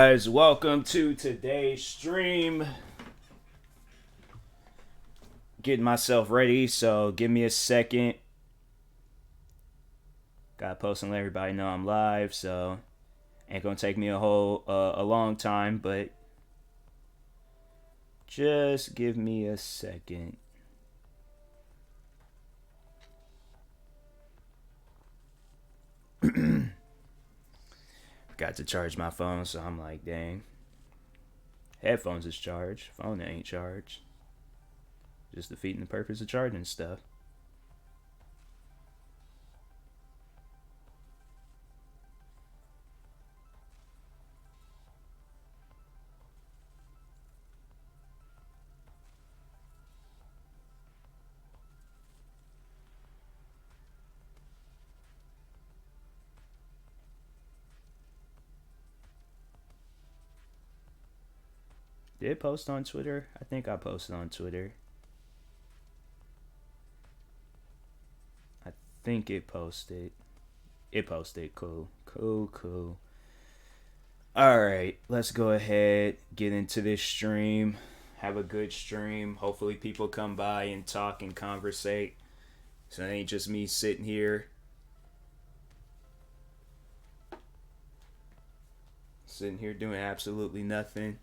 Guys, welcome to today's stream. Getting myself ready, so give me a second. Gotta post and let everybody know I'm live, so ain't gonna take me a long time, but just give me a second. Got to charge my phone, so I'm like, dang. Headphones is charged, phone ain't charged. Just defeating the purpose of charging stuff. Did it post on Twitter? I think I posted on Twitter. I think it posted. It posted. Cool. Alright, let's go ahead, get into this stream. Have a good stream. Hopefully people come by and talk and conversate. So it ain't just me sitting here. Sitting here doing absolutely nothing.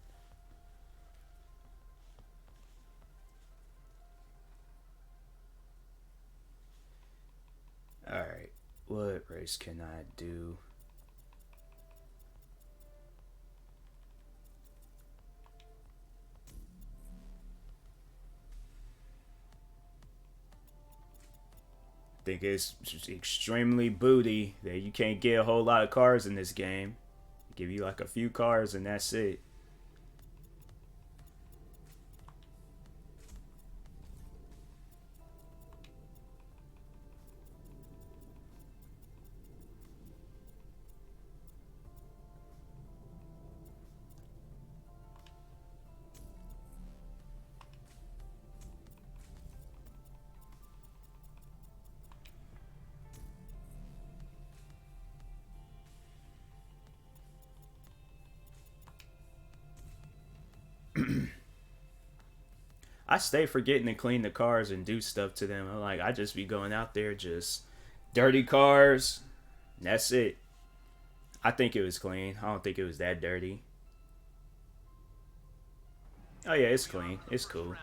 Alright, what race can I do? I think it's extremely booty that you can't get a whole lot of cars in this game. Give you like a few cars and that's it. I stay forgetting to clean the cars and do stuff to them. I'm like, I just be going out there just dirty cars. That's it. I think it was clean. I don't think it was that dirty. Oh yeah, it's clean. It's cool.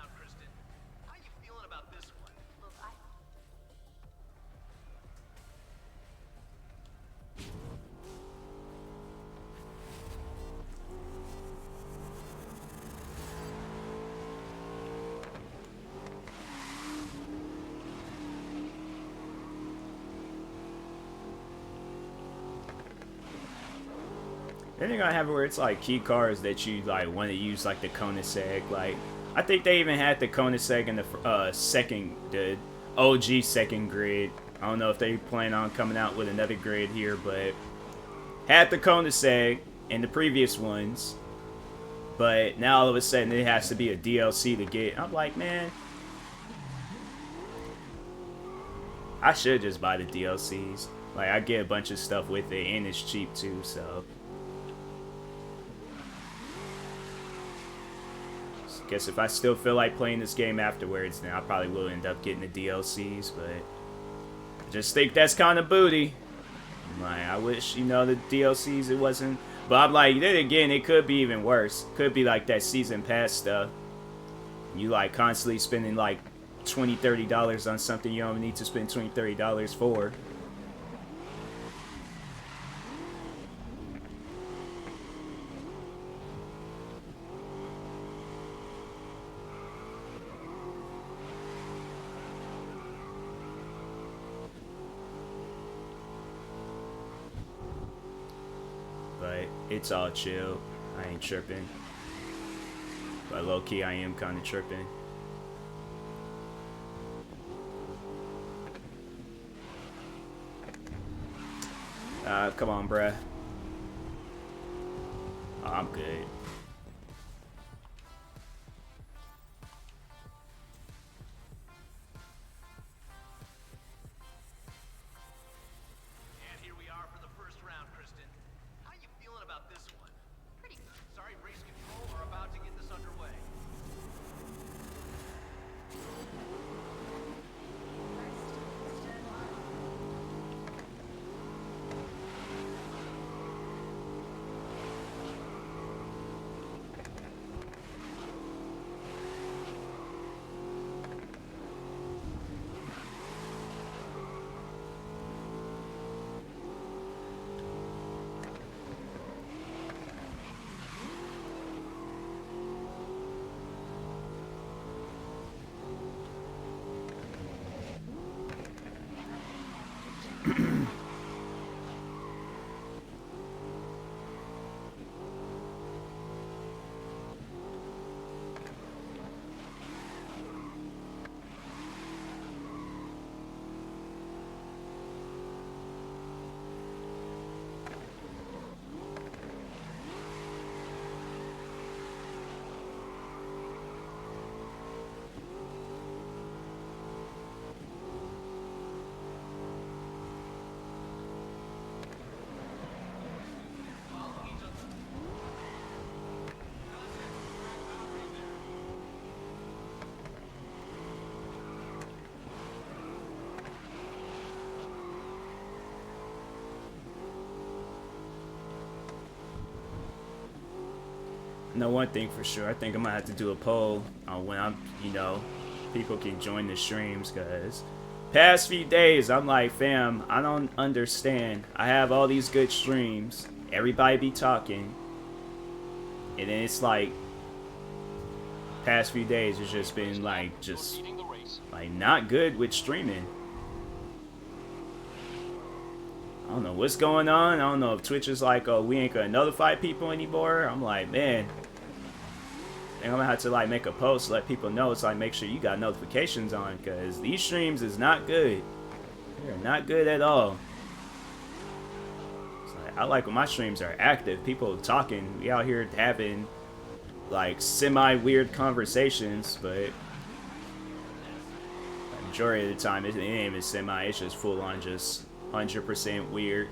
Then they're gonna have it where it's like key cars that you like want to use like the Koenigsegg. Like I think they even had the Koenigsegg in the the OG second grid. I don't know if they plan on coming out with another grid here, but had the Koenigsegg in the previous ones. But now all of a sudden it has to be a DLC to get. I'm like, man, I should just buy the DLCs. Like I get a bunch of stuff with it, and it's cheap too. So. Guess if I still feel like playing this game afterwards, then I probably will end up getting the DLCs, but I just think that's kind of booty. I'm like, I wish, the DLCs, it wasn't. But I'm like, then again, it could be even worse. Could be like that season pass stuff. You like constantly spending like $20, $30 on something you don't need to spend $20, $30 for. But it's all chill. I ain't tripping. But low-key, I am kind of tripping. Come on, bruh. Oh, I'm good. know one thing for sure. I think I'm gonna have to do a poll on when people can join the streams, cause past few days I'm like, fam, I don't understand. I have all these good streams, everybody be talking, and then it's like past few days it's just been like not good with streaming. I don't know what's going on. I don't know if Twitch is like, oh, we ain't gonna notify people anymore. I'm like, man, I think I'm gonna have to like make a post, let people know. It's like, make sure you got notifications on, because these streams is not good. They're not good at all. It's like, I like when my streams are active, people talking. We out here having like semi-weird conversations, but the majority of the time it ain't even semi, it's just full on just 100% weird.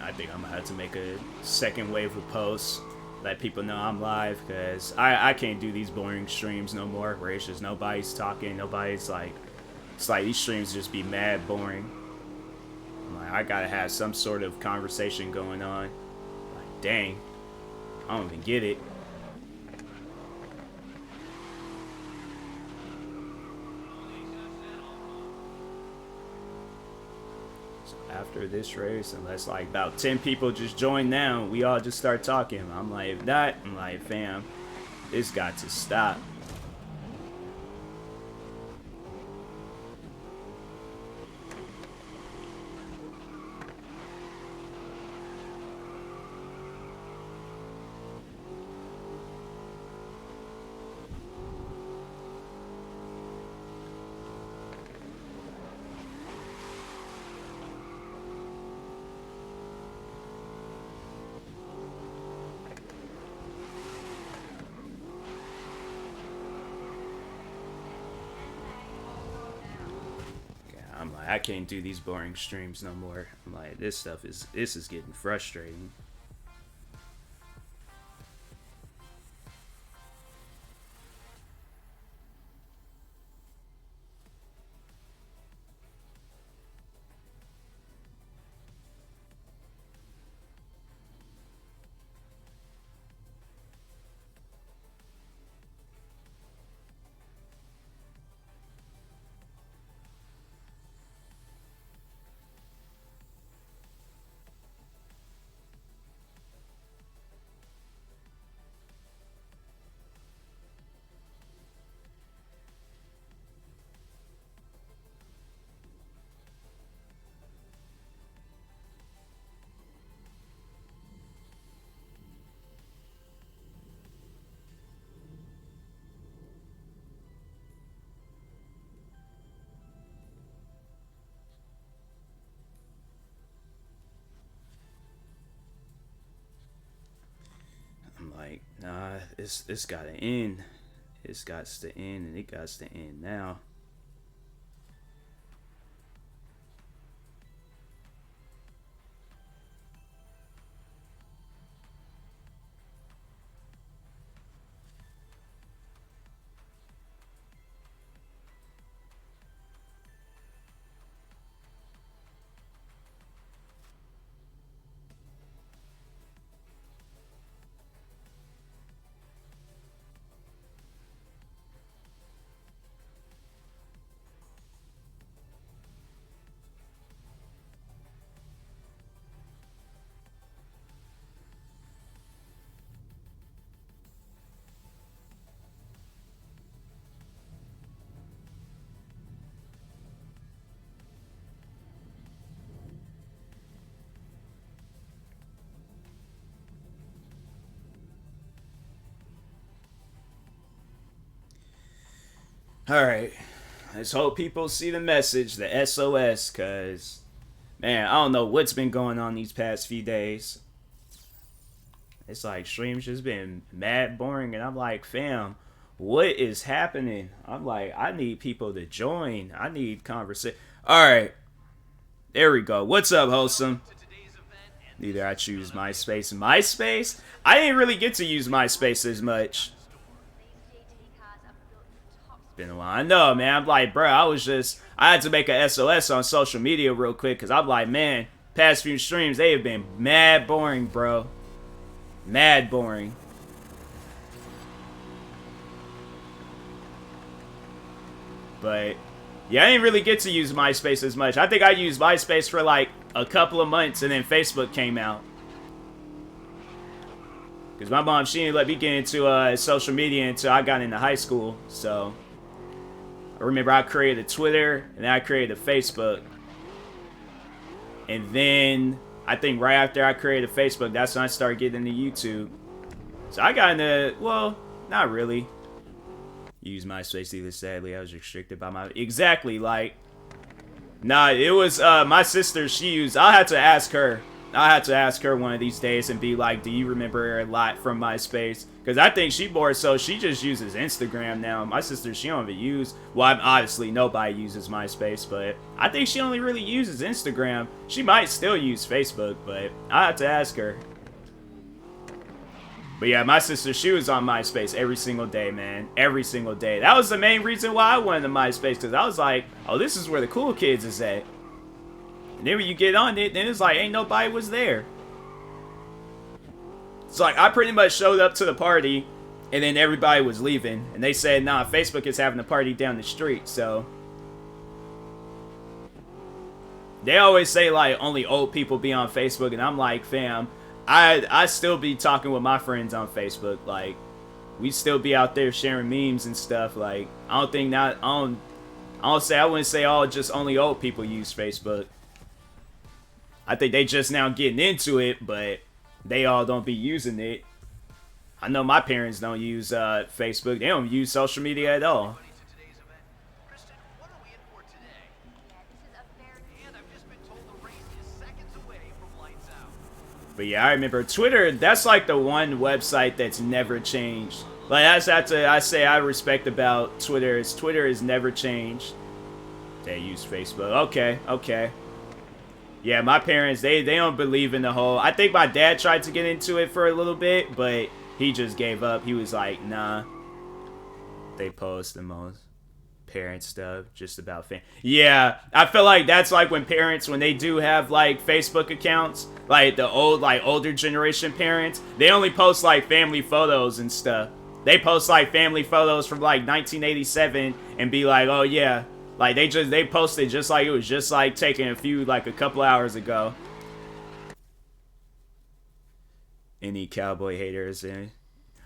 I think I'm gonna have to make a second wave of posts, let people know I'm live, because I can't do these boring streams no more where it's just nobody's talking, nobody's like, it's like these streams just be mad boring. I'm like, I gotta have some sort of conversation going on. Like, dang, I don't even get it. After this race, unless like about 10 people just join now, we all just start talking. I'm like, if not, I'm like, fam, this got to stop. I'm like, I can't do these boring streams no more. I'm like, this is getting frustrating. I'm like, nah, it's gotta end. It's got to end, and it got to end now. Alright. Let's hope people see the message, the SOS, because, man, I don't know what's been going on these past few days. It's like streams just been mad boring, and I'm like, fam, what is happening? I'm like, I need people to join. I need conversation. Alright. There we go. What's up, Wholesome? Neither I choose MySpace. MySpace? I didn't really get to use MySpace as much. Been a while. I know, man. I'm like, bro, I had to make a SOS on social media real quick, because I'm like, man, past few streams, they have been mad boring, bro. Mad boring. But, yeah, I didn't really get to use MySpace as much. I think I used MySpace for, like, a couple of months, and then Facebook came out. Because my mom, she didn't let me get into social media until I got into high school, so... I remember I created a Twitter, and then I created a Facebook. And then, I think right after I created a Facebook, that's when I started getting into YouTube. So I got into, well, not really. Use MySpace either, sadly. I was restricted by my... Exactly, like... Nah, it was, my sister, she used... I'll have to ask her. I'll have to ask her one of these days and be like, do you remember a lot from MySpace? Because I think she more so, she just uses Instagram now. My sister, she don't even use... Well, obviously, nobody uses MySpace, but I think she only really uses Instagram. She might still use Facebook, but I'll have to ask her. But yeah, my sister, she was on MySpace every single day, man. Every single day. That was the main reason why I went to MySpace, because I was like, oh, this is where the cool kids is at. And then when you get on it, then it's like, ain't nobody was there. It's like, I pretty much showed up to the party, and then everybody was leaving. And they said, nah, Facebook is having a party down the street, so... They always say, like, only old people be on Facebook, and I'm like, fam, I still be talking with my friends on Facebook, like, we still be out there sharing memes and stuff, like, I don't think that, I wouldn't say, oh, just only old people use Facebook. I think they just now getting into it, but they all don't be using it. I know my parents don't use Facebook. They don't use social media at all. But yeah, I remember Twitter, that's like the one website that's never changed. Like, I say I respect about Twitter is Twitter has never changed. They use Facebook. Okay, okay. Yeah, my parents, they don't believe in the whole... I think my dad tried to get into it for a little bit, but he just gave up. He was like, nah. They post the most parent stuff, just about Yeah, I feel like that's like when parents, when they do have like Facebook accounts, like the older generation parents, they only post like family photos and stuff. They post like family photos from like 1987 and be like, oh yeah. Like, they posted just like it was just like taking a couple hours ago. Any cowboy haters?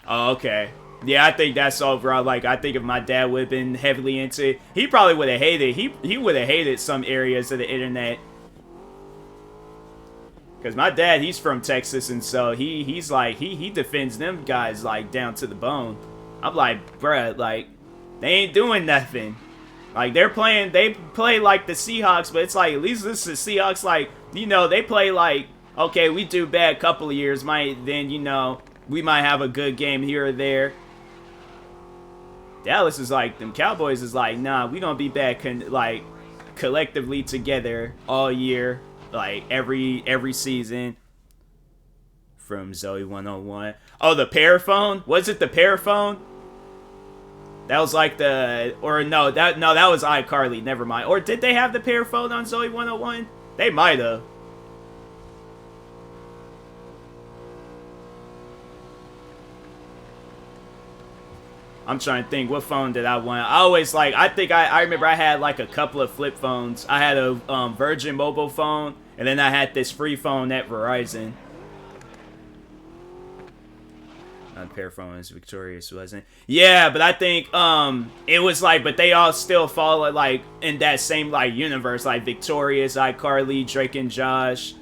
Oh, okay. Yeah, I think that's overall, like, I think if my dad would have been heavily into it, he probably would have hated, he would have hated some areas of the internet. Because my dad, he's from Texas, and so he's like, he defends them guys, like, down to the bone. I'm like, bruh, like, they ain't doing nothing. Like, they play like the Seahawks, but it's like, at least this is Seahawks, like, you know, they play like, okay, we do bad couple of years, then, you know, we might have a good game here or there. Dallas is like, them Cowboys is like, nah, we gonna be bad, like, collectively together all year, like, every season. From Zoe 101. Oh, the Paraphone? Was it the Paraphone? That was like that was iCarly, never mind. Or did they have the Paraphone on Zoe 101? They might have. I'm trying to think, what phone did I want? I always like, I remember I had like a couple of flip phones. I had a Virgin mobile phone, and then I had this free phone at Verizon. Paraphone is victorious, wasn't it? Yeah, but I think it was like, but they all still fall like in that same like universe, like Victorious, iCarly, Drake and Josh.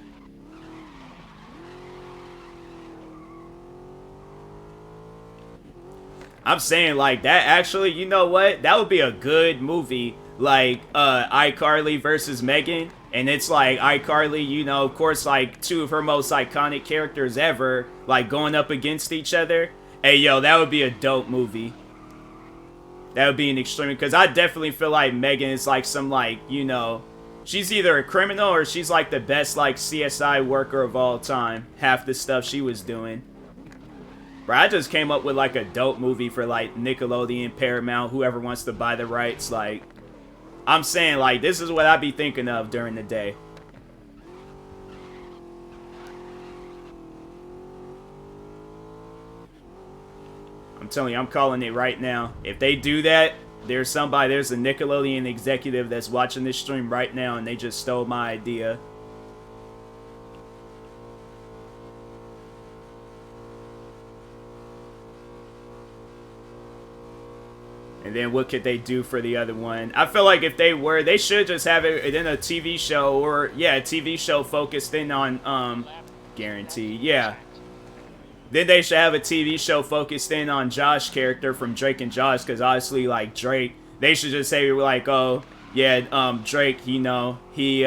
I'm saying like that actually, you know what? That would be a good movie, like iCarly versus Megan. And it's like iCarly, you know, of course, like two of her most iconic characters ever, like going up against each other. Hey, yo, that would be a dope movie. That would be an extreme, because I definitely feel like Megan is like some like, you know, she's either a criminal or she's like the best like CSI worker of all time. Half the stuff she was doing. Bro, I just came up with like a dope movie for like Nickelodeon, Paramount, whoever wants to buy the rights. Like, I'm saying like this is what I be thinking of during the day. I'm telling you, I'm calling it right now. If they do that, there's a Nickelodeon executive that's watching this stream right now and they just stole my idea. And then what could they do for the other one? I feel like if they should just have it in a TV show, or yeah, a TV show focused in on guaranteed, yeah. Then they should have a TV show focused in on Josh's character from Drake and Josh, because obviously like Drake, they should just say like, oh yeah, Drake, you know, he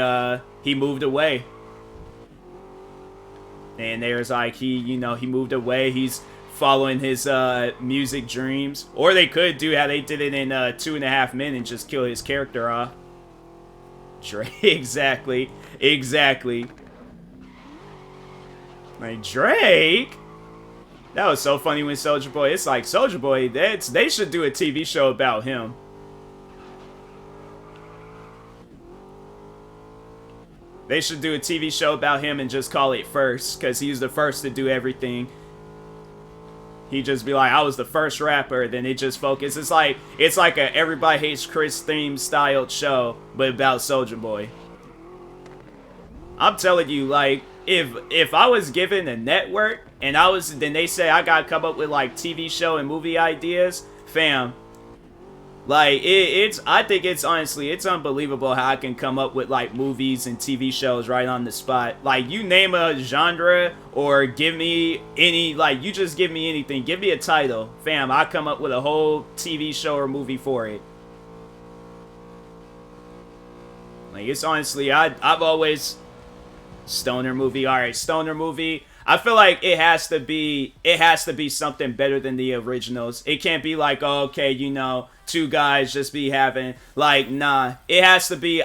moved away. And there's like he moved away. He's following his music dreams. Or they could do how they did it in 2.5 Men and just kill his character off. Drake, exactly. Like, Drake? That was so funny when Soulja Boy, it's like, Soulja Boy, they should do a TV show about him. They should do a TV show about him and just call it First, because he's the first to do everything. He'd just be like, I was the first rapper, then it just focus. It's like a Everybody Hates Chris themed styled show, but about Soulja Boy. I'm telling you, like, if I was given a network and then they say I gotta come up with like TV show and movie ideas, fam. Like I think it's honestly, it's unbelievable how I can come up with like movies and TV shows right on the spot. Like, you name a genre or give me any, like, you just give me anything, give me a title, fam, I come up with a whole TV show or movie for it. Like, it's honestly, I've always stoner movie. All right, stoner movie. I feel like it has to be something better than the originals. It can't be like, oh, okay, you know, two guys just be having, like, nah. It has to be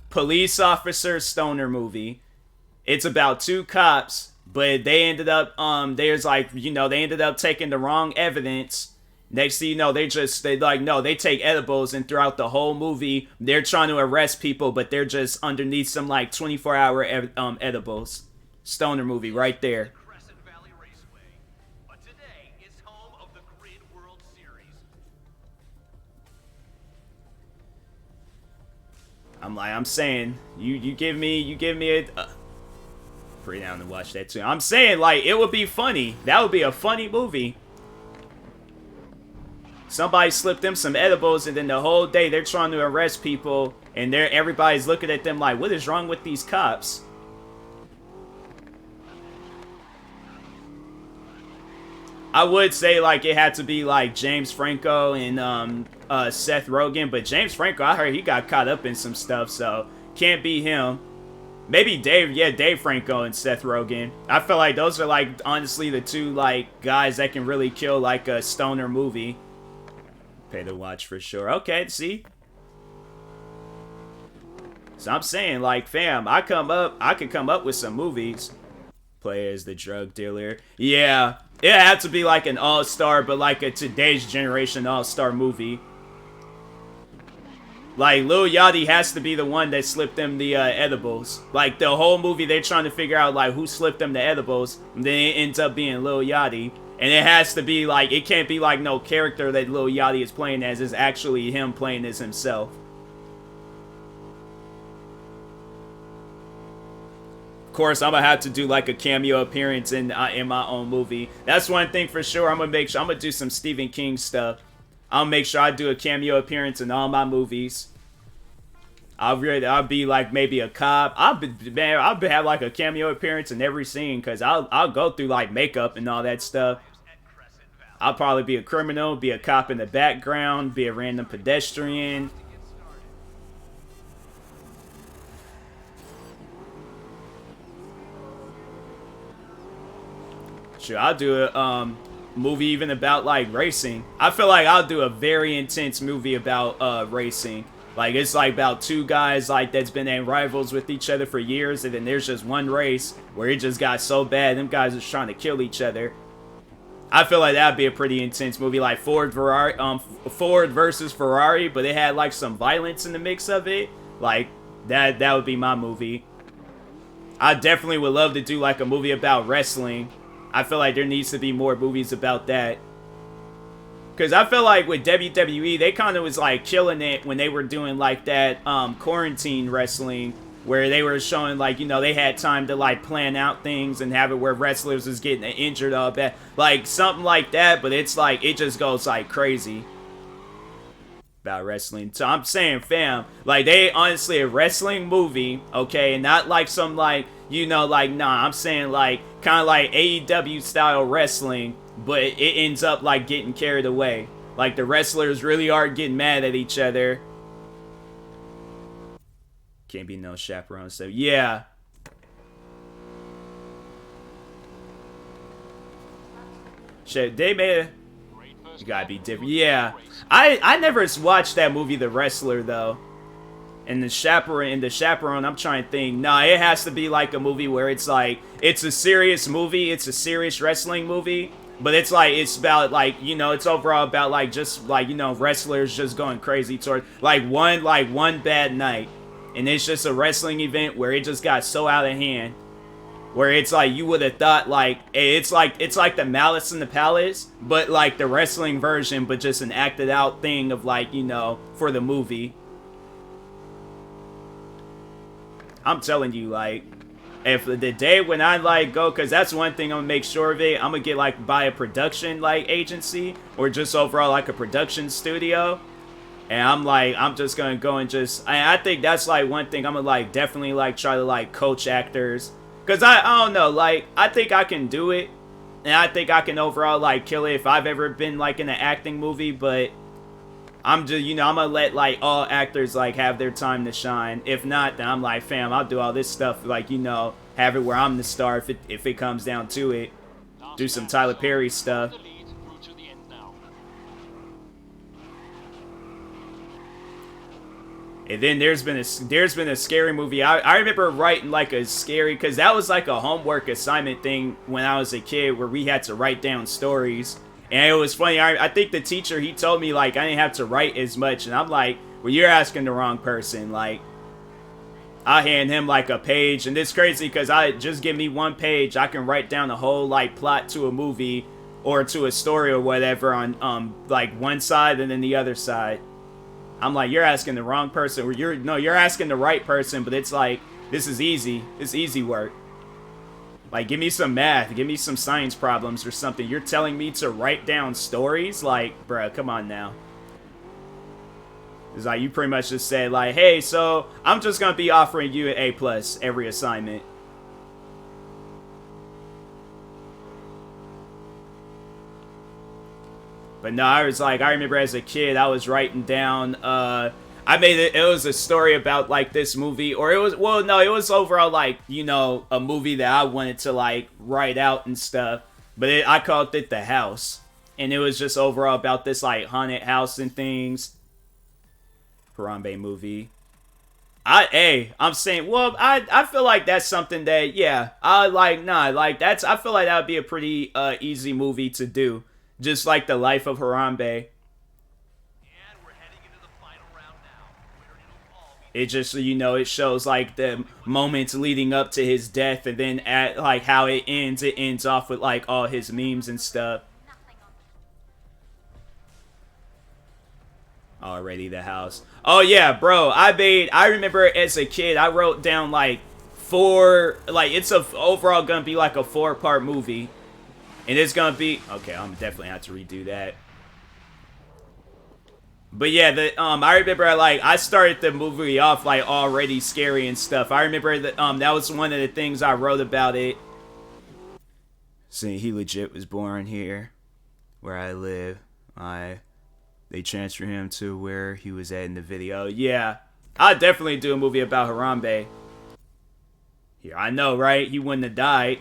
police officer stoner movie. It's about two cops, but they ended up they ended up taking the wrong evidence. Next thing you know, they take edibles, and throughout the whole movie, they're trying to arrest people, but they're just underneath some like 24-hour edibles. Stoner movie right there. I'm saying, you give me a pretty down to watch that too. I'm saying, like, it would be funny. That would be a funny movie. Somebody slipped them some edibles, and then the whole day they're trying to arrest people, and everybody's looking at them like, what is wrong with these cops? I would say, like, it had to be, like, James Franco and Seth Rogen. But James Franco, I heard he got caught up in some stuff, so can't be him. Maybe Dave Franco and Seth Rogen. I feel like those are, like, honestly the two, like, guys that can really kill, like, a stoner movie. Pay to watch for sure. Okay, see? So I'm saying, like, fam, I could come up with some movies. Play as the drug dealer. Yeah. It had to be like an all-star, but like a today's generation all-star movie. Like, Lil Yachty has to be the one that slipped them the edibles. Like, the whole movie, they're trying to figure out, like, who slipped them the edibles. And then it ends up being Lil Yachty. And it has to be, like, it can't be, like, no character that Lil Yachty is playing as. It's actually him playing as himself. Of course, I'm gonna have to do like a cameo appearance in my own movie. That's one thing for sure. I'm gonna do some Stephen King stuff. I'll make sure I do a cameo appearance in all my movies. I'll be like maybe a cop. I'll have like a cameo appearance in every scene, because I'll go through like makeup and all that stuff. I'll probably be a criminal, be a cop in the background, be a random pedestrian. Sure, I'll do a movie even about like racing. I feel like I'll do a very intense movie about racing. Like it's like about two guys like that's been in rivals with each other for years, and then there's just one race where it just got so bad them guys are trying to kill each other. I feel like that'd be a pretty intense movie, like Ford versus Ferrari, but it had like some violence in the mix of it. Like that would be my movie. I definitely would love to do like a movie about wrestling. I feel like there needs to be more movies about that. Because I feel like with WWE, they kind of was like killing it when they were doing like that quarantine wrestling, where they were showing like, you know, they had time to like plan out things and have it where wrestlers was getting injured all bad. Like something like that, but it's like, it just goes like crazy about wrestling. So I'm saying, fam, like they honestly a wrestling movie, okay, and not like some like, you know, like, nah, I'm saying like kind of like AEW style wrestling, but it ends up like getting carried away. Like the wrestlers really are getting mad at each other. Can't be no chaperone, so yeah. Shit, they made you gotta be different. Yeah. I never watched that movie The Wrestler though. And the chaperone, I'm trying to think. Nah, it has to be like a movie where it's like it's a serious movie, it's a serious wrestling movie, but it's like it's about like, you know, it's overall about like just like, you know, wrestlers just going crazy toward like one bad night. And it's just a wrestling event where it just got so out of hand. Where it's like you would have thought like it's like the Malice in the Palace, but like the wrestling version, but just an acted out thing of like, you know, for the movie. I'm telling you, like, if the day when I like go, because that's one thing I'm gonna make sure of it, I'm gonna get like by a production like agency or just overall like a production studio. And I'm just gonna go and just, I think that's like one thing I'm gonna like definitely like try to like coach actors. Cause I don't know, like, I think I can do it. And I think I can overall like kill it if I've ever been like in an acting movie, but I'm just, you know, I'm gonna let like all actors like have their time to shine. If not, then I'm like, fam, I'll do all this stuff like, you know, have it where I'm the star if it comes down to it. Do some Tyler Perry stuff. And then there's been a scary movie. I remember writing like a scary, because that was like a homework assignment thing when I was a kid where we had to write down stories. And it was funny, I think the teacher, he told me like I didn't have to write as much. And I'm like, well, you're asking the wrong person. Like, I hand him like a page, and it's crazy because I just give me one page, I can write down a whole like plot to a movie or to a story or whatever on like one side and then the other side. I'm like, you're asking the wrong person, or you're asking the right person, but it's like, this is easy. It's easy work. Like, give me some math, give me some science problems or something. You're telling me to write down stories? Like, bruh, come on now. It's like, you pretty much just said, like, hey, so I'm just gonna be offering you an A+ every assignment. But no, I was like, I remember as a kid, I was writing down, I made it was a story about, like, this movie, or it was, well, no, it was overall, like, you know, a movie that I wanted to, like, write out and stuff, but I called it The House, and it was just overall about this, like, haunted house and things. Harambe movie. I'm saying, well, I feel like that's something that, yeah, I feel like that would be a pretty, easy movie to do. Just like the life of Harambe. It just, you know, it shows like the moments leading up to his death, and then at like how it ends off with like all his memes and stuff. Already The House. Oh yeah, bro. I remember as a kid, I wrote down like it's overall gonna be like a 4-part movie. And it's gonna be okay. I'm definitely have to redo that. But yeah, I remember I started the movie off like already scary and stuff. I remember that that was one of the things I wrote about it. See, he legit was born here. where I live. They transfer him to where he was at in the video. Yeah, I'd definitely do a movie about Harambe. Here, I know, right? He wouldn't have died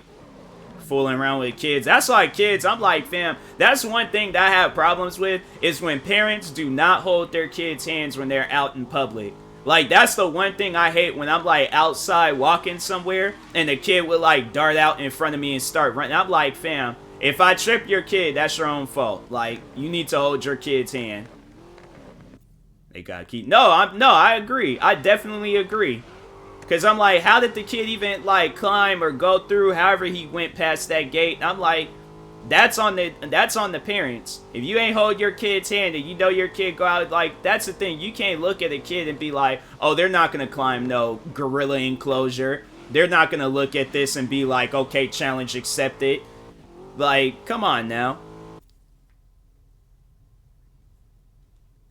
fooling around with kids. That's like kids. I'm like, fam, that's one thing that I have problems with is when parents do not hold their kids' hands when they're out in public. Like, that's the one thing I hate when I'm, like, outside walking somewhere and the kid would, like, dart out in front of me and start running. I'm like, fam, if I trip your kid, that's your own fault. Like, you need to hold your kid's hand. They gotta keep... No, I agree. I definitely agree. Because I'm like, how did the kid even, like, climb or go through however he went past that gate? I'm like... That's on the parents. If you ain't hold your kid's hand and you know your kid go out, like, that's the thing. You can't look at a kid and be like, oh, they're not going to climb no gorilla enclosure. They're not going to look at this and be like, okay, challenge accepted. Like, come on now.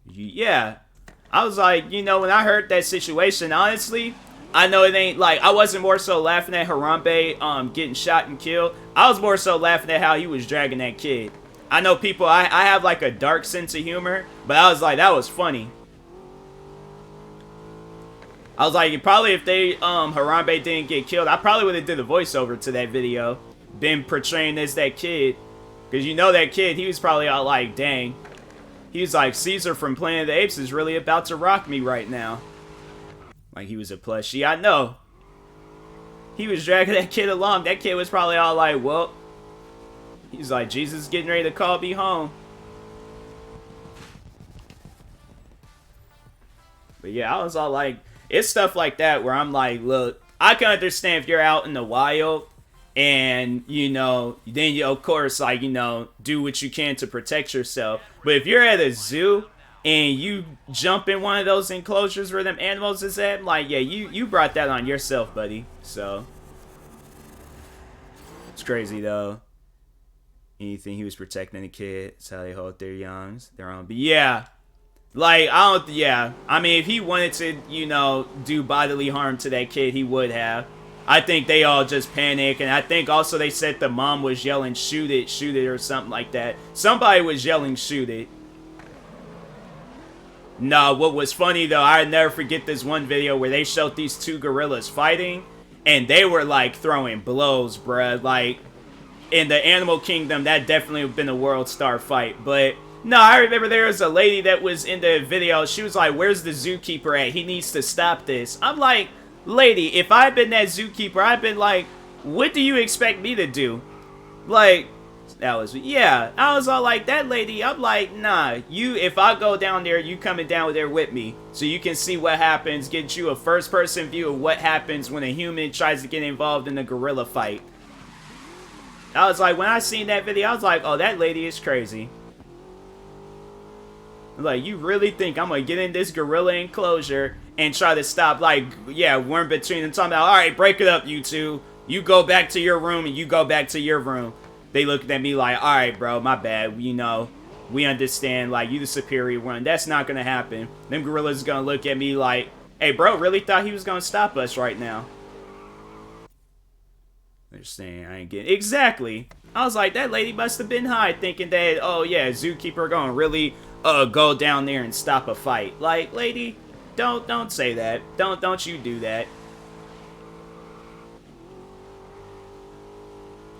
Yeah. I was like, you know, when I heard that situation, honestly... I know it ain't, like, I wasn't more so laughing at Harambe getting shot and killed. I was more so laughing at how he was dragging that kid. I know people, I have, like, a dark sense of humor, but I was like, that was funny. I was like, probably if they, Harambe didn't get killed, I probably would have did a voiceover to that video. Been portraying as that kid. Because you know that kid, he was probably all like, dang. He was like, Caesar from Planet of the Apes is really about to rock me right now. Like he was a plushie. I know. He was dragging that kid along. That kid was probably all like, well. He's like, Jesus is getting ready to call me home. But yeah, I was all like, it's stuff like that where I'm like, look, I can understand if you're out in the wild and, you know, then you, of course, like, you know, do what you can to protect yourself. But if you're at a zoo and you jump in one of those enclosures where them animals is at, like, yeah, you brought that on yourself, buddy. So, it's crazy, though. Anything he was protecting the kid. That's how they hold their youngs. Their own. But yeah. Like, I mean, if he wanted to, you know, do bodily harm to that kid, he would have. I think they all just panic. And I think also they said the mom was yelling, shoot it, or something like that. Somebody was yelling, shoot it. No, what was funny, though, I'll never forget this one video where they showed these two gorillas fighting. And they were, like, throwing blows, bruh. Like, in the animal kingdom, that definitely would have been a world star fight. But, no, I remember there was a lady that was in the video. She was like, where's the zookeeper at? He needs to stop this. I'm like, lady, if I'd been that zookeeper, I'd been like, what do you expect me to do? Like, that was, yeah. I was all like, that lady, I'm like, nah. If I go down there, you coming down there with me. So you can see what happens, get you a first-person view of what happens when a human tries to get involved in a gorilla fight. I was like, when I seen that video, I was like, oh, that lady is crazy. Like, you really think I'm gonna get in this gorilla enclosure and try to stop, like, yeah, we're in between them talking about, alright, break it up, you two. You go back to your room and you go back to your room. They looked at me like, alright, bro, my bad. You know, we understand, like, you the superior one. That's not gonna happen. Them gorillas gonna look at me like, hey, bro, really thought he was gonna stop us right now. They're saying I ain't getting... Exactly. I was like, that lady must have been high thinking that, oh, yeah, zookeeper gonna really... go down there and stop a fight. Like, lady, don't say that. Don't you do that.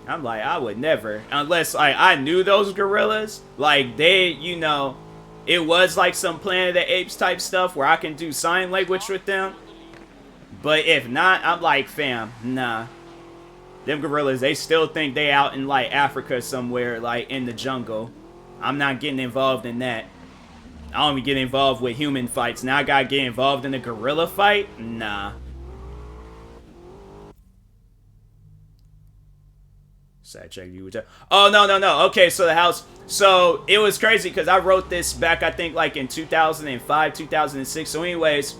I'm like, I would never. Unless, like, I knew those gorillas. Like, they, you know, it was like some Planet of the Apes type stuff where I can do sign language with them. But if not, I'm like, fam, nah. Them gorillas, they still think they out in, like, Africa somewhere, like, in the jungle. I'm not getting involved in that. I don't even get involved with human fights. Now I gotta get involved in a gorilla fight? Nah. Sidetrack you. Oh, no. Okay, so the house... So, it was crazy because I wrote this back, I think, like, in 2005, 2006. So, anyways...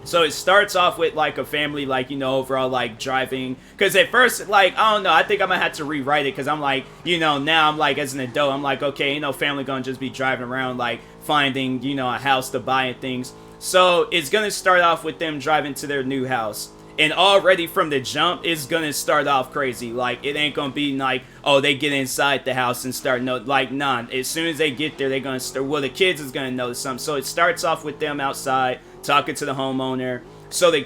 So it starts off with, like, a family, like, you know, overall, like, driving. Because at first, like, I don't know, I think I'm going to have to rewrite it. Because I'm like, you know, now I'm like, as an adult, I'm like, okay, ain't no family going to just be driving around, like, finding, you know, a house to buy and things. So it's going to start off with them driving to their new house. And already from the jump, it's gonna start off crazy. Like, it ain't gonna be like, oh, they get inside the house and start like, nah. As soon as they get there, they're gonna start. Well, the kids is gonna notice something. So it starts off with them outside talking to the homeowner. So the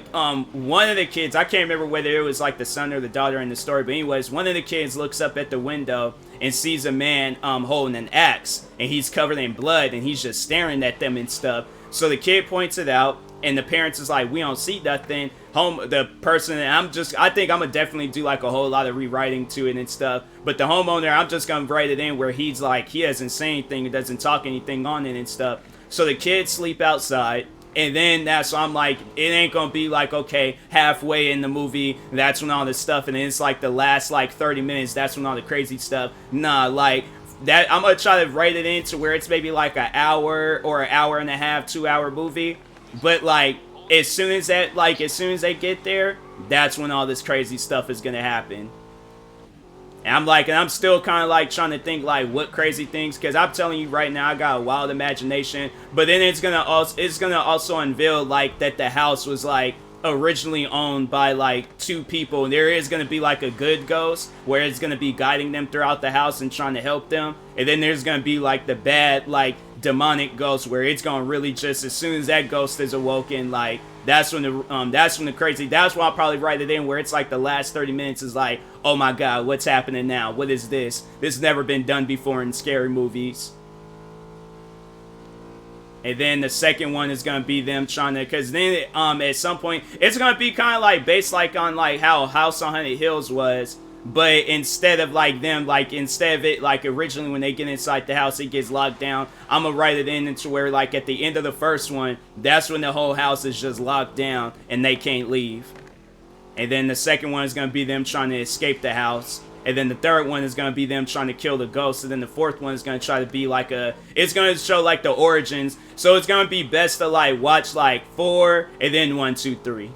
one of the kids, I can't remember whether it was like the son or the daughter in the story, but anyways, one of the kids looks up at the window and sees a man holding an axe, and he's covered in blood, and he's just staring at them and stuff. So the kid points it out, and the parents is like, we don't see nothing. The person, I think I'm gonna definitely do like a whole lot of rewriting to it and stuff. But the homeowner, I'm just gonna write it in where he's like, he doesn't say anything, and doesn't talk anything on it and stuff. So the kids sleep outside. And then so I'm like, it ain't gonna be like, okay, halfway in the movie, that's when all this stuff, and then it's like the last like 30 minutes, that's when all the crazy stuff. Nah, like that, I'm gonna try to write it into where it's maybe like an hour or an hour and a half, 2-hour movie. But like, as soon as they get there, that's when all this crazy stuff is gonna happen. And I'm still kind of like trying to think like what crazy things, because I'm telling you right now, I got a wild imagination. But then it's gonna also unveil like that the house was like originally owned by like 2 people, and there is gonna be like a good ghost where it's gonna be guiding them throughout the house and trying to help them, and then there's gonna be like the bad like demonic ghost where it's gonna really just, as soon as that ghost is awoken, like that's when the crazy, that's why I'll probably write it in where it's like the last 30 minutes is like, oh my god, what's happening now? What is this? This has never been done before in scary movies. And then the second one is gonna be them trying to, because then at some point it's gonna be kind of like based like on like how House on Haunted Hills was, but instead of it like originally when they get inside the house it gets locked down, I'm gonna write it into where like at the end of the first one, that's when the whole house is just locked down and they can't leave. And then the second one is gonna be them trying to escape the house. And then the third one is gonna be them trying to kill the ghost. And then the fourth one is gonna try to be like it's gonna show like the origins. So it's gonna be best to like watch like 4 and then 1, 2, 3.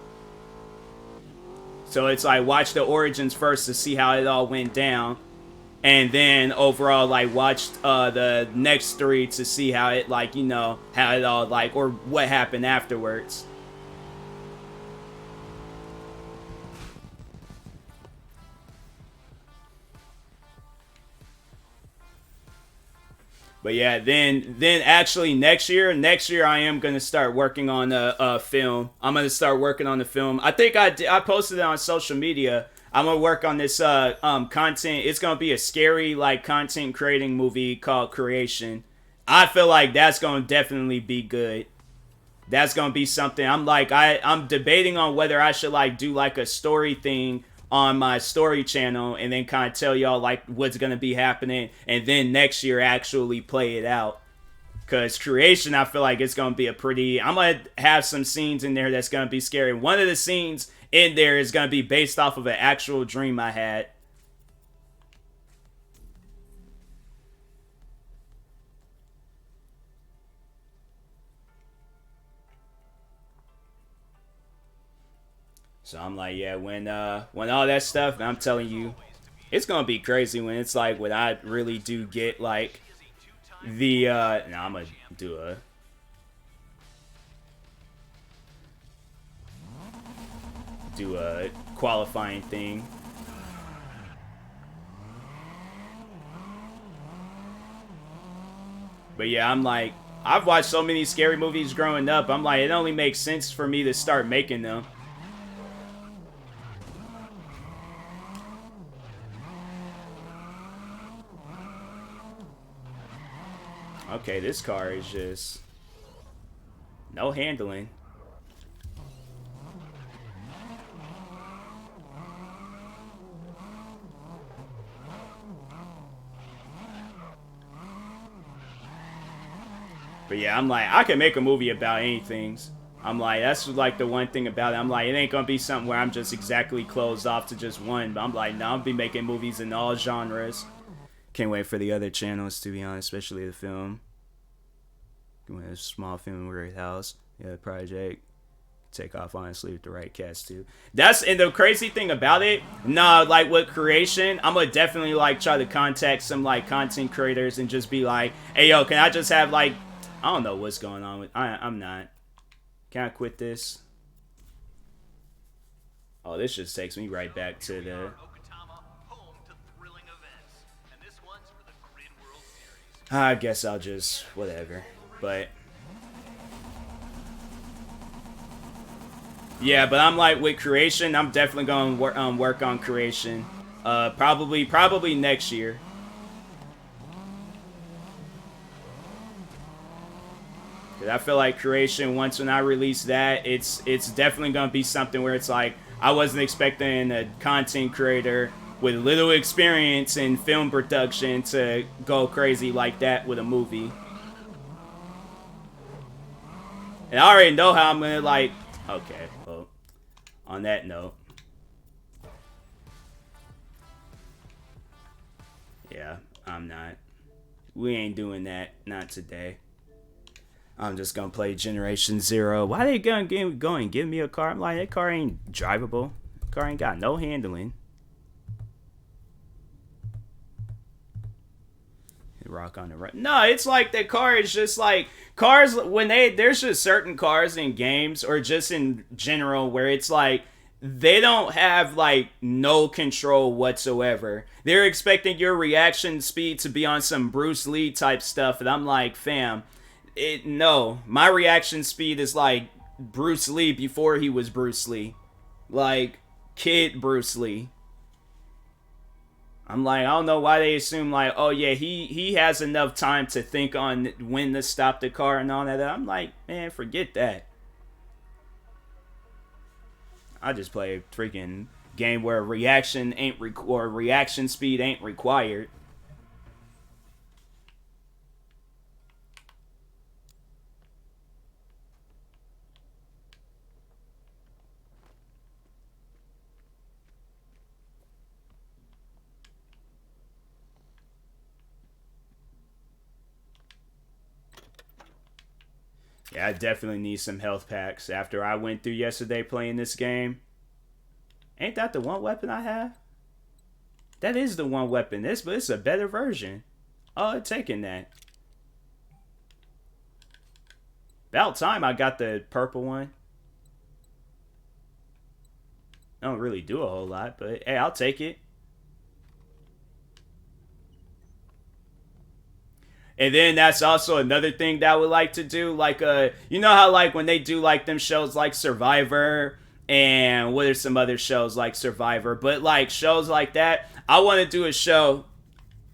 So it's like watch the origins first to see how it all went down, and then overall like watch the next 3 to see how it like, you know, how it all like, or what happened afterwards. But yeah, then actually next year I am gonna start working on a film. I'm gonna start working on the film. I think I posted it on social media. I'm gonna work on this content. It's gonna be a scary like content creating movie called Creation. I feel like that's gonna definitely be good. That's gonna be something. I'm debating on whether I should like do like a story thing on my story channel and then kind of tell y'all like what's gonna be happening, and then next year actually play it out. Because Creation, I feel like it's gonna be I'm gonna have some scenes in there that's gonna be scary. One of the scenes in there is gonna be based off of an actual dream I had. So I'm like, yeah, when all that stuff, I'm telling you, it's gonna be crazy when it's like when I really do get like the I'm gonna do a qualifying thing. But yeah, I'm like, I've watched so many scary movies growing up. I'm like, it only makes sense for me to start making them. Okay, this car is just no handling. But yeah, I'm like, I can make a movie about anything. I'm like, that's like the one thing about it. I'm like, it ain't gonna be something where I'm just exactly closed off to just one. But I'm like, no, I'll be making movies in all genres. Can't wait for the other channels, to be honest, especially the film. A small film, great house. Yeah, project. Take off honestly with the right cast too. And the crazy thing about it, like with Creation, I'm gonna definitely like try to contact some like content creators and just be like, hey yo, can I just have like, I don't know what's going on with, I'm not. Can I quit this? Oh, this just takes me right back to the... I guess I'll just... whatever. But... yeah, but I'm like, with creation, I'm definitely going to work on creation. Probably next year. Cause I feel like creation, once when I release that, it's definitely going to be something where it's like, I wasn't expecting a content creator with little experience in film production to go crazy like that with a movie. And I already know how I'm going to like... okay, well, on that note. Yeah, I'm not. We ain't doing that. Not today. I'm just gonna play Generation Zero. Why they gonna go and give me a car? I'm like, that car ain't drivable. Car ain't got no handling. Rock on the right. No, it's like the car is just like cars when there's just certain cars in games or just in general where it's like they don't have like no control whatsoever. They're expecting your reaction speed to be on some Bruce Lee type stuff, and I'm like, fam, no, my reaction speed is like Bruce Lee before he was Bruce Lee, like kid Bruce Lee. I'm like, I don't know why they assume like, oh yeah, he has enough time to think on when to stop the car and all that. I'm like, man, forget that. I just play a freaking game where reaction speed ain't required. Yeah, I definitely need some health packs after I went through yesterday playing this game. Ain't that the one weapon I have? That is the one weapon. But it's a better version. Oh, I'm taking that. About time I got the purple one. I don't really do a whole lot, but hey, I'll take it. And then that's also another thing that I would like to do. Like, you know how like when they do like them shows like Survivor and what are some other shows like Survivor, but like shows like that, I want to do a show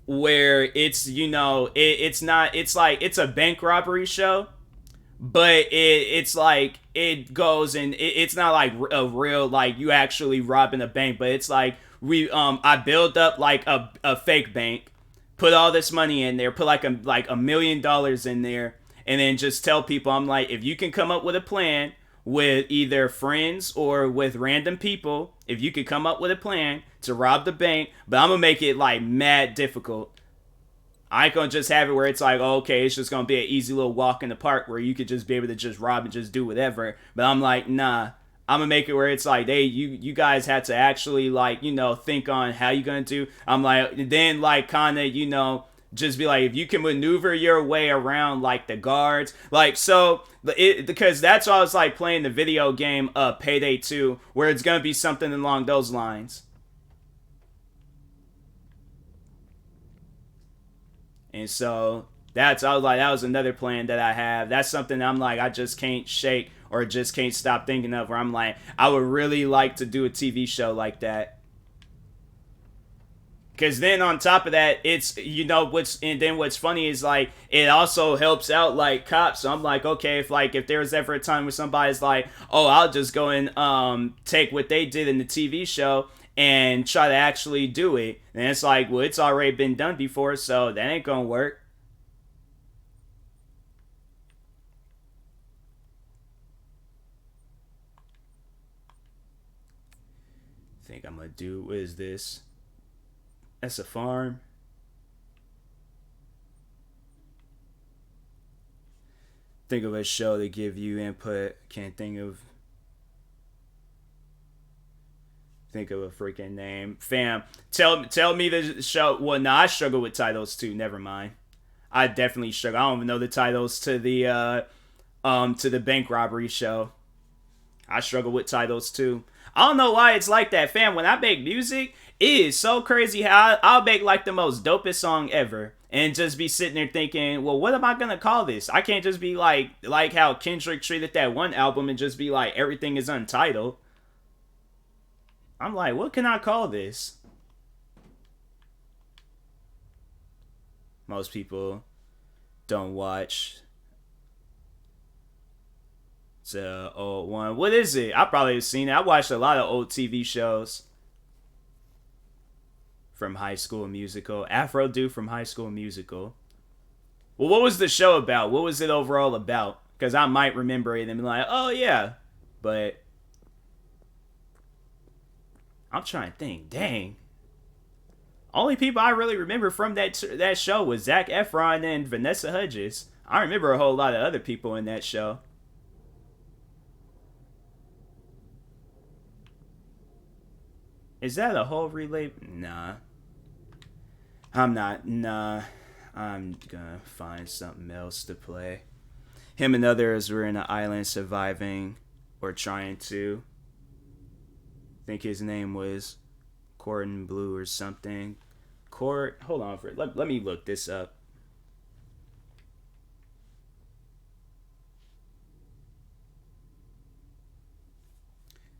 where it's, you know, it's not, it's like, it's a bank robbery show, but it's like, it goes and it's not like a real, like you actually robbing a bank, but it's like I build up like a fake bank, put all this money in there, put like $1 million in there, and then just tell people, I'm like, if you can come up with a plan with either friends or with random people, if you could come up with a plan to rob the bank, but I'm gonna make it like mad difficult. I ain't gonna just have it where it's like, oh, okay, it's just gonna be an easy little walk in the park where you could just be able to just rob and just do whatever. But I'm like, nah, I'm gonna make it where it's like, hey, you guys had to actually like, you know, think on how you gonna do. I'm like, then like kind of, you know, just be like, if you can maneuver your way around like the guards, like, so because that's why I was like playing the video game Payday 2, where it's gonna be something along those lines. And so I was like, that was another plan that I have. That's something I'm like, I just can't shake or just can't stop thinking of, where I'm like, I would really like to do a TV show like that. Because then on top of that, it's, you know, what's funny is like, it also helps out like cops. So I'm like, okay, if there's ever a time where somebody's like, oh, I'll just go and take what they did in the TV show and try to actually do it. And it's like, well, it's already been done before, so that ain't gonna work. I think I'm gonna do, what is this? That's a farm. Think of a show to give you input. Can't think of a freaking name. Fam, tell me the show. Well, no, I struggle with titles too. Never mind. I definitely struggle. I don't even know the titles to the bank robbery show. I struggle with titles too. I don't know why it's like that, fam. When I make music, it is so crazy how I'll make like the most dopest song ever, and just be sitting there thinking, well, what am I gonna call this? I can't just be like how Kendrick treated that one album and just be like everything is untitled. I'm like, what can I call this? Most people don't watch. It's a old one. What is it? I probably have seen it. I watched a lot of old TV shows from High School Musical. Afro dude from High School Musical. Well, what was the show about? What was it overall about? Because I might remember it and be like, oh yeah. But I'm trying to think. Dang. Only people I really remember from that show was Zac Efron and Vanessa Hudgens. I remember a whole lot of other people in that show. Is that a whole relay? Nah. I'm not. Nah. I'm gonna find something else to play. Him and others were in an island surviving or trying to. I think his name was Cordon Blue or something. Hold on for it. Let me look this up.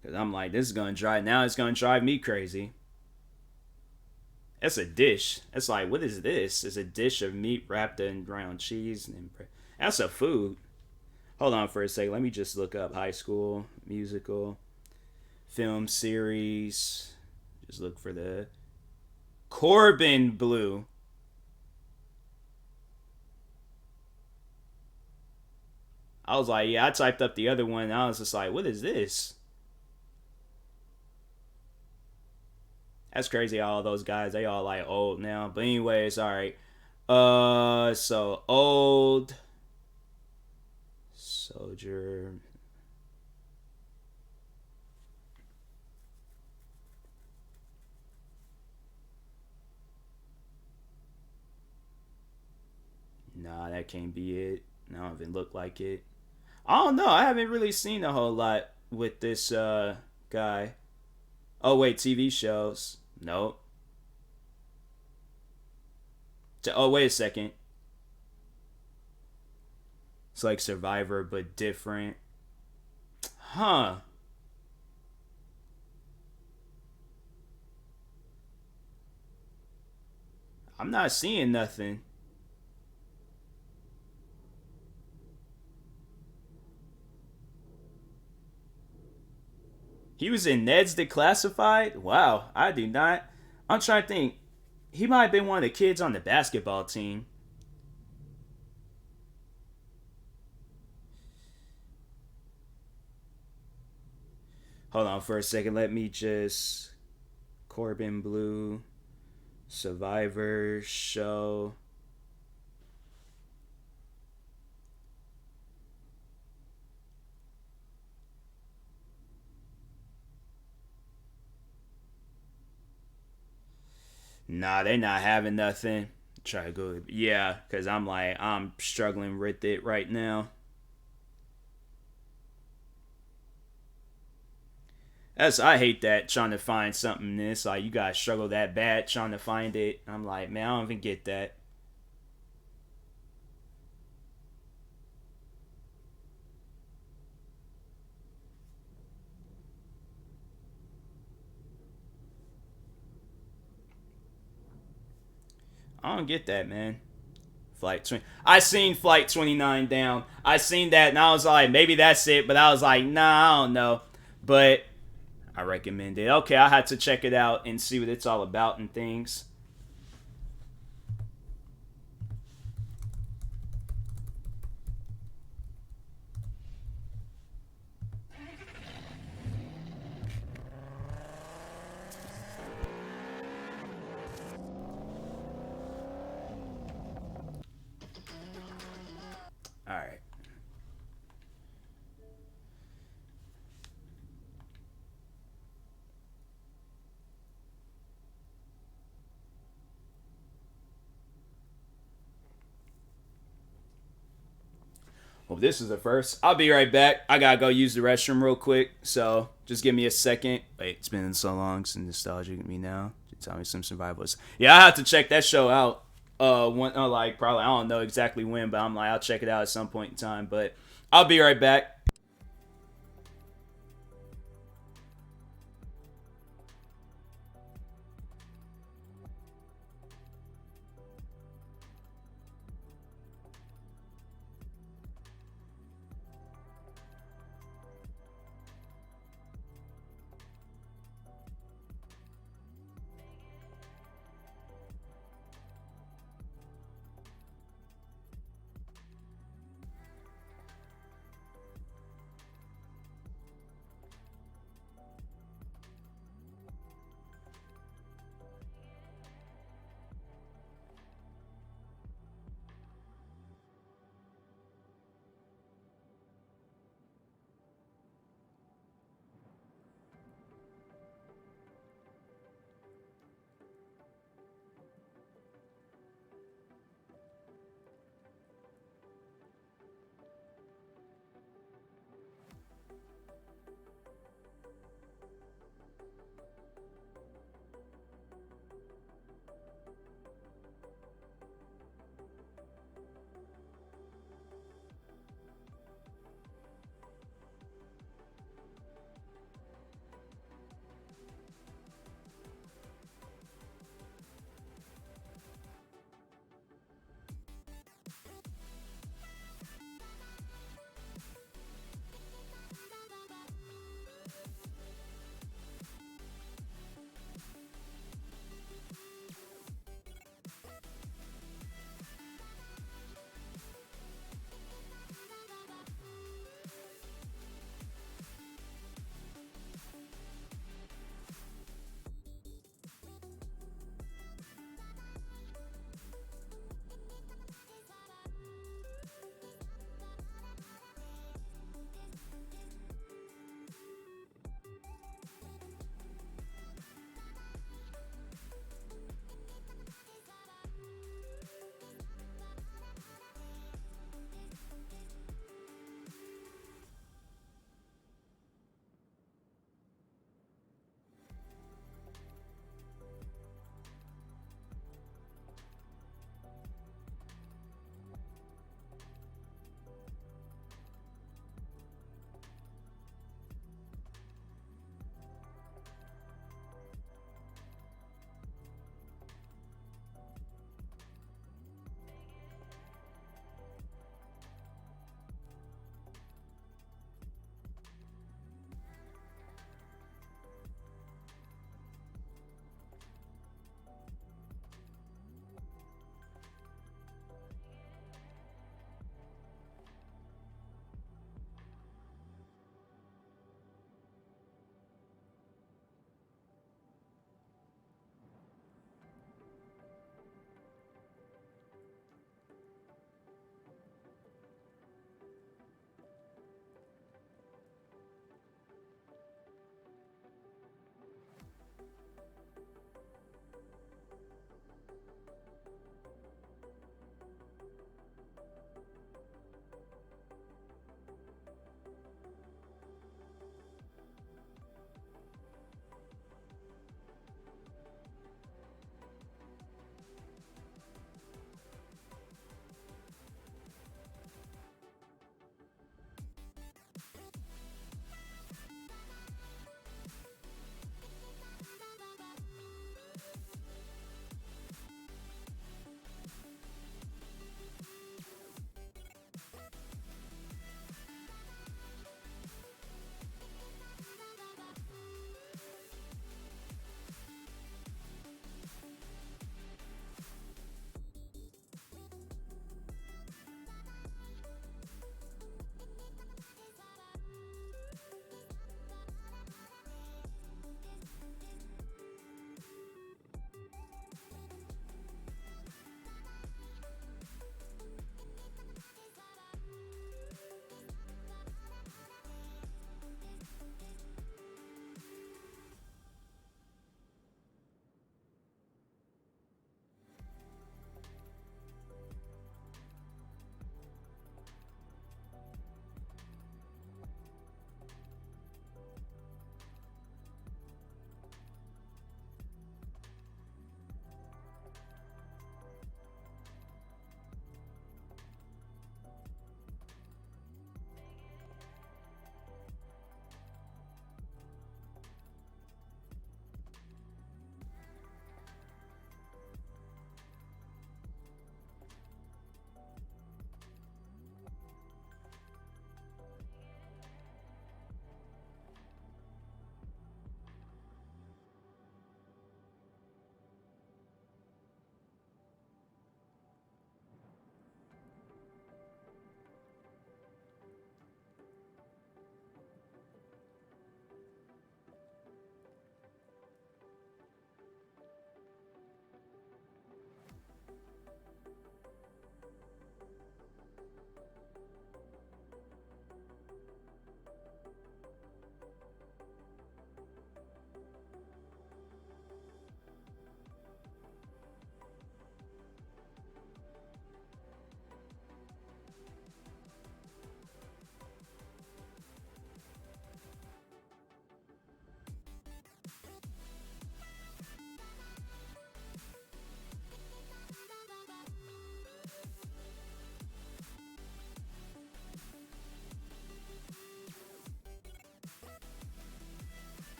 Because I'm like, this is going to drive, now it's going to drive me crazy. That's a dish. That's like, what is this? It's a dish of meat wrapped in ground cheese. That's a food. Hold on for a second. Let me just look up High School Musical film series. Just look for the Corbin Blue. I was like, yeah, I typed up the other one. And I was just like, what is this? That's crazy. All those guys, they all like old now. But anyways, all right. So old soldier. Nah, that can't be it. I don't even look like it. I don't know. I haven't really seen a whole lot with this guy. Oh wait, TV shows. Nope. Oh wait a second. It's like Survivor but different. Huh. I'm not seeing nothing. He was in Ned's Declassified? Wow, I do not. I'm trying to think. He might have been one of the kids on the basketball team. Hold on for a second. Let me just. Corbin Blue. Survivor show. Nah, they not having nothing. Try to go. Yeah, because I'm struggling with it right now. I hate that trying to find something this like you guys struggle that bad trying to find it. I'm like, man, I don't even get that. I don't get that, man. Flight 20. I seen Flight 29 down. I seen that and I was like, maybe that's it. But I was like, nah, I don't know. But I recommend it. Okay, I had to check it out and see what it's all about and things. All right. Well, this is the first. I'll be right back. I gotta go use the restroom real quick, so just give me a second. Wait, it's been so long since nostalgic me now. Tell me some survivals. Yeah, I have to check that show out. Like probably I don't know exactly when, but I'm like I'll check it out at some point in time. But I'll be right back.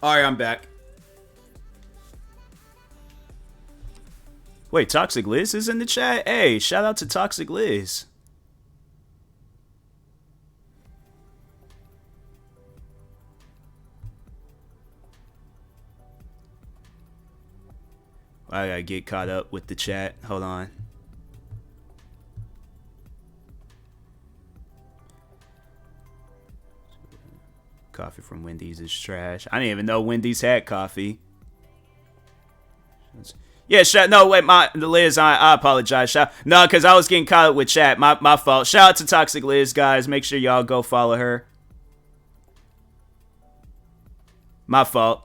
Alright, I'm back. Wait, Toxic Liz is in the chat? Hey, shout out to Toxic Liz. I gotta get caught up with the chat. Hold on. Coffee from Wendy's is trash. I didn't even know Wendy's had coffee. Yeah, no, wait, Liz, I apologize. No, because I was getting caught up with chat. My fault. Shout out to Toxic Liz, guys. Make sure y'all go follow her. My fault.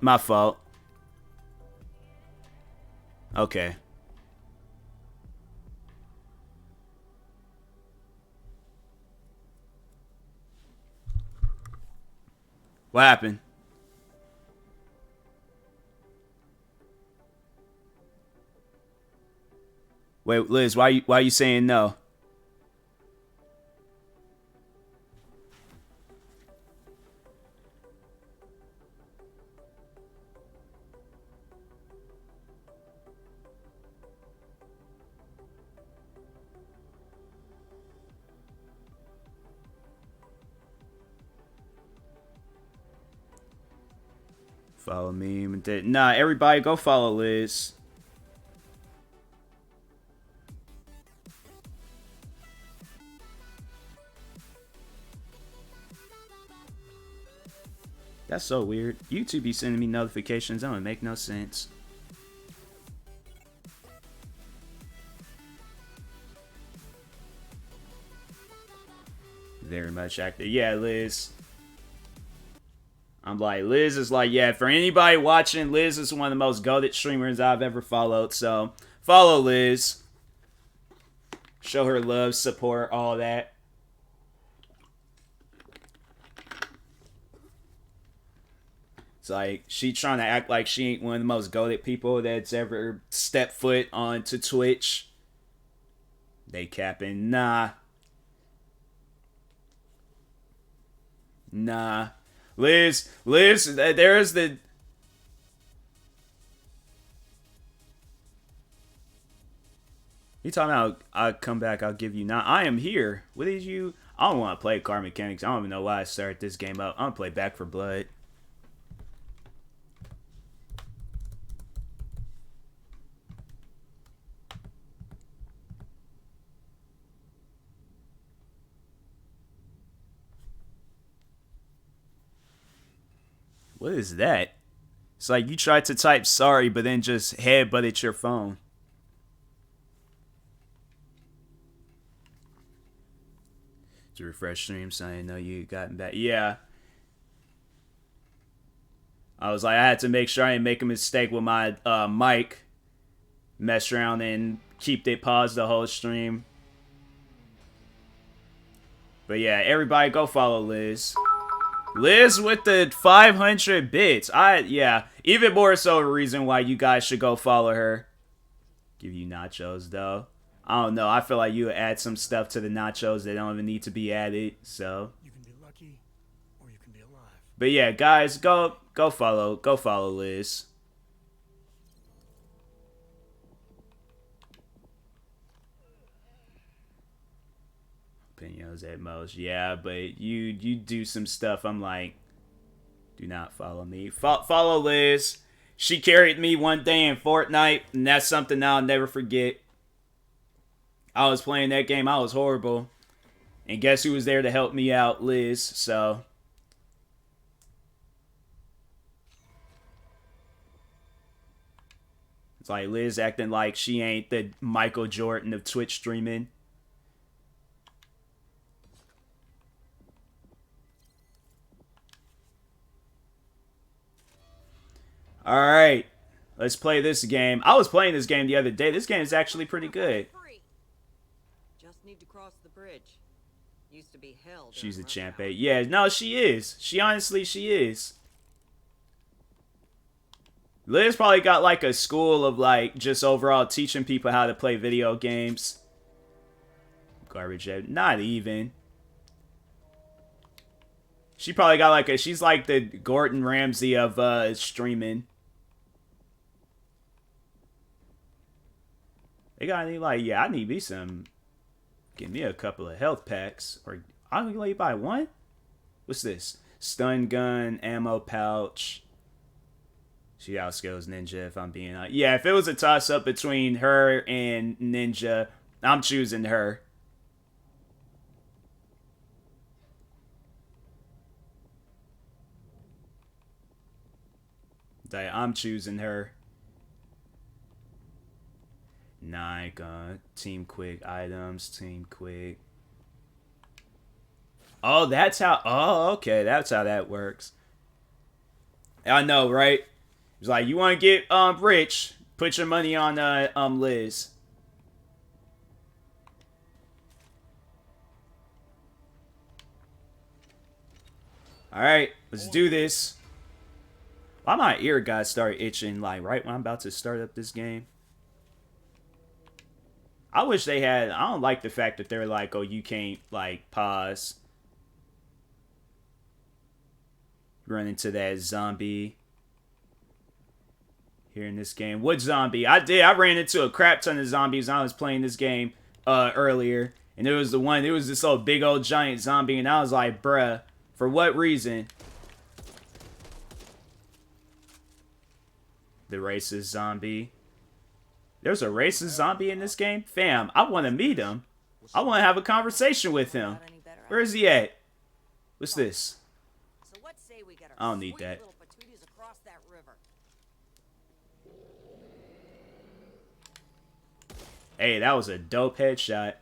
Okay. What happened? Wait, Liz, why are you saying no? Follow me. Nah, everybody go follow Liz. That's so weird. YouTube be sending me notifications. That don't make no sense. Very much active. Yeah, Liz. I'm like, Liz is like, yeah, for anybody watching, Liz is one of the most goated streamers I've ever followed. So, follow Liz. Show her love, support, all that. It's like, she trying to act like she ain't one of the most goated people that's ever stepped foot onto Twitch. They capping. Nah. Liz, there's the... You talking about, I'll come back, I'll give you... Nah, I am here. What did you... I don't want to play car mechanics. I don't even know why I started this game up. I'm going to play Back 4 Blood. What is that? It's like you tried to type sorry, but then just headbutted your phone. To refresh stream, so I didn't know you gotten back. Yeah. I was like, I had to make sure I didn't make a mistake with my mic. Mess around and keep it paused the whole stream. But yeah, everybody go follow Liz. Liz with the 500 bits. Yeah, even more so a reason why you guys should go follow her. Give you nachos, though. I don't know. I feel like you would add some stuff to the nachos that don't even need to be added, so. You can be lucky, or you can be alive. But yeah, guys, go follow Liz. Opinions at most, yeah, but you do some stuff. I'm like, do not follow me. Follow Liz. She carried me one day in Fortnite, and that's something I'll never forget. I was playing that game. I was horrible, and guess who was there to help me out? Liz. So it's like Liz acting like she ain't the Michael Jordan of Twitch streaming. Alright, let's play this game. I was playing this game the other day. This game is actually pretty good. Just need to cross the bridge. Used to be hell. She's a champ, eh? Yeah, no, she is. She is. Liz probably got like a school of like just overall teaching people how to play video games. Garbage, not even. She probably got like she's like the Gordon Ramsay of streaming. They got any like, yeah, I need me some. Give me a couple of health packs. Or I'll let you buy one? What's this? Stun gun, ammo pouch. She outskills Ninja if I'm being honest. Yeah, if it was a toss up between her and Ninja, I'm choosing her. I'm choosing her. Nike, Team Quick items, Team Quick. Oh, that's how. Oh, okay, that's how that works. I know, right? It's like you want to get rich, put your money on Liz. All right, let's do this. Why my ear got start itching like right when I'm about to start up this game? I wish they had. I don't like the fact that they're like, oh, you can't like pause. Run into that zombie here in this game. What zombie? I ran into a crap ton of zombies when I was playing this game earlier. And it was this old big old giant zombie. And I was like, bruh, for what reason? The racist zombie. There's a racist zombie in this game? Fam, I want to meet him. I want to have a conversation with him. Where is he at? What's this? I don't need that. Hey, that was a dope headshot.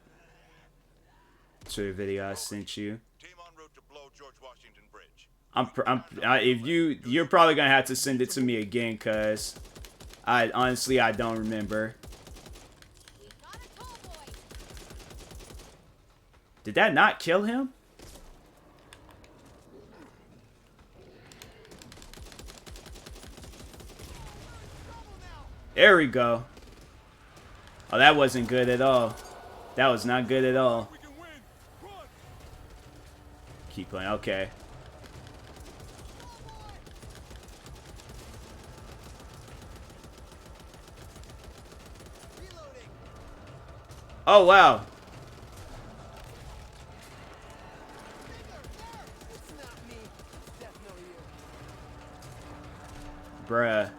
To the video I sent you. You're probably gonna have to send it to me again, cause I honestly don't remember. Did that not kill him? There we go. Oh, that wasn't good at all. That was not good at all. Keep playing. Okay. Oh, wow. Bruh.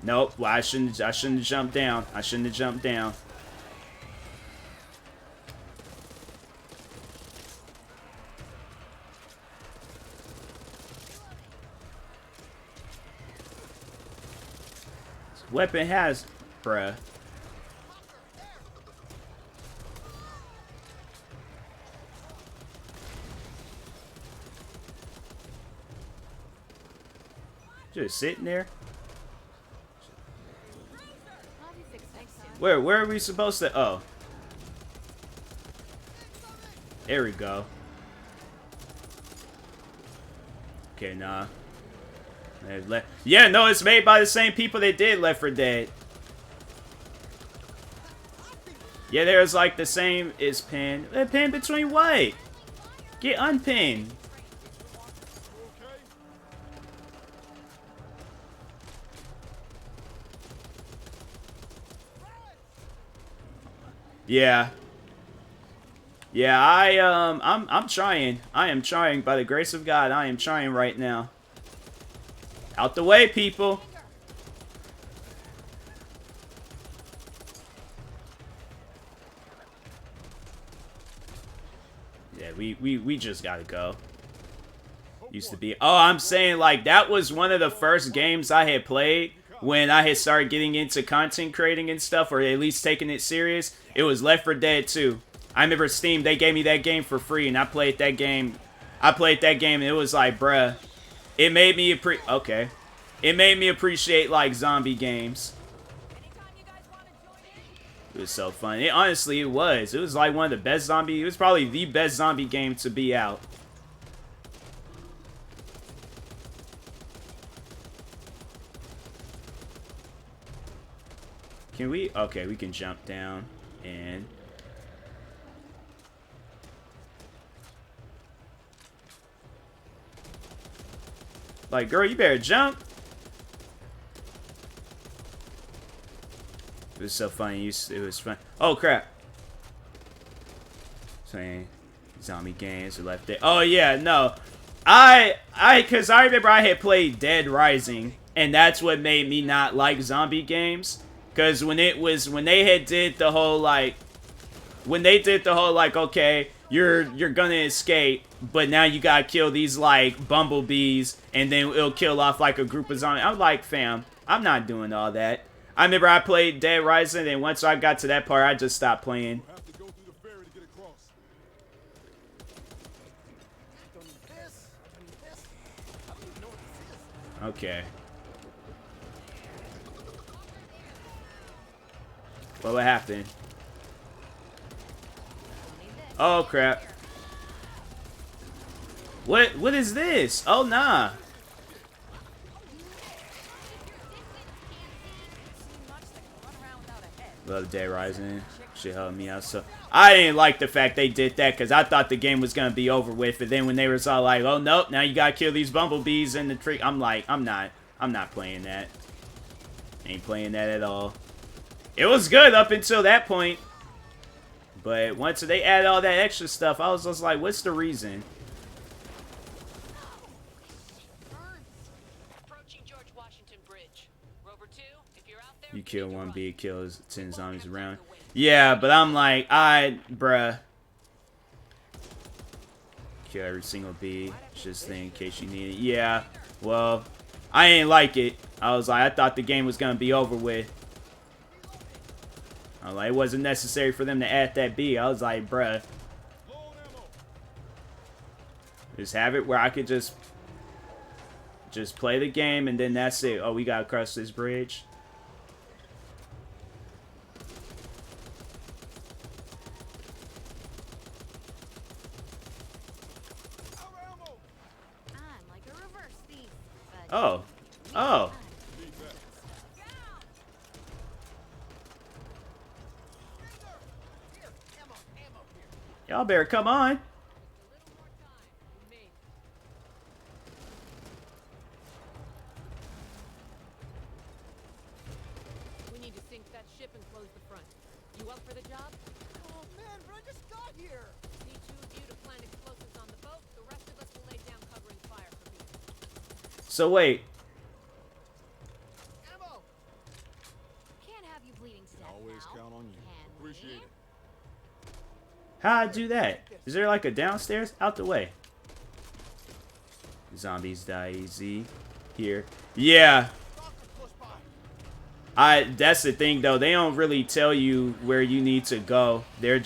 Nope. Well, I shouldn't have jumped down. I shouldn't have jumped down. This weapon has, bruh. Just sitting there. Where are we supposed to? Oh. There we go. Okay, nah. Yeah, no, it's made by the same people that did Left 4 Dead. Yeah, there's like the same is pinned. Pinned between what? Get unpinned. Yeah. Yeah, I'm trying. I am trying. By the grace of God, I am trying right now. Out the way, people. Yeah, we just gotta go. Used to be. Oh, I'm saying like that was one of the first games I had played when I had started getting into content creating and stuff, or at least taking it serious. It was Left 4 Dead 2. I remember Steam, they gave me that game for free, and I played that game. And it was like, bruh, it made me It made me appreciate like zombie games. It was so fun. Honestly, it was. It was like one of the best zombie. It was probably the best zombie game to be out. Can we? Okay, we can jump down and. Like, girl, you better jump. It was so funny. It was fun. Oh, crap. Saying zombie games or Left Dead. Oh, yeah, no. Because I remember I had played Dead Rising, and that's what made me not like zombie games. Because when they had did the whole, like, okay, you're gonna escape, but now you gotta kill these, like, bumblebees, and then it'll kill off, like, a group of zombies. I'm like, fam, I'm not doing all that. I remember I played Dead Rising, and once I got to that part, I just stopped playing. Okay. What happened? Oh, crap. What is this? Oh, nah. Love Dead Rising. Shit helped me out. So I didn't like the fact they did that because I thought the game was gonna be over with. And then when they were all like, "Oh nope, now you gotta kill these bumblebees in the tree," I'm like, I'm not playing that. Ain't playing that at all. It was good up until that point, but once they added all that extra stuff, I was just like, what's the reason? You kill one bee, it kills 10 zombies around. Yeah, but I'm like, bruh. Kill every single bee, just in case you need it. Yeah, well, I ain't like it. I was like, I thought the game was gonna be over with. I was like, it wasn't necessary for them to add that bee. I was like, bruh. Just have it where I could just play the game and then that's it. Oh, we gotta cross this bridge. Oh. Oh. Y'all better come on. We need to sink that ship and close the front. You up for the job? Oh man, but I just got here. Need two of you to plant explosives on the boat. The rest of us will lay down covering fire for people. So wait. Ammo. Can't have you bleeding to death Always now. count on you. Appreciate it. How'd I do that? Is there like a downstairs? Out the way. Zombies die easy. Here. Yeah. That's the thing though. They don't really tell you where you need to go. They're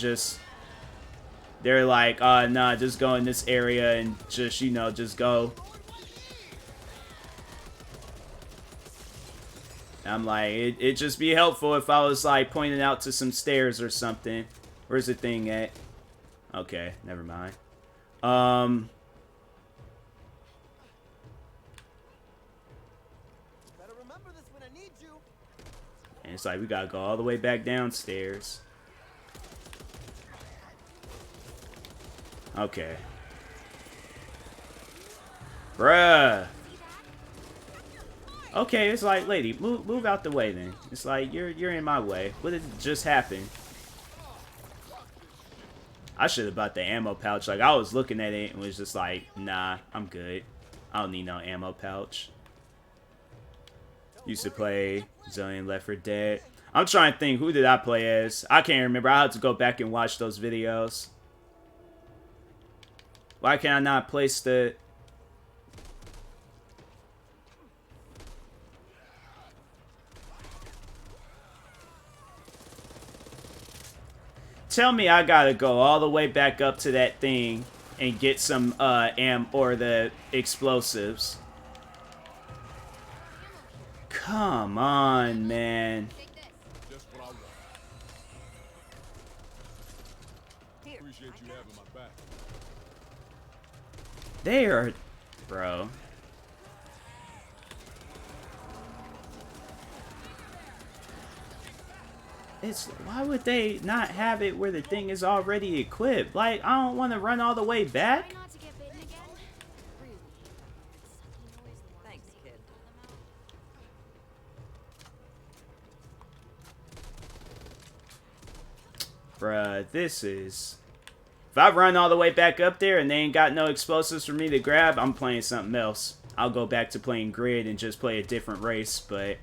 like, nah, just go in this area and just, you know, just go. I'm like, it'd just be helpful if I was like pointing out to some stairs or something. Where's the thing at? Okay, never mind. Better remember this when I need you. And it's like we gotta go all the way back downstairs. Okay. Bruh. Okay, it's like, lady, move out the way then. It's like you're in my way. What did just happen? I should have bought the ammo pouch. Like, I was looking at it and was just like, nah, I'm good. I don't need no ammo pouch. Used to play Zillion Left 4 Dead. I'm trying to think, who did I play as? I can't remember. I have to go back and watch those videos. Why can I not place the... Tell me I gotta go all the way back up to that thing and get some or the explosives. Come on, man. appreciate you having my back. They are, bro. It's, why would they not have it where the thing is already equipped? Like, I don't want to run all the way back. Try not to get bitten again. Really? Thanks, kid. Bruh, this is... If I run all the way back up there and they ain't got no explosives for me to grab, I'm playing something else. I'll go back to playing Grid and just play a different race, but...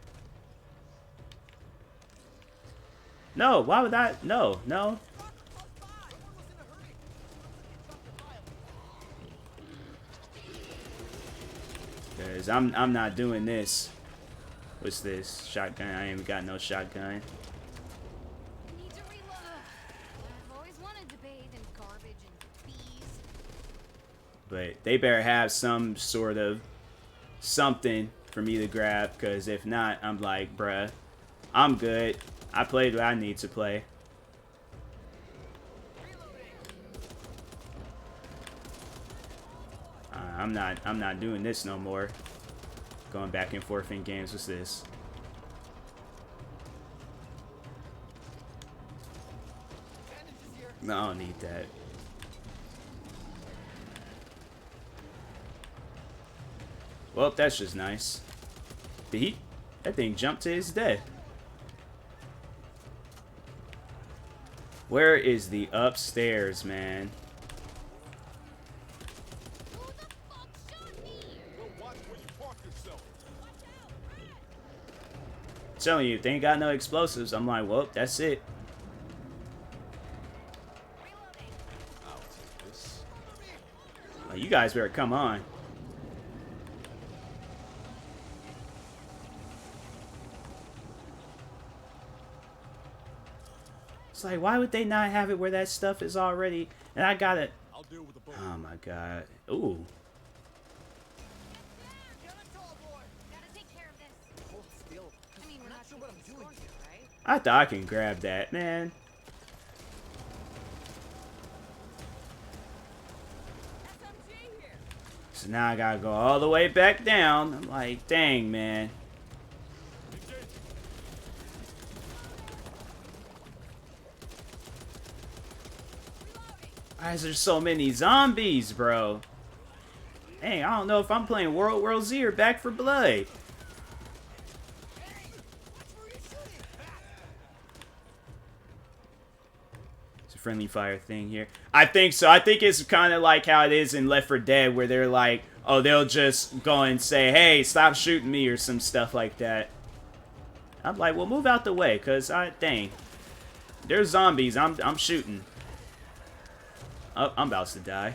No, why would I? No, no. Because I'm not doing this. What's this? Shotgun? I ain't even got no shotgun. Need to reload. I've always wanted to bathe in garbage and bees. But they better have some sort of something for me to grab, because if not, I'm like, bruh, I'm good. I played what I need to play. I'm not doing this no more. Going back and forth in games. What's this? No, I don't need that. Well, that's just nice. Did he? That thing jumped to his death. Where is the upstairs, man? Who the fuck shot me? Watch where you park yourself. I'm telling you, if they ain't got no explosives, I'm like, well, that's it. I'll take this. Like, you guys better come on. It's like, why would they not have it where that stuff is already? And I got it. I'll deal with the boat. Oh my god. Ooh. Gotta take care of this. Hold still. I mean, we're not sure what I'm doing here, right? I thought I can grab that, man. SMG here. So now I gotta go all the way back down. I'm like, dang, man. Why is there so many zombies, bro? Dang, I don't know if I'm playing World War Z or Back for Blood. It's a friendly fire thing here. I think so. I think it's kind of like how it is in Left 4 Dead, where they're like, oh, they'll just go and say, hey, stop shooting me, or some stuff like that. I'm like, well, move out the way, because, dang. There's zombies. I'm shooting. Oh, I'm about to die.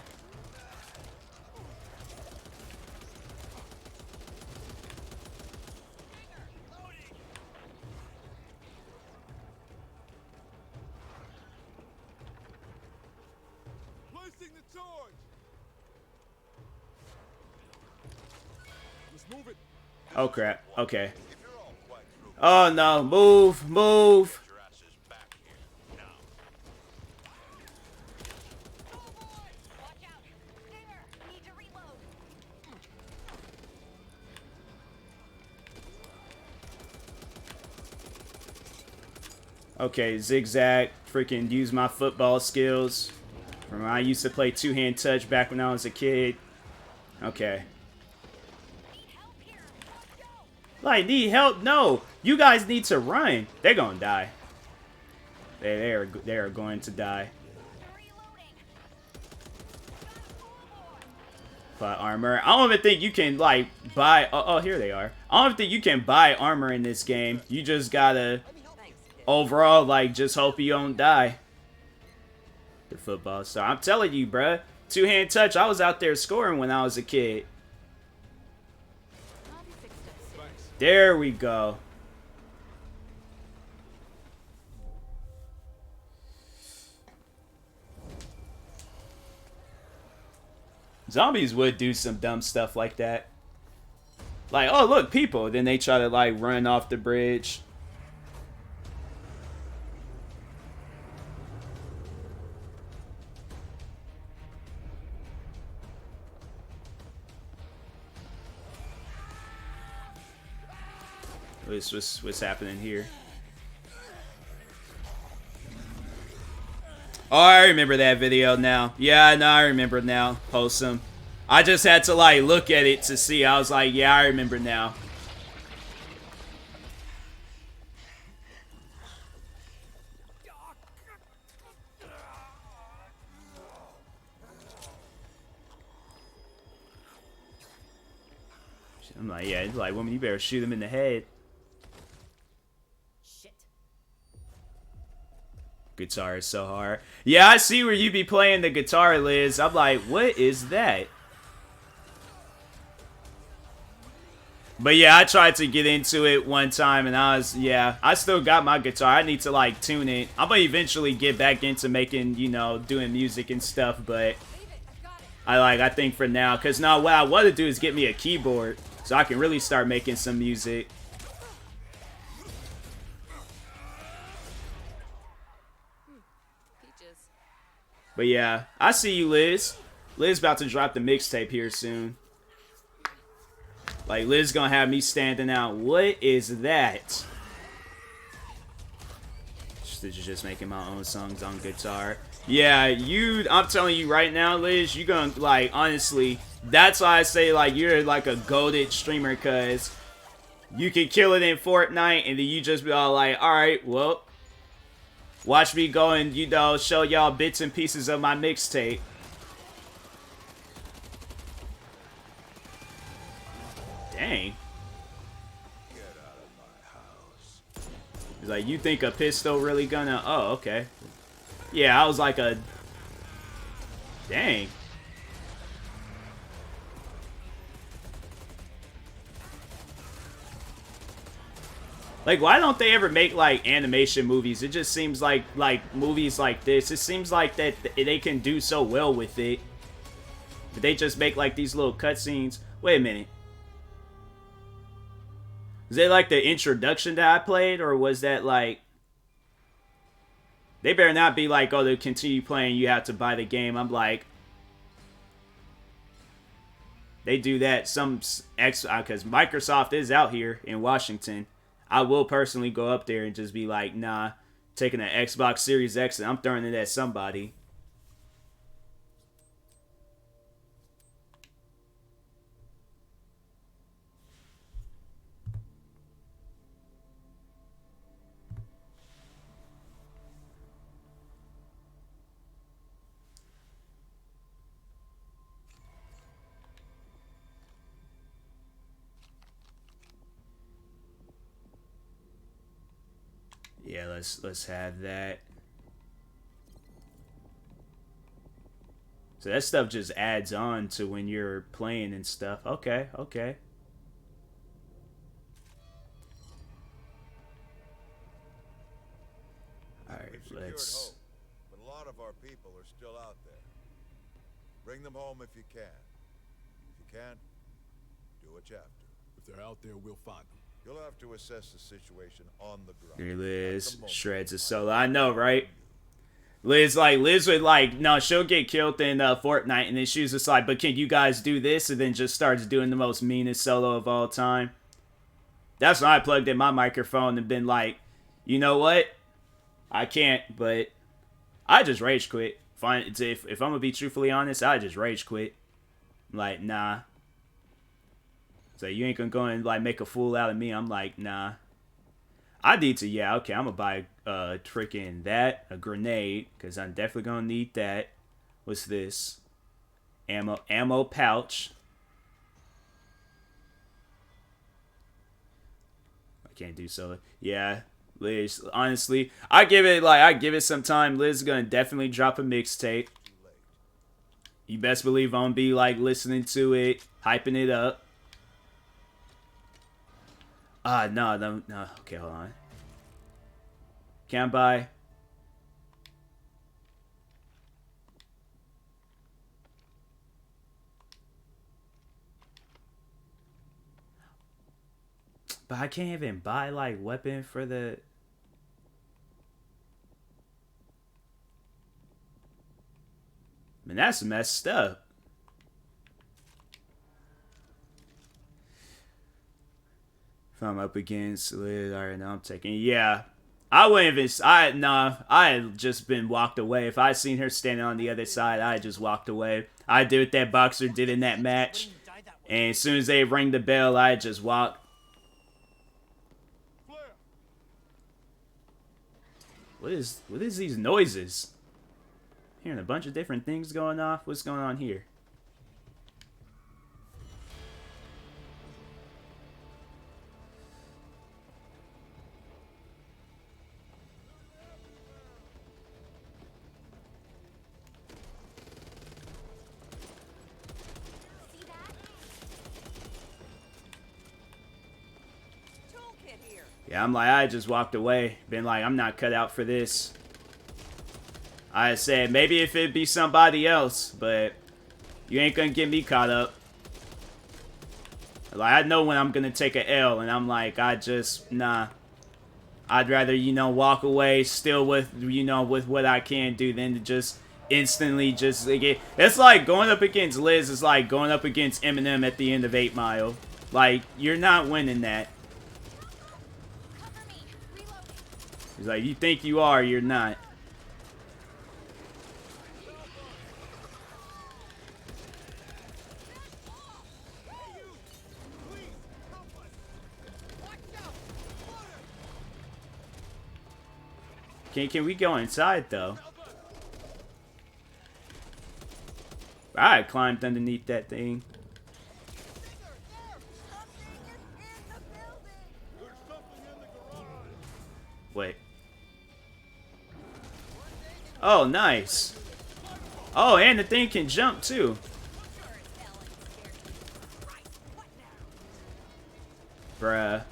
Placing the charge. Let's move it. Oh, crap. Okay. Oh, no. Move. Move. Watch out. There. Need to reload. Okay, zigzag. Freaking use my football skills. From when I used to play two-hand touch back when I was a kid. Okay. Need help here. Let's go. Like, need help? No. You guys need to run. They're gonna die. They are going to die. Reloading. But armor. I don't even think you can, like, buy... Oh, here they are. I don't even think you can buy armor in this game. You just gotta... Thanks, kid. Overall, like, just hope you don't die. The football star. I'm telling you, bruh. Two-hand touch. I was out there scoring when I was a kid. I'll be fixed up soon. Thanks. There we go. Zombies would do some dumb stuff like that. Like, oh, look, people. Then they try to, like, run off the bridge. What's happening here? Oh, I remember that video now. Yeah, no, I remember now. Wholesome. I just had to like look at it to see. I was like, yeah, I remember now. I'm like, yeah, it's like, woman, you better shoot him in the head. Shit. Guitar is so hard. Yeah, I see where you be playing the guitar, Liz. I'm like, what is that? But yeah, I tried to get into it one time and I still got my guitar. I need to like tune it. I'm gonna eventually get back into making, you know, doing music and stuff, but I think for now, cause now what I want to do is get me a keyboard so I can really start making some music. Peaches. But yeah, I see you, Liz. Liz about to drop the mixtape here soon. Like, Liz gonna have me standing out. What is that? Just making my own songs on guitar. Yeah, I'm telling you right now, Liz, you gonna, like, honestly, that's why I say, like, you're, like, a goated streamer, because you can kill it in Fortnite, and then you just be all like, alright, well, watch me go and, you know, show y'all bits and pieces of my mixtape. Dang. Get out of my house. He's like, you think a pistol really gonna... Oh, okay. Yeah, I was like a... Dang. Like, why don't they ever make, like, animation movies? It just seems like movies like this, it seems like that they can do so well with it. But they just make, like, these little cutscenes. Wait a minute. Was that like the introduction that I played, or was that like... They better not be like, oh, to continue playing, you have to buy the game. I'm like... They do that, because Microsoft is out here in Washington. I will personally go up there and just be like, nah, taking an Xbox Series X and I'm throwing it at somebody. Yeah, let's have that. So that stuff just adds on to when you're playing and stuff. Okay, okay. Alright, let's... But a lot of our people are still out there. Bring them home if you can. If you can't, do what you have to. If they're out there, we'll find them. You'll have to assess the situation on the ground. Here Liz shreds a solo. I know, right? Liz would like, no, she'll get killed in Fortnite, and then she was just like, but can you guys do this? And then just starts doing the most meanest solo of all time. That's when I plugged in my microphone and been like, you know what? I can't, but I just rage quit. Fine, if I'm gonna be truthfully honest, I just rage quit. Like, nah. So you ain't gonna go and like make a fool out of me. I'm like, nah. I need to, yeah, okay, I'm gonna buy freaking a grenade, because I'm definitely gonna need that. What's this? Ammo pouch. I can't do so. Yeah, Liz, honestly, I give it some time. Liz is gonna definitely drop a mixtape. You best believe I'm gonna be like listening to it, hyping it up. No. Okay, hold on. Can't buy. But I can't even buy, like, weapon for the... Man, that's messed up. If I'm up against Liz, alright, now I'm taking. Yeah. I wouldn't even. I had just been walked away. If I seen her standing on the other side, I just walked away. I did what that boxer did in that match. And as soon as they ring the bell, I just walked. What is these noises? Hearing a bunch of different things going off. What's going on here? See that? Toolkit here. Yeah, I'm like, I just walked away. Been like, I'm not cut out for this. I said, maybe if it'd be somebody else, but you ain't gonna get me caught up. Like, I know when I'm gonna take a L, and I'm like, nah. I'd rather, you know, walk away still with, you know, with what I can do than to just instantly just, like, it's like going up against Liz is like going up against Eminem at the end of 8 Mile. Like, you're not winning that. Cover me. Reloading. He's like, you think you are, you're not. Can we go inside, though? I climbed underneath that thing. Wait. Oh, nice. Oh, and the thing can jump, too. Bruh.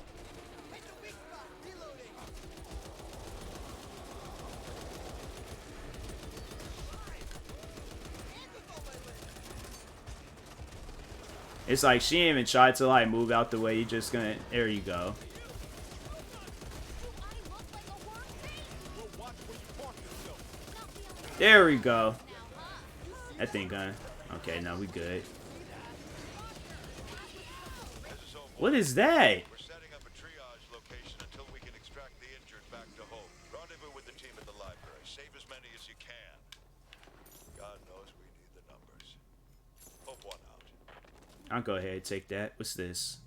It's like she ain't even tried to like move out the way. You just gonna. There you go. There we go. That thing gone. Okay, now we good. What is that? We're setting up a triage location until we can extract the injured back to home. Rendezvous with the team at the library. Save as many as you can. God knows we need the numbers. Hope one out. I'll go ahead and take that. What's this?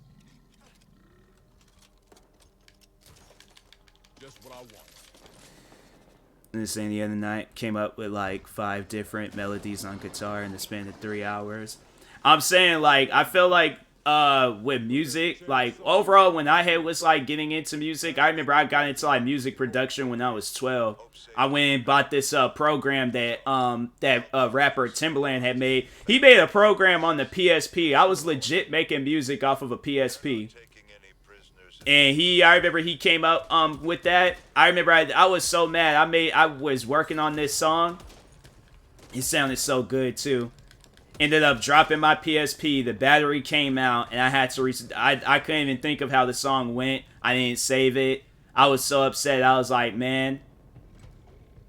Just what I want. This thing the other night came up with like 5 different melodies on guitar in the span of 3 hours. I'm saying, like, I feel like with music, like overall when I was like getting into music, I remember I got into like music production when I was 12. I went and bought this program that rapper Timbaland had made. He made a program on the PSP. I was legit making music off of a PSP. And I remember he came up with that. I remember I was so mad. I was working on this song. It sounded so good too. Ended up dropping my PSP. The battery came out, and I had to. I couldn't even think of how the song went. I didn't save it. I was so upset. I was like, man.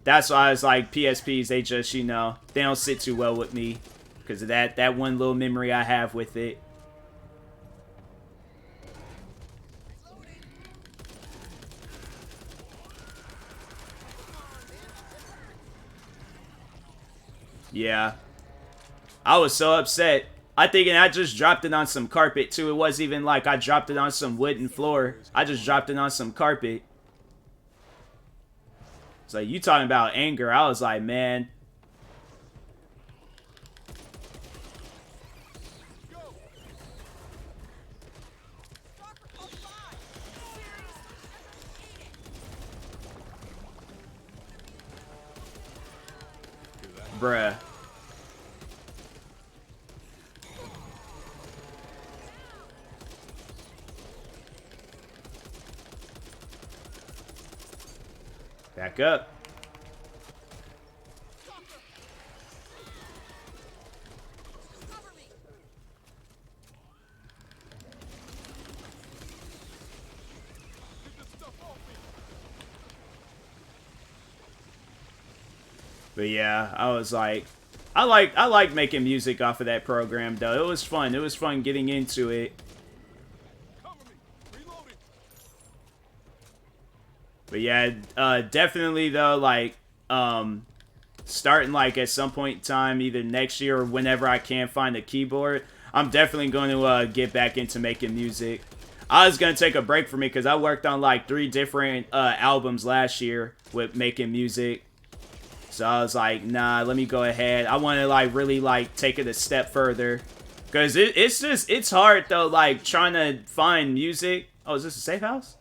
That's why I was like, PSPs. They just, you know, they don't sit too well with me because of that one little memory I have with it. Yeah. I was so upset. I thinking I just dropped it on some carpet too. It wasn't even like I dropped it on some wooden floor. I just dropped it on some carpet. It's like, you talking about anger. I was like, man. Bruh. Back up. But yeah, I was like, I like making music off of that program though. It was fun. It was fun getting into it. But yeah, definitely though, like, starting like at some point in time, either next year or whenever I can find a keyboard, I'm definitely going to get back into making music. I was going to take a break from it because I worked on like 3 different albums last year with making music. So I was like, nah, let me go ahead. I want to like really like take it a step further. Because it's hard though, like trying to find music. Oh, is this a safe house?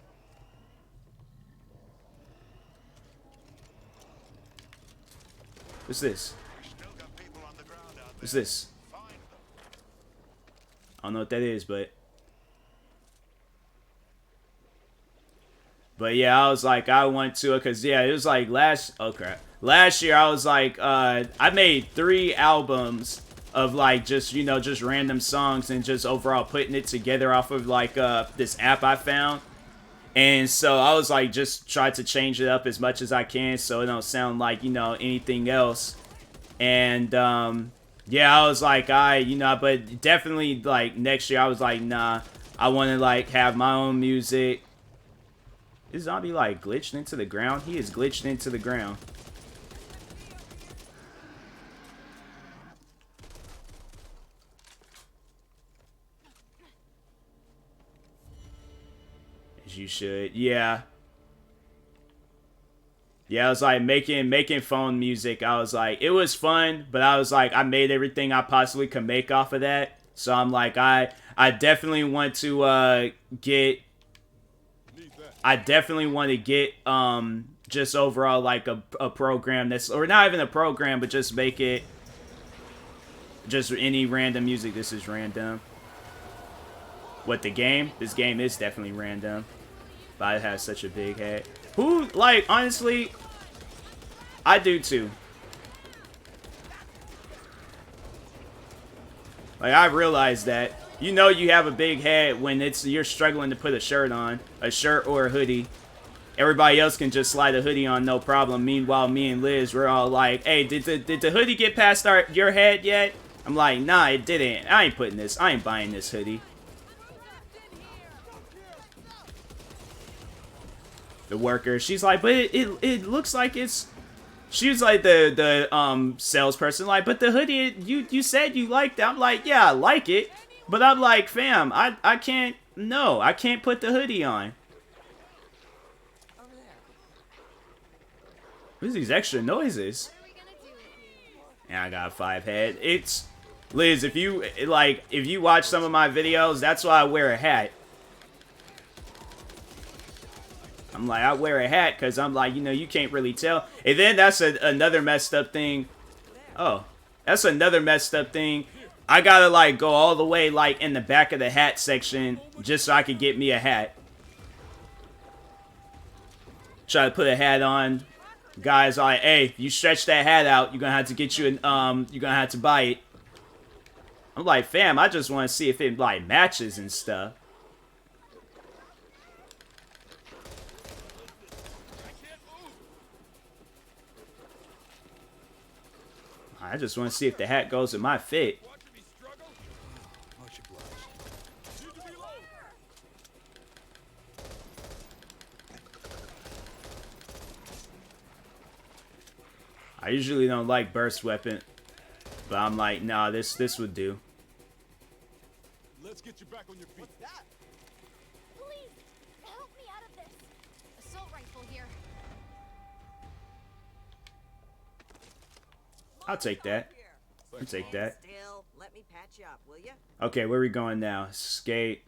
What's this? What's this? I don't know what that is, but yeah, I was like, I want to, because yeah, it was like last year I was like, I made 3 albums of like just, you know, just random songs and just overall putting it together off of like this app I found. And so I was like, just try to change it up as much as I can so it don't sound like, you know, anything else. And yeah, I was like, you know, but definitely like next year I was like, nah, I want to like have my own music. Is zombie like glitched into the ground? He is glitched into the ground. As you should, yeah. Yeah, I was like making phone music. I was like, it was fun, but I was like, I made everything I possibly could make off of that. So I'm like, I definitely want to get. I definitely want to get just overall like a program that's, or not even a program, but just make it just any random music. This is random. What, the game? This game is definitely random. But it has such a big head. Who, like, honestly, I do too. Like, I realized that. You know you have a big head when you're struggling to put a shirt on. A shirt or a hoodie. Everybody else can just slide a hoodie on, no problem. Meanwhile, me and Liz, we're all like, hey, did the hoodie get past your head yet? I'm like, nah, it didn't. I ain't buying this hoodie. The worker, she's like, but it looks like it's. She was like the salesperson, like, but the hoodie, you said you liked it. I'm like, yeah, I like it, but I'm like, fam, I can't. No, I can't put the hoodie on. What's these extra noises? Yeah, I got 5 head. It's Liz. If you watch some of my videos, that's why I wear a hat. I'm like, I wear a hat because I'm like, you know, you can't really tell. And then that's another messed up thing. Oh, that's another messed up thing. I gotta like go all the way like in the back of the hat section just so I could get me a hat. Try to put a hat on. Guys are like, hey, if you stretch that hat out, you're gonna have to get you an you're gonna have to buy it. I'm like, fam, I just want to see if it like matches and stuff. I just want to see if the hat goes with my fit. I usually don't like burst weapon, but I'm like, nah, this would do. Let's get you back on your feet. What's that? Please, help me out of this. Assault rifle here. I'll take that. I'll take that. Still, let me patch you up, will you? Okay, where are we going now? Skate.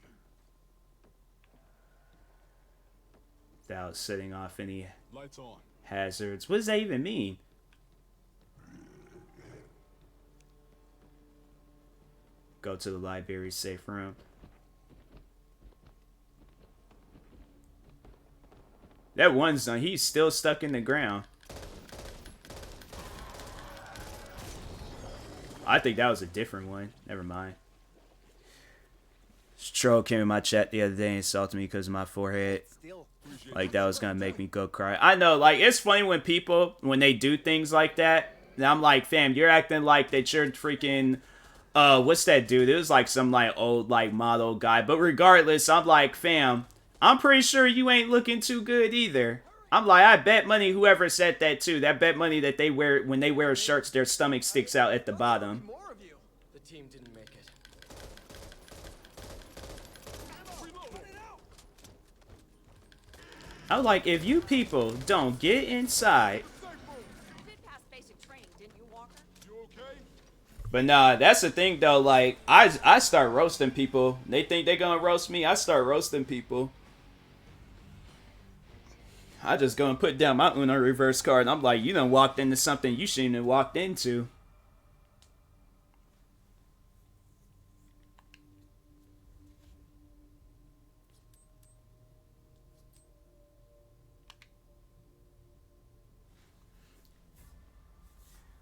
Without setting off any Lights on. hazards. What does that even mean? Go to the library safe room. That one's done. He's still stuck in the ground. I think that was a different one. Never mind. This troll came in my chat the other day and insulted me because of my forehead. Like that was gonna make me go cry. I know, like it's funny when people, when they do things like that, and I'm like, fam, you're acting like that you're freaking what's that dude? It was like some like old like model guy. But regardless, I'm like, fam, I'm pretty sure you ain't looking too good either. I'm like, I bet money whoever said that too. That bet money that they wear when they wear shirts, their stomach sticks out at the bottom. More of you. The team didn't make it. I'm like, if you people don't get inside. You did pass basic training, didn't you, Walker? You okay? But nah, that's the thing though. Like, I start roasting people. They think they gonna roast me. I start roasting people. I just go and put down my Uno reverse card. And I'm like, you done walked into something you shouldn't have walked into.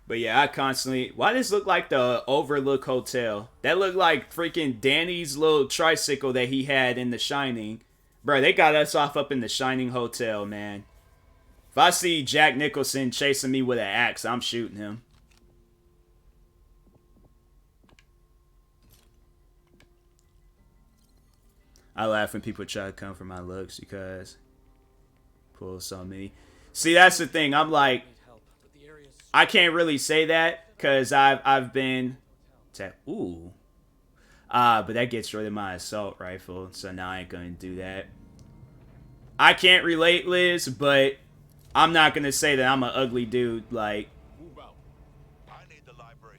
But yeah, I constantly... Why does this look like the Overlook Hotel? That looked like freaking Danny's little tricycle that he had in The Shining. Bro, they got us off up in The Shining Hotel, man. If I see Jack Nicholson chasing me with an axe, I'm shooting him. I laugh when people try to come for my looks because... Pull so many. See, that's the thing. I'm like... I can't really say that because I've been... Ooh. But that gets rid of my assault rifle, so now I ain't gonna do that. I can't relate, Liz, but I'm not gonna say that I'm an ugly dude. Like,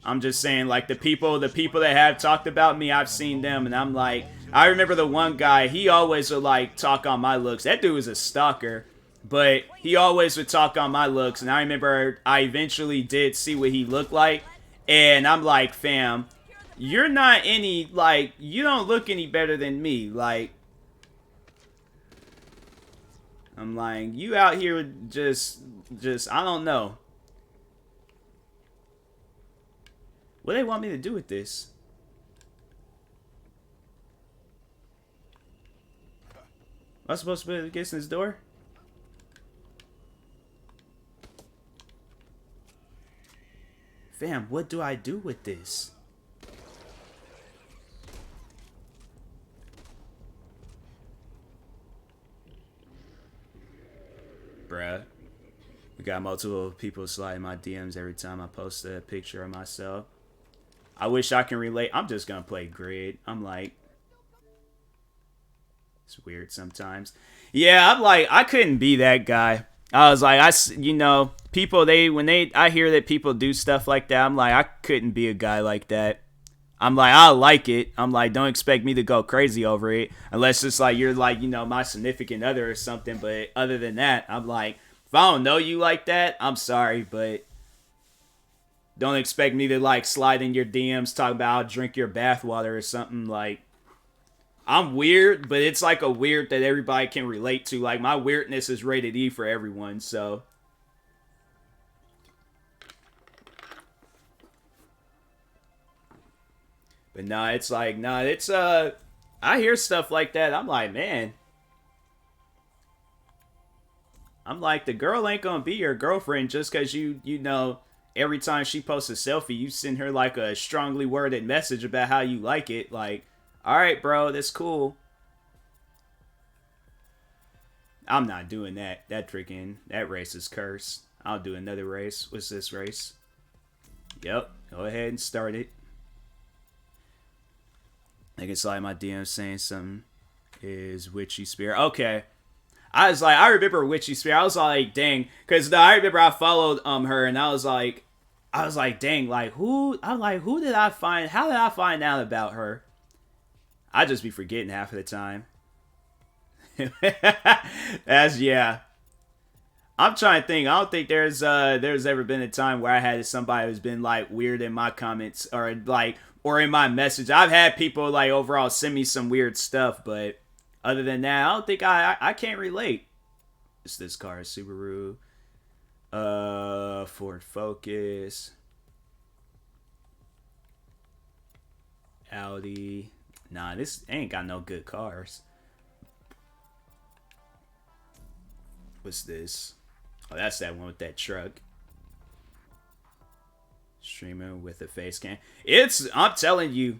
I'm just saying, like, the people that have talked about me, I've seen them, and I'm like, I remember the one guy, he always would, like, talk on my looks. That dude was a stalker, but he always would talk on my looks, and I remember I eventually did see what he looked like, and I'm like, fam, you're not any, like, you don't look any better than me, like, I'm like, you out here just, I don't know. What do they want me to do with this? Am I supposed to put it against this door? Fam, what do I do with this? Bruh. We got multiple people sliding my DMs every time I post a picture of myself. I wish I can relate. I'm just gonna play grid. I'm like... It's weird sometimes. Yeah, I'm like, I couldn't be that guy. I was like, you know, people, I hear that people do stuff like that, I'm like, I couldn't be a guy like that. I'm like, I like it. I'm like, don't expect me to go crazy over it. Unless it's like, you're like, you know, my significant other or something. But other than that, I'm like, if I don't know you like that, I'm sorry, but don't expect me to, like, slide in your DMs, talk about I'll drink your bathwater or something. Like, I'm weird, but it's like a weird that everybody can relate to. Like, my weirdness is rated E for everyone, so. But nah, it's like, nah, it's, I hear stuff like that. I'm like, man. I'm like, the girl ain't gonna be your girlfriend just because you know, every time she posts a selfie, you send her, like, a strongly worded message about how you like it. Like, alright, bro, that's cool. I'm not doing that. That race is cursed. I'll do another race. What's this race? Yep, go ahead and start it. I can slide my DM saying something is Witchy Spear. Okay. I was like, I remember Witchy Spear. I was like, dang. Because I remember I followed her and I was like, dang, like, who did I find? How did I find out about her? I just be forgetting half of the time. Yeah. I'm trying to think. I don't think there's ever been a time where I had somebody who's been, like, weird in my comments or, like, or in my message. I've had people, like, overall send me some weird stuff, but other than that, I don't think I can't relate. It's this car, Subaru. Ford Focus. Audi. Nah, this ain't got no good cars. What's this? Oh, that's that one with that truck. Streamer with a face cam. I'm telling you.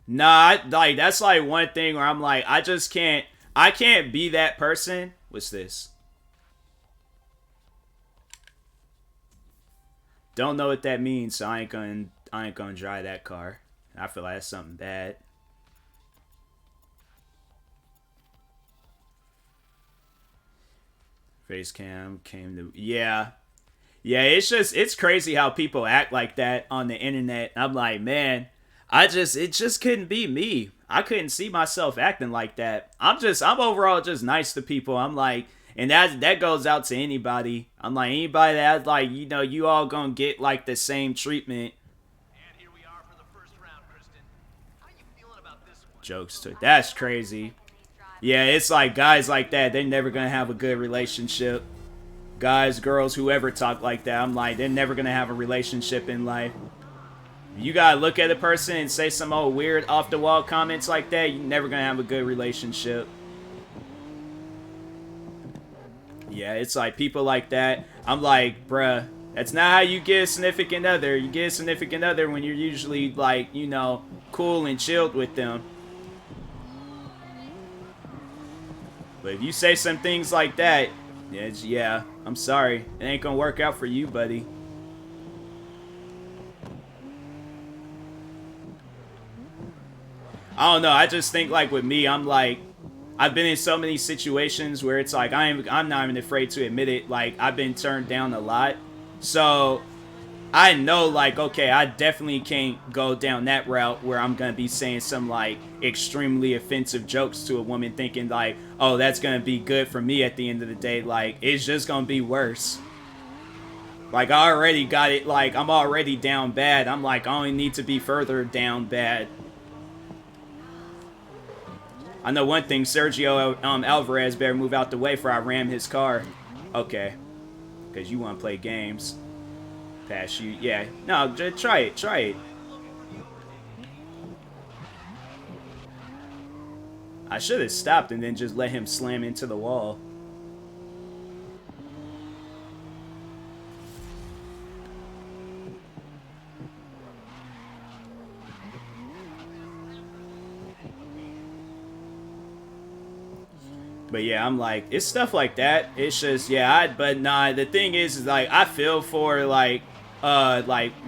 Nah, like, that's like one thing where I'm like, I can't be that person. What's this? Don't know what that means, so I ain't gonna drive that car. I feel like that's something bad. Face cam came to yeah. Yeah, it's crazy how people act like that on the internet. I'm like, man, it just couldn't be me. I couldn't see myself acting like that. I'm overall just nice to people. I'm like, and that goes out to anybody. I'm like, anybody that's like, you know, you all gonna get like the same treatment. And here we are for the first round, Kristen. How you feeling about this one? Jokes to that's crazy. Yeah, it's like guys like that, they're never gonna have a good relationship. Guys, girls, whoever talk like that, I'm like, they're never gonna have a relationship in life. You gotta look at a person and say some old weird off the wall comments like that, you're never gonna have a good relationship. Yeah, it's like people like that. I'm like, bruh, that's not how you get a significant other. You get a significant other when you're usually like, you know, cool and chilled with them. But if you say some things like that, yeah, I'm sorry. It ain't gonna work out for you, buddy. I don't know. I just think like with me, I'm like, I've been in so many situations where it's like I'm not even afraid to admit it. Like I've been turned down a lot, so I know like okay, I definitely can't go down that route where I'm gonna be saying some like extremely offensive jokes to a woman, thinking like, oh, that's gonna be good for me at the end of the day. Like it's just gonna be worse. Like I already got it. Like I'm already down bad. I'm like I only need to be further down bad. I know one thing, Sergio Alvarez better move out the way before I ram his car. Okay. Because you want to play games. Pass you. Yeah. No, just try it. Try it. I should have stopped and then just let him slam into the wall. But yeah, I'm like, it's stuff like that. It's just, yeah, but nah, the thing is like, I feel for like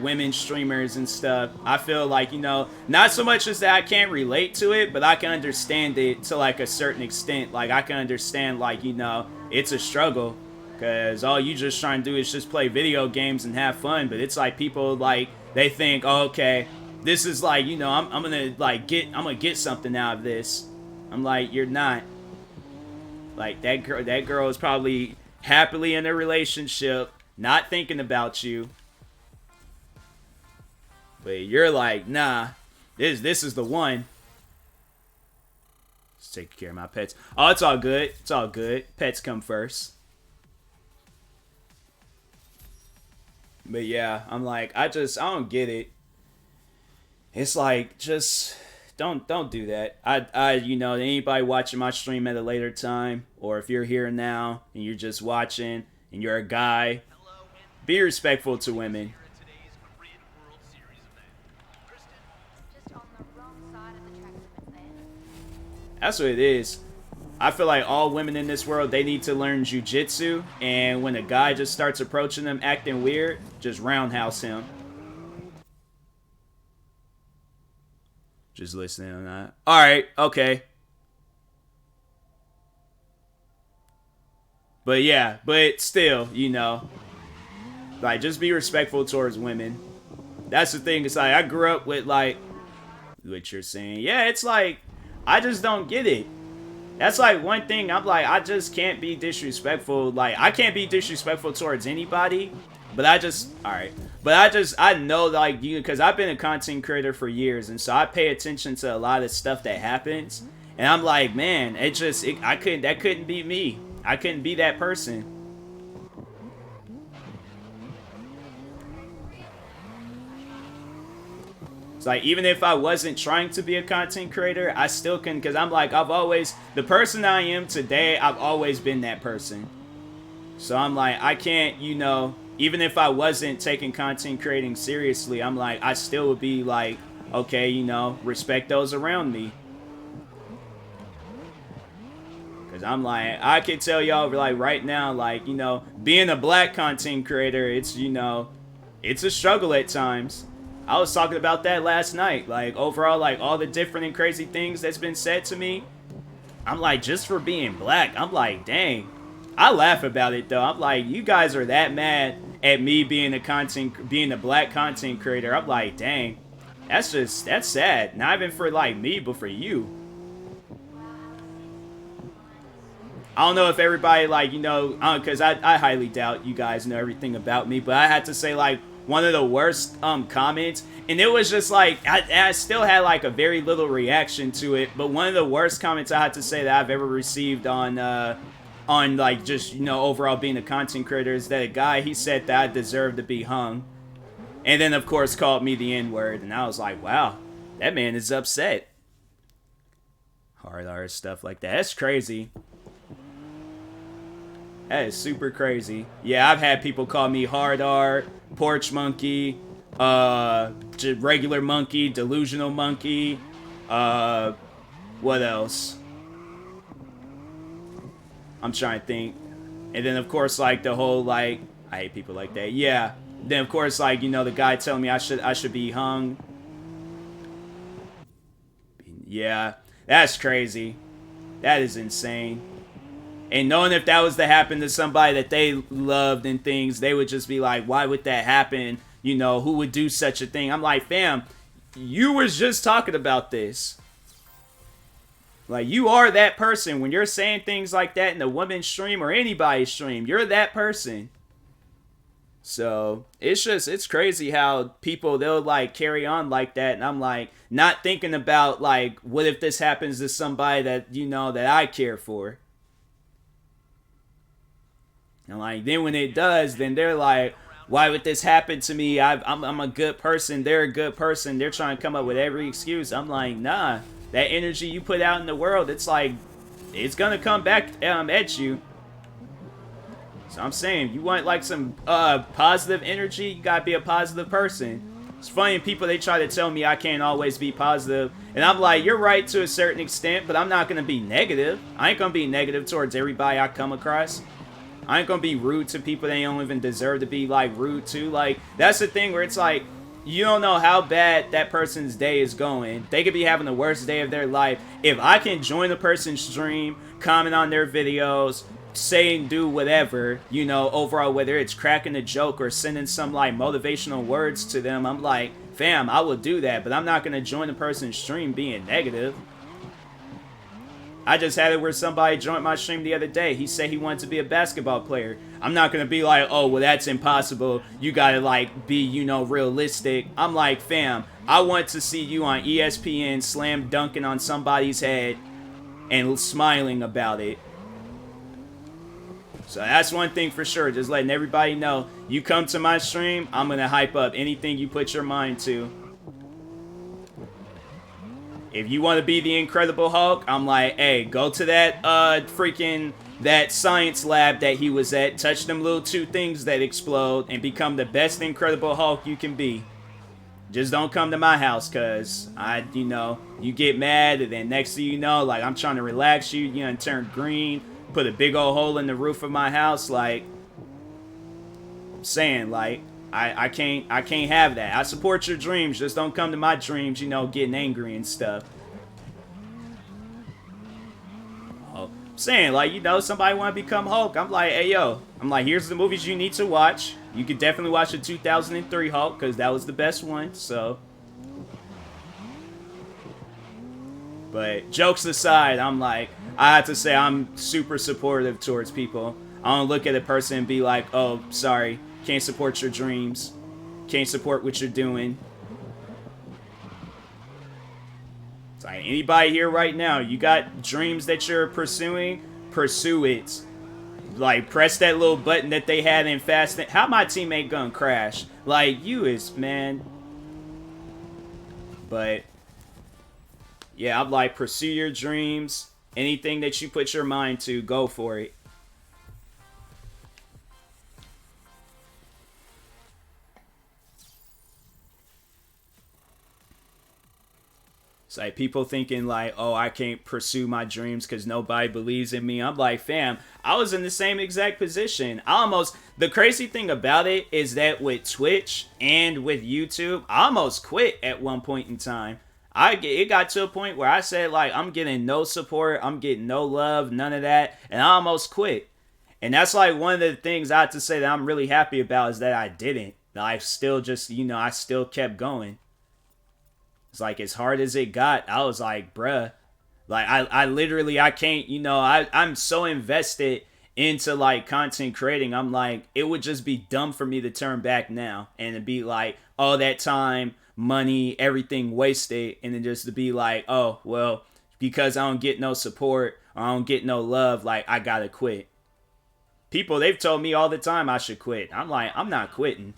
women streamers and stuff. I feel like, you know, not so much as that I can't relate to it, but I can understand it to like a certain extent. Like I can understand like, you know, it's a struggle because all you just trying to do is just play video games and have fun. But it's like people like, they think, oh, okay, this is like, you know, I'm gonna get something out of this. I'm like, you're not. Like that girl is probably happily in a relationship, not thinking about you. But you're like, nah, this is the one. Just take care of my pets. Oh, it's all good. It's all good. Pets come first. But yeah, I'm like, I don't get it. It's like, just don't do that. You know, anybody watching my stream at a later time, or if you're here now and you're just watching and you're a guy, be respectful to women. Just on the wrong side of the track limits then. That's what it is. I feel like all women in this world, they need to learn jujitsu, and when a guy just starts approaching them acting weird, just roundhouse him. Just listening on that. Alright, okay. But yeah, but still, you know, like, just be respectful towards women. That's the thing. It's like, I grew up with, like, what you're saying. Yeah, it's like, I just don't get it. That's like one thing. I'm like, I just can't be disrespectful. Like, I can't be disrespectful towards anybody. But alright. But I know, like, you, because I've been a content creator for years, and so I pay attention to a lot of stuff that happens, and I'm like, man, that couldn't be me. I couldn't be that person. It's like, even if I wasn't trying to be a content creator, I still can, because I'm like, the person I am today, I've always been that person. So I'm like, I can't, you know, even if I wasn't taking content creating seriously, I'm like, I still would be like, okay, you know, respect those around me. Because I'm like, I can tell y'all, like, right now, like, you know, being a black content creator, it's, you know, it's a struggle at times. I was talking about that last night. Like, overall, like, all the different and crazy things that's been said to me. I'm like, just for being black, I'm like, dang. I laugh about it, though. I'm like, you guys are that mad at me being a black content creator. I'm like, dang. That's sad. Not even for, like, me, but for you. I don't know if everybody, like, you know, because I highly doubt you guys know everything about me, but I had to say, like, one of the worst comments, and it was just like, I still had like a very little reaction to it, but one of the worst comments I had to say that I've ever received on like, just, you know, overall being a content creator is that a guy, he said that I deserve to be hung, and then of course called me the N-word, and I was like, wow, that man is upset. Hard R stuff like that, that's crazy. That is super crazy. Yeah, I've had people call me hard R, porch monkey, regular monkey, delusional monkey, what else? I'm trying to think. And then, of course, like, the whole, like, I hate people like that. Yeah. Then, of course, like, you know, the guy telling me I should be hung. Yeah, that's crazy. That is insane. And knowing if that was to happen to somebody that they loved and things, they would just be like, why would that happen? You know, who would do such a thing? I'm like, fam, you was just talking about this. Like, you are that person. When you're saying things like that in a woman's stream or anybody's stream, you're that person. So, it's crazy how people, they'll, like, carry on like that. And I'm like, not thinking about, like, what if this happens to somebody that, you know, that I care for? And like, then when it does, then they're like, why would this happen to me? I'm a good person. They're a good person. They're trying to come up with every excuse. I'm like, nah. That energy you put out in the world, it's like, it's going to come back at you. So I'm saying, you want like some positive energy, you got to be a positive person. It's funny, people, they try to tell me I can't always be positive. And I'm like, you're right to a certain extent, but I'm not going to be negative. I ain't going to be negative towards everybody I come across. I ain't gonna be rude to people they don't even deserve to be, like, rude to. Like, that's the thing where it's like, you don't know how bad that person's day is going. They could be having the worst day of their life. If I can join a person's stream, comment on their videos, say and do whatever, you know, overall, whether it's cracking a joke or sending some, like, motivational words to them, I'm like, fam, I will do that, but I'm not gonna join a person's stream being negative. I just had it where somebody joined my stream the other day. He said he wanted to be a basketball player. I'm not going to be like, oh, well, that's impossible. You got to, like, be, you know, realistic. I'm like, fam, I want to see you on ESPN slam dunking on somebody's head and smiling about it. So that's one thing for sure. Just letting everybody know, you come to my stream, I'm going to hype up anything you put your mind to. If you want to be the Incredible Hulk, I'm like, hey, go to that that science lab that he was at, touch them little two things that explode, and become the best Incredible Hulk you can be. Just don't come to my house, cause you know, you get mad, and then next thing you know, like, I'm trying to relax you, you know, turn green, put a big old hole in the roof of my house, like, I'm saying, like, I can't have that. I support your dreams, just don't come to my dreams, you know, getting angry and stuff. Oh, I'm saying, like, you know, somebody want to become Hulk, I'm like, hey, yo, I'm like, here's the movies you need to watch. You could definitely watch the 2003 Hulk, because that was the best one, so. But jokes aside, I'm like, I have to say I'm super supportive towards people. I don't look at a person and be like, oh, sorry, can't support your dreams, can't support what you're doing. It's like, anybody here right now, you got dreams that you're pursuing, pursue it. Like, press that little button that they had in Fast. How my teammate gonna crash? Like, you is, man. But yeah, I'm like, pursue your dreams. Anything that you put your mind to, go for it. It's like people thinking like, oh, I can't pursue my dreams because nobody believes in me. I'm like, fam, I was in the same exact position. The crazy thing about it is that with Twitch and with YouTube, I almost quit at one point in time. It got to a point where I said like, I'm getting no support, I'm getting no love, none of that, and I almost quit. And that's like one of the things I have to say that I'm really happy about is that I didn't. I still just, I still kept going. It's like as hard as it got, I was like, bruh, like I literally, I can't, I'm so invested into like content creating. I'm like, it would just be dumb for me to turn back now and to be like, oh, that time, money, everything wasted. And then just to be like, oh, well, because I don't get no support or I don't get no love, like I gotta quit. People, they've told me all the time I should quit. I'm like, I'm not quitting.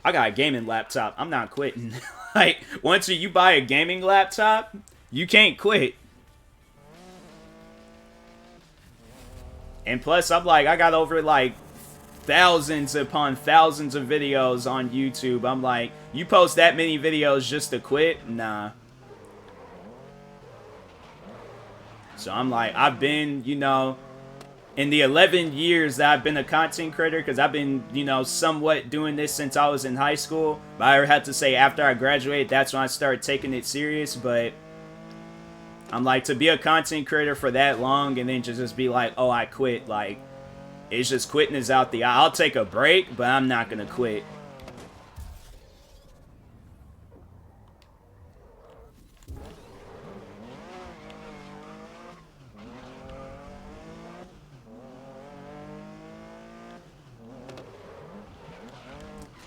I got a gaming laptop. I'm not quitting. Like, once you buy a gaming laptop, you can't quit. And plus, I'm like, I got over like thousands upon thousands of videos on YouTube. I'm like, you post that many videos just to quit? Nah. So I'm like, I've been, in the 11 years that I've been a content creator, because I've been, somewhat doing this since I was in high school. But I have to say, after I graduated, that's when I started taking it serious. But I'm like, to be a content creator for that long and then just be like, oh, I quit. Like, it's just quitting is out the eye. I'll take a break, but I'm not going to quit.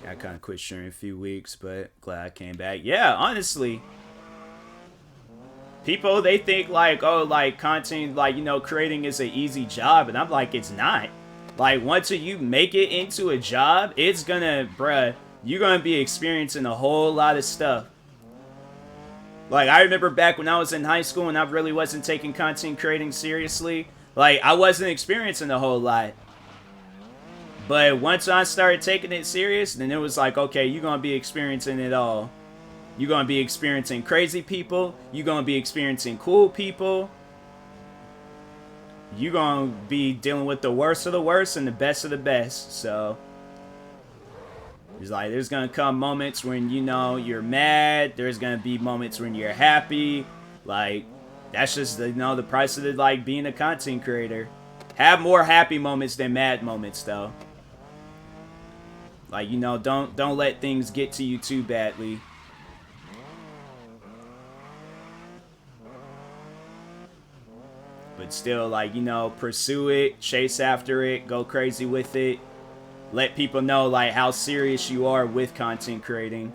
I kind of quit streaming a few weeks, but glad I came back. Yeah, honestly. People, they think like, oh, like content, like, creating is an easy job. And I'm like, it's not. Like, once you make it into a job, it's gonna, bruh, you're gonna be experiencing a whole lot of stuff. Like, I remember back when I was in high school and I really wasn't taking content creating seriously. Like, I wasn't experiencing a whole lot. But once I started taking it serious, then it was like, okay, you're going to be experiencing it all. You're going to be experiencing crazy people. You're going to be experiencing cool people. You're going to be dealing with the worst of the worst and the best of the best. So, it's like, there's going to come moments when, you're mad. There's going to be moments when you're happy. Like, that's just, the price of like, being a content creator. Have more happy moments than mad moments, though. Like, don't let things get to you too badly. But still, like, pursue it, chase after it, go crazy with it. Let people know, like, how serious you are with content creating.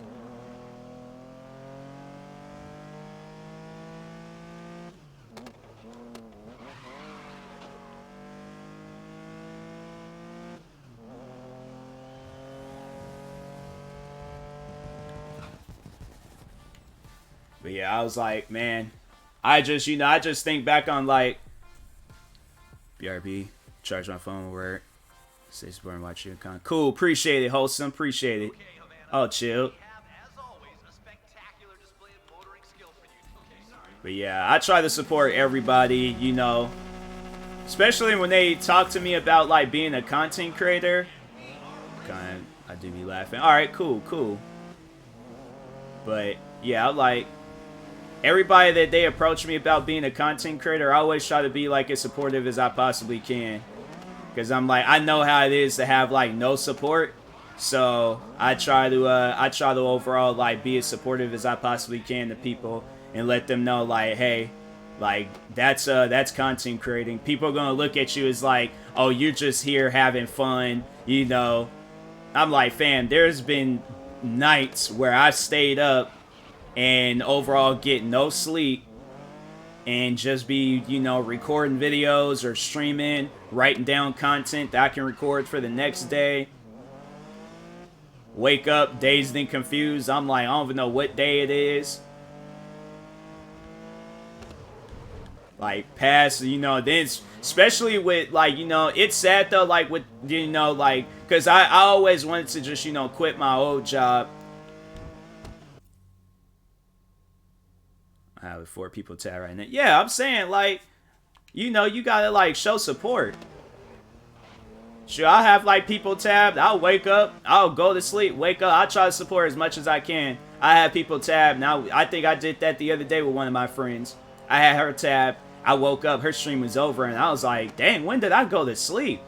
But yeah, I was like, man, I just think back on like, BRB, charge my phone work, stay support and watch your content. Cool, appreciate it, wholesome, appreciate it. Oh, chill. But yeah, I try to support everybody, especially when they talk to me about like being a content creator. I do be laughing. All right, cool. But yeah, I like. Everybody that they approach me about being a content creator, I always try to be like as supportive as I possibly can. Because I'm like, I know how it is to have like no support. So I try to overall like be as supportive as I possibly can to people and let them know like, hey, like that's content creating. People are gonna look at you as like, oh, you're just here having fun, I'm like, fam, there's been nights where I've stayed up and overall get no sleep and just be, recording videos or streaming, writing down content that I can record for the next day. Wake up dazed and confused. I'm like, I don't even know what day it is. Like, past, then, especially with, like, it's sad though, like, with, like, because I always wanted to just, quit my old job. have 4 people tab right now. Yeah, I'm saying, like, you know, you gotta, like, show support. Sure, I have, like, people tabbed. I'll wake up. I'll go to sleep. Wake up. I try to support as much as I can. I have people tabbed. Now, I think I did that the other day with one of my friends. I had her tabbed. I woke up. Her stream was over, and I was like, dang, when did I go to sleep?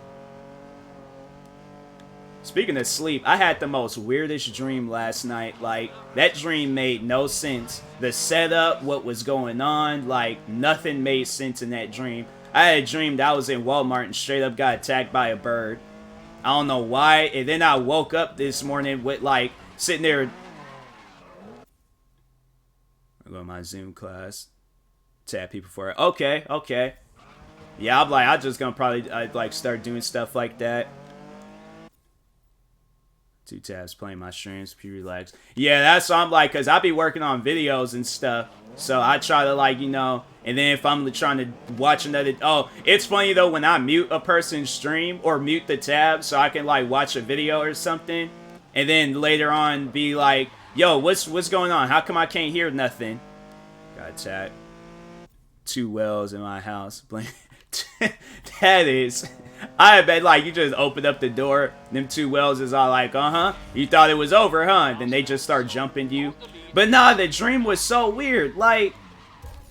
Speaking of sleep, I had the most weirdest dream last night. Like, that dream made no sense. The setup, what was going on, like, nothing made sense in that dream. I had dreamed I was in Walmart and straight up got attacked by a bird. I don't know why. And then I woke up this morning with, like, sitting there. I go to my Zoom class. Tap people for it. Okay, okay. Yeah, I'm like, I'm just gonna probably, like, start doing stuff like that. 2 tabs playing my streams, be relaxed. Yeah, that's what I'm like, because I be working on videos and stuff. So I try to, like, you know, and then if I'm trying to watch another... Oh, it's funny, though, when I mute a person's stream or mute the tab so I can, like, watch a video or something. And then later on be like, yo, what's going on? How come I can't hear nothing? Got attacked. 2 wells in my house. That is... I bet, like, you just open up the door, them 2 wells is all like, uh-huh, you thought it was over, huh? Then they just start jumping you. But nah, the dream was so weird. Like,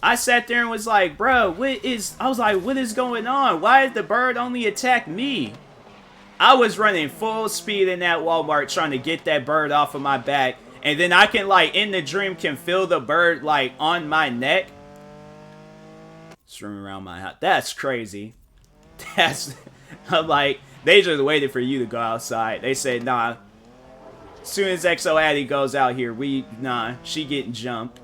I sat there and was like, bro, I was like, what is going on? Why did the bird only attack me? I was running full speed in that Walmart trying to get that bird off of my back. And then I can, like, in the dream, can feel the bird, like, on my neck. Swimming around my house. That's crazy. That's... I'm like, they just waited for you to go outside. They said, nah. As soon as XO Addy goes out here, nah, she getting jumped.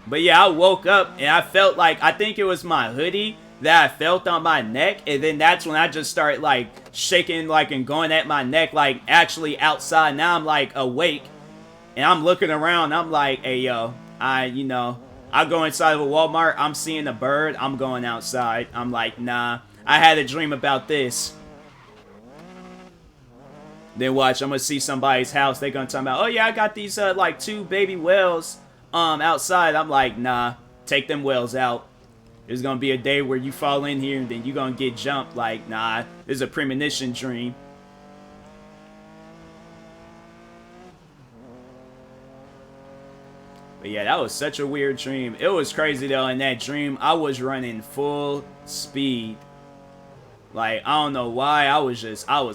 But yeah, I woke up and I felt like, I think it was my hoodie that I felt on my neck. And then that's when I just started, like, shaking, like, and going at my neck, like, actually outside. Now I'm, like, awake. And I'm looking around. I'm like, hey, yo, you know... I go inside of a Walmart, I'm seeing a bird, I'm going outside. I'm like, nah, I had a dream about this. Then watch, I'm gonna see somebody's house, they gonna talk about, oh yeah, I got these, like, 2 baby whales, outside. I'm like, nah, take them whales out. There's gonna be a day where you fall in here and then you gonna get jumped. Like, nah, this is a premonition dream. But yeah, that was such a weird dream. It was crazy, though. In that dream, I was running full speed. Like, I don't know why. I was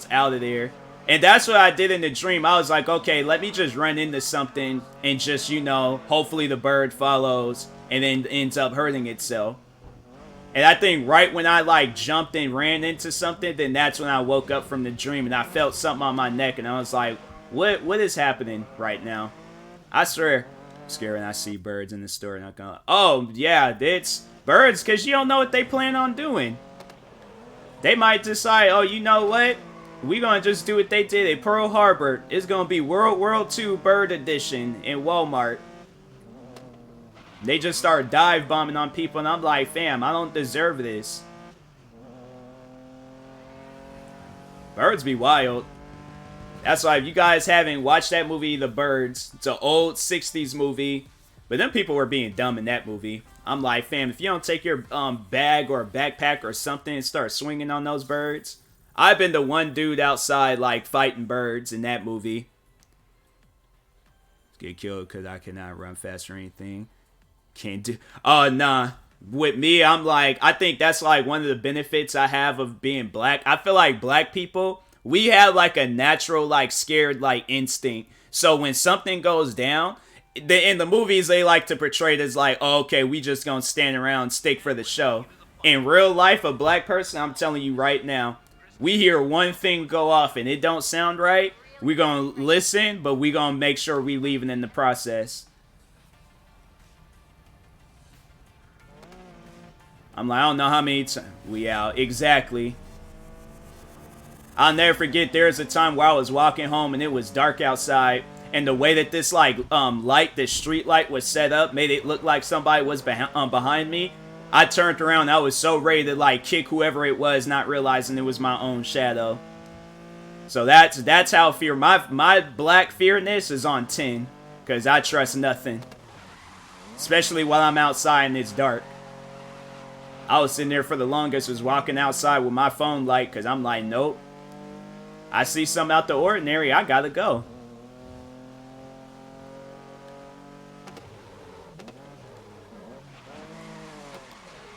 out of there. And that's what I did in the dream. I was like, okay, let me just run into something and just, you know, hopefully the bird follows and then ends up hurting itself. And I think right when I, like, jumped and ran into something, then that's when I woke up from the dream and I felt something on my neck and I was like, what is happening right now? I swear... Scared when I see birds in the store. Not gonna. Oh yeah, it's birds because you don't know what they plan on doing. They might decide, oh, you know what? We gonna just do what they did at Pearl Harbor. It's gonna be World War II Bird Edition in Walmart. They just start dive bombing on people, and I'm like, fam, I don't deserve this. Birds be wild. That's why if you guys haven't watched that movie, The Birds, it's an old 60s movie. But them people were being dumb in that movie. I'm like, fam, if you don't take your bag or backpack or something and start swinging on those birds. I've been the one dude outside, like, fighting birds in that movie. Get killed because I cannot run fast or anything. Can't do... Oh, nah. With me, I'm like, I think that's, like, one of the benefits I have of being black. I feel like black people... We have, like, a natural, like, scared, like, instinct. So when something goes down, in the movies, they like to portray it as, like, oh, okay, we just gonna stand around and stick for the show. In real life, a black person, I'm telling you right now, we hear one thing go off and it don't sound right, we gonna listen, but we gonna make sure we leaving in the process. I'm like, I don't know how many times we out. Exactly. I'll never forget, there was a time where I was walking home and it was dark outside. And the way that this, like, light, this street light was set up made it look like somebody was behind me. I turned around. I was so ready to, like, kick whoever it was, not realizing it was my own shadow. So that's how fear, my black fearness is on 10. Because I trust nothing. Especially while I'm outside and it's dark. I was sitting there for the longest, was walking outside with my phone light, because I'm like, nope. I see something out the ordinary, I gotta go.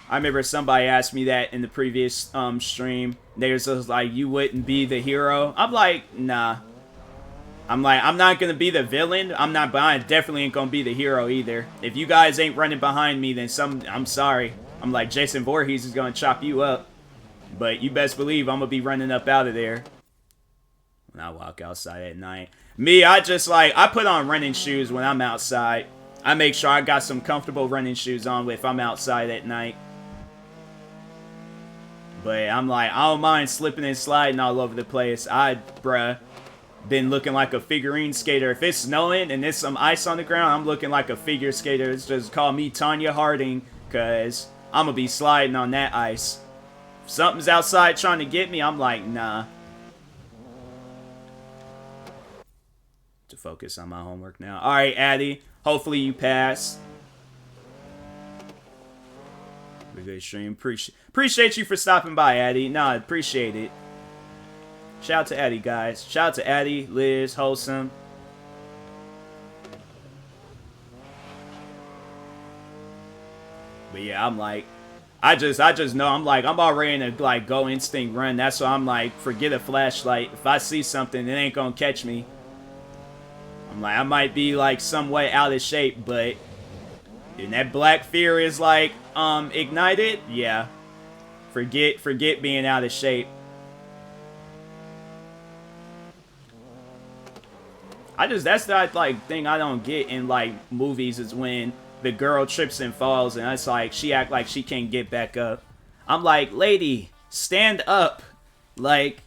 I remember somebody asked me that in the previous stream. They was just like, you wouldn't be the hero? I'm like, nah. I'm like, I'm not gonna be the villain. But I definitely ain't gonna be the hero either. If you guys ain't running behind me, then I'm sorry. I'm like, Jason Voorhees is gonna chop you up. But you best believe I'm gonna be running up out of there when I walk outside at night. Me, I put on running shoes when I'm outside. I make sure I got some comfortable running shoes on if I'm outside at night. But I'm like, I don't mind slipping and sliding all over the place. Bruh, been looking like a figurine skater. If it's snowing and there's some ice on the ground, I'm looking like a figure skater. It's just call me Tanya Harding, because I'm going to be sliding on that ice. If something's outside trying to get me, I'm like, nah. To focus on my homework now. Alright, Addy. Hopefully you pass. Good stream. Appreciate you for stopping by, Addy. Nah, appreciate it. Shout out to Addy, guys. Shout out to Addy, Liz, Wholesome. But yeah, I'm like, I just know, I'm like, I'm already in a like go instinct run. That's why I'm like, forget a flashlight. If I see something, it ain't gonna catch me. I'm like, I might be like somewhat out of shape, but and that black fear is like ignited, yeah. Forget being out of shape. That's the like thing I don't get in like movies is when the girl trips and falls and it's like she act like she can't get back up. I'm like, lady, stand up. Like,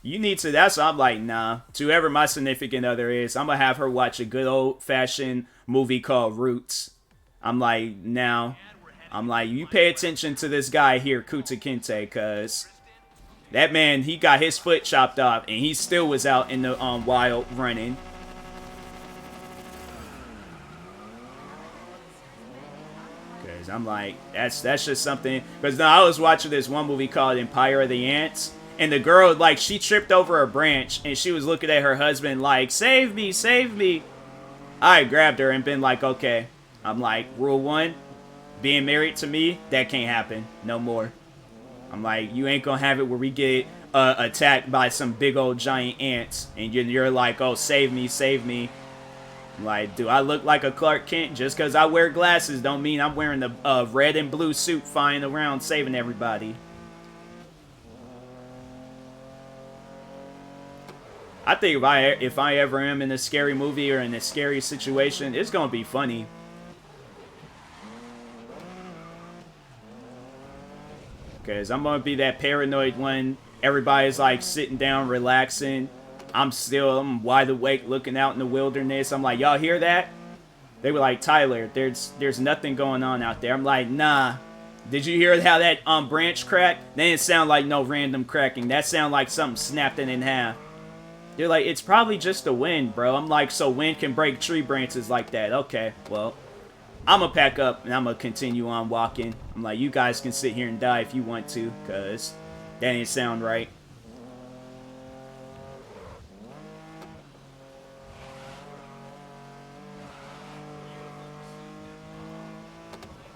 you need to. That's why I'm like, nah. To whoever my significant other is, I'm gonna have her watch a good old fashioned movie called Roots. I'm like, now, I'm like, you pay attention to this guy here, Kuta Kinte, cause that man, he got his foot chopped off and he still was out in the wild running. Cause I'm like, that's just something. Cause now I was watching this one movie called Empire of the Ants. And the girl, like, she tripped over a branch, and she was looking at her husband like, save me, save me. I grabbed her and been like, okay. I'm like, rule one, being married to me, that can't happen. No more. I'm like, you ain't gonna have it where we get attacked by some big old giant ants, and you're like, oh, save me, save me. I'm like, do I look like a Clark Kent? Just because I wear glasses don't mean I'm wearing a red and blue suit flying around saving everybody. I think if I ever am in a scary movie or in a scary situation, it's gonna be funny. Because I'm gonna be that paranoid one. Everybody's like sitting down, relaxing. I'm wide awake looking out in the wilderness. I'm like, y'all hear that? They were like, Tyler, there's nothing going on out there. I'm like, nah. Did you hear how that branch cracked? That didn't sound like no random cracking. That sounded like something snapped it in half. They're like, it's probably just the wind, bro. I'm like, so wind can break tree branches like that. Okay, well, I'm gonna pack up and I'm gonna continue on walking. I'm like, you guys can sit here and die if you want to, because that didn't sound right.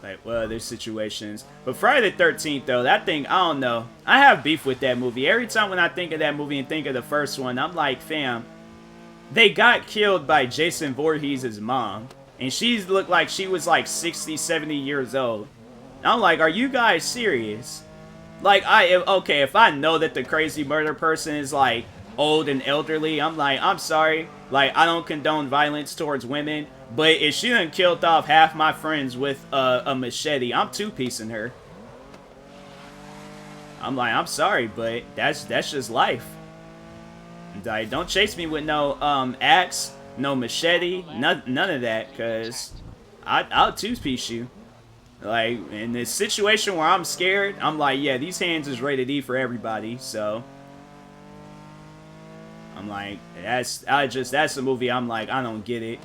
Like, well, there's situations. But Friday the 13th, though, that thing, I don't know. I have beef with that movie. Every time when I think of that movie and think of the first one, I'm like, fam, they got killed by Jason Voorhees' mom. And she looked like she was like 60, 70 years old. And I'm like, are you guys serious? Like, okay, if I know that the crazy murder person is like old and elderly, I'm like, I'm sorry. Like, I don't condone violence towards women. But if she done killed off half my friends with a machete, I'm two-piecing her. I'm like, I'm sorry, but that's just life. Like, don't chase me with no axe, no machete, none of that, because I'll two-piece you. Like, in this situation where I'm scared, I'm like, yeah, these hands is rated E for everybody, so I'm like, that's a movie I'm like, I don't get it.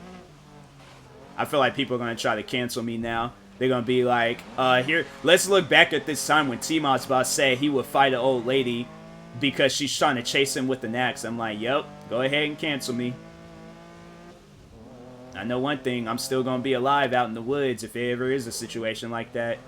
I feel like people are gonna try to cancel me now. They're gonna be like, here, let's look back at this time when TMossBoss said he would fight an old lady because she's trying to chase him with an axe. I'm like, yep, go ahead and cancel me. I know one thing, I'm still gonna be alive out in the woods if there ever is a situation like that.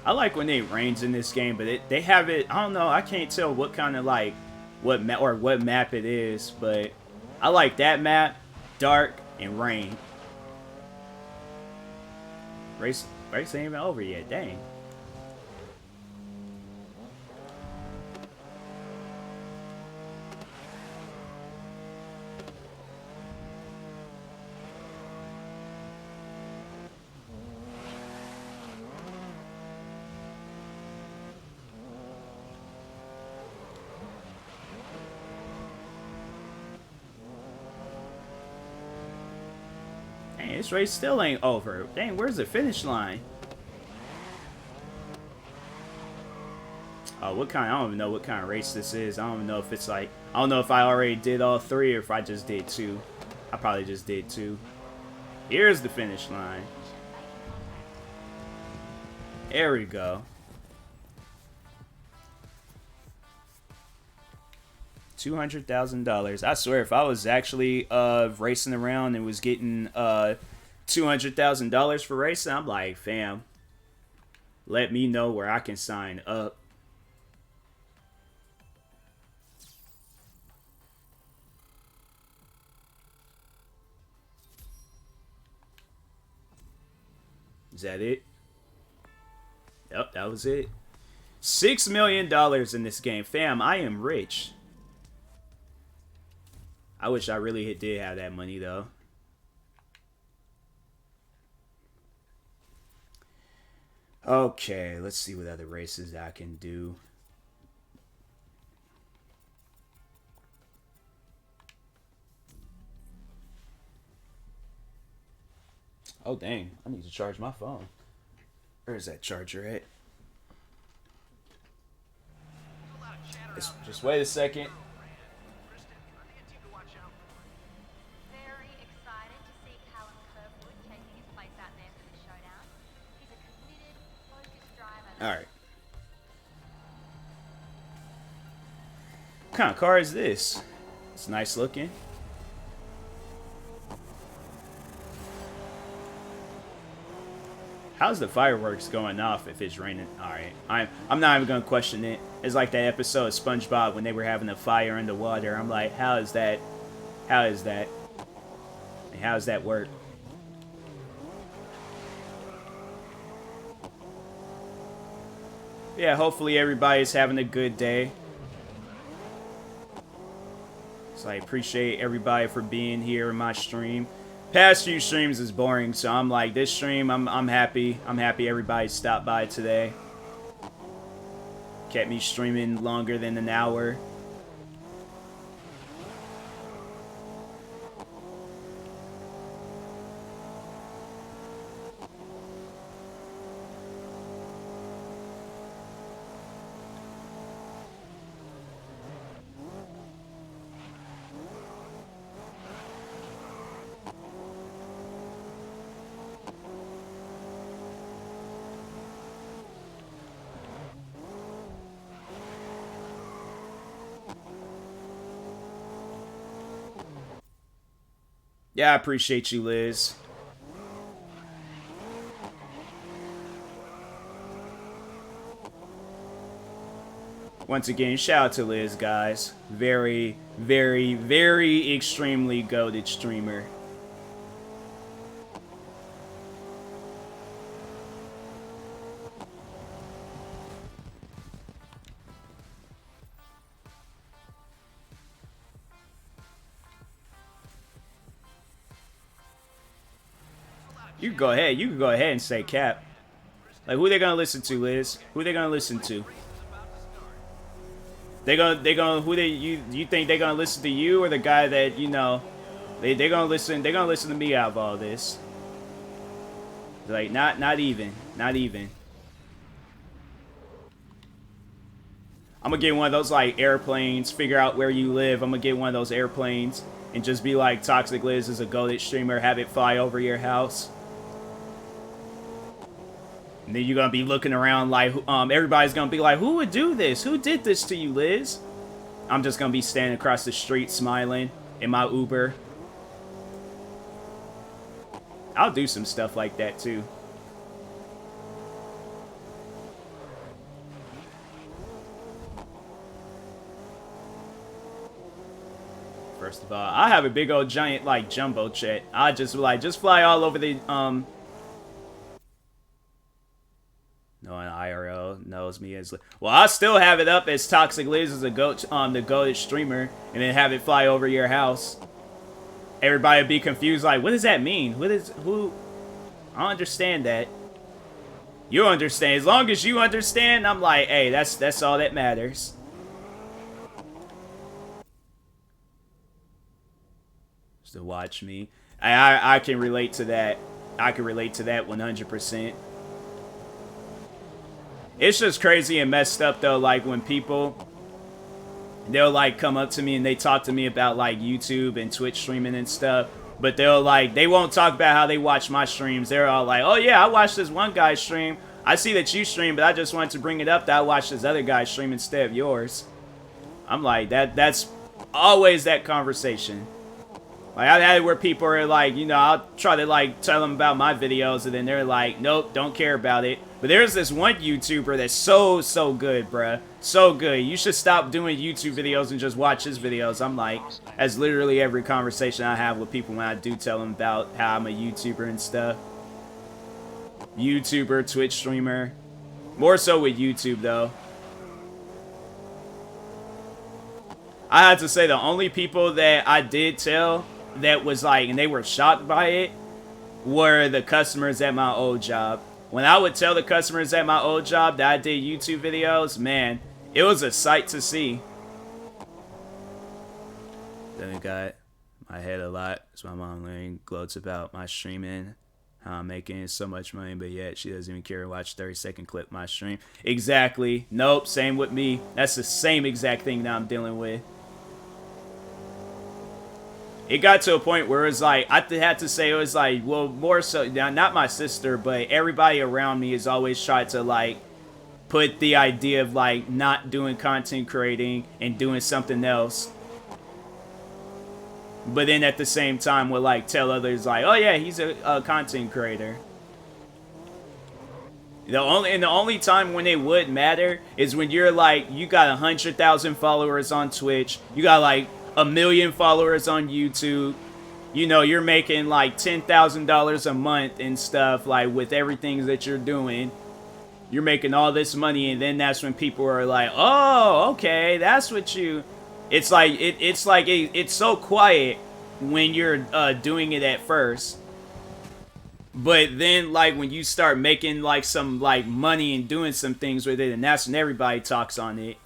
I like when it rains in this game, but they have it. I don't know. I can't tell what kind of like what map it is, but I like that map, dark and rain. Race ain't even over yet. Dang. This race still ain't over. Dang, where's the finish line? Oh, what kind? I don't even know what kind of race this is. I don't even know if it's like... I don't know if I already did all 3 or if I just did 2. I probably just did 2. Here's the finish line. There we go. $200,000. I swear, if I was actually racing around and was getting $200,000 for racing, I'm like, fam, let me know where I can sign up. Is that it? Yep, that was it. $6 million in this game. Fam, I am rich. I wish I really did have that money, though. Okay, let's see what other races I can do. Oh, dang. I need to charge my phone. Where is that charger at? Just wait a second. Very excited to see Callum Kirkwood taking his place out there for the showdown. He's a committed, focused driver. All right. What kind of car is this? It's nice looking. How's the fireworks going off if it's raining? All right, I'm not even gonna question it. It's like that episode of SpongeBob when they were having a fire in the water. I'm like, how is that? How is that? And how does that work? Yeah, hopefully everybody's having a good day. So I appreciate everybody for being here in my stream. Past few streams is boring, so I'm like, this stream, I'm happy. I'm happy everybody stopped by today. Kept me streaming longer than an hour. Yeah, I appreciate you, Liz. Once again, shout out to Liz, guys. Very, very, very extremely goated streamer. You can go ahead. You can go ahead and say cap. Like, who they gonna listen to, Liz? Who they gonna listen to? They gonna who you think they gonna listen to you or the guy that, you know, they gonna listen to me out of all this. Like, not even. I'm gonna get one of those, like, airplanes, figure out where you live. I'm gonna get one of those airplanes and just be like, Toxic Liz is a goated streamer, have it fly over your house. And then you're gonna be looking around like, everybody's gonna be like, who would do this? Who did this to you, Liz? I'm just gonna be standing across the street smiling in my Uber. I'll do some stuff like that too. First of all, I have a big old giant, like, jumbo jet. I just fly all over the, no one IRL knows me as, well, I still have it up as Toxic Liz as a the goated streamer, and then have it fly over your house. Everybody would be confused, like, what does that mean? Who? I don't understand that. You understand. As long as you understand, I'm like, hey, that's all that matters. To watch me. I can relate to that. I can relate to that 100%. It's just crazy and messed up though, like when people, they'll like come up to me and they talk to me about like YouTube and Twitch streaming and stuff, but they won't talk about how they watch my streams. They're all like, oh yeah, I watched this one guy's stream. I see that you stream, but I just wanted to bring it up that I watched this other guy's stream instead of yours. I'm like, that's always that conversation. Like, I've had it where people are like, you know, I'll try to, like, tell them about my videos, and then they're like, nope, don't care about it. But there's this one YouTuber that's so good, bruh. So good. You should stop doing YouTube videos and just watch his videos. I'm like, that's literally every conversation I have with people when I do tell them about how I'm a YouTuber and stuff. YouTuber, Twitch streamer. More so with YouTube, though. I have to say, the only people that I did tell that was like, and they were shocked by it, were the customers at my old job. When I would tell the customers at my old job that I did YouTube videos, man, it was a sight to see. Then it got my head a lot. So my mom learning gloats about my streaming, how I'm making so much money, but yet she doesn't even care to watch 30-second clip of my stream. Exactly. Nope, same with me. That's the same exact thing that I'm dealing with. It got to a point where it was like, I had to say, it was like, well, more so, now, not my sister, but everybody around me has always tried to, like, put the idea of, like, not doing content creating and doing something else. But then at the same time, will, like, tell others, like, oh, yeah, he's a content creator. The only time when it would matter is when you're, like, you got 100,000 followers on Twitch, you got, like, 1 million followers on YouTube, you know, you're making like $10,000 a month and stuff, like with everything that you're doing, you're making all this money, and then that's when people are like, oh, okay, that's what you, it's like, it's so quiet when you're doing it at first, but then like when you start making like some like money and doing some things with it, and that's when everybody talks on it.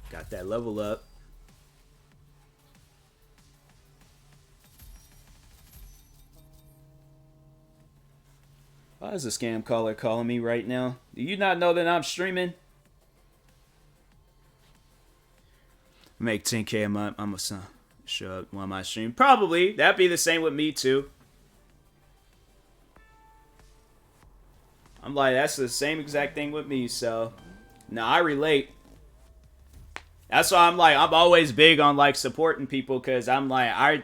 Got that level up. Why is a scam caller calling me right now? Do you not know that I'm streaming? Make 10K a month. I'm gonna show up on my stream. Probably. That'd be the same with me too. I'm like, that's the same exact thing with me, so. No, I relate. That's why I'm like, I'm always big on like supporting people, because I'm like,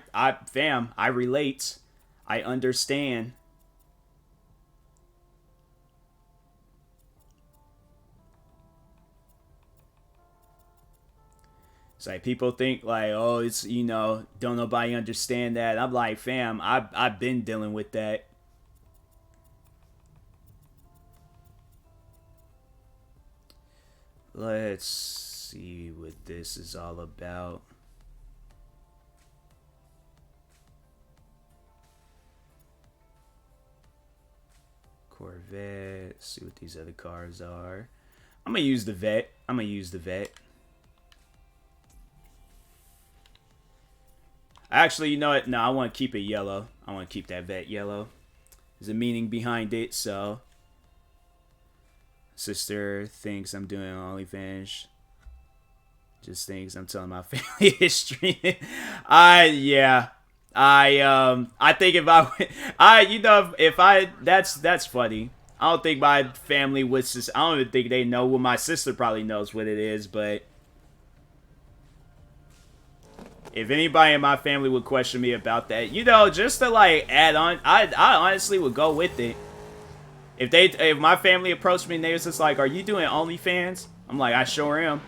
fam, I relate. I understand. It's like people think like, oh, it's, you know, don't nobody understand that. I'm like, fam, I've been dealing with that. Let's see what this is all about. Corvette. See what these other cars are. I'm gonna use the vet. Actually, you know what? No, I want to keep it yellow. I want to keep that vet yellow. There's a meaning behind it, so. Sister thinks I'm doing OnlyFans. Just thinks I'm telling my family history. I think if that's funny. I don't think my family would. I don't even think they know. Well, my sister probably knows what it is, but if anybody in my family would question me about that, you know, just to like add on, I honestly would go with it. If my family approached me and they was just like, "Are you doing OnlyFans?" I'm like, "I sure am."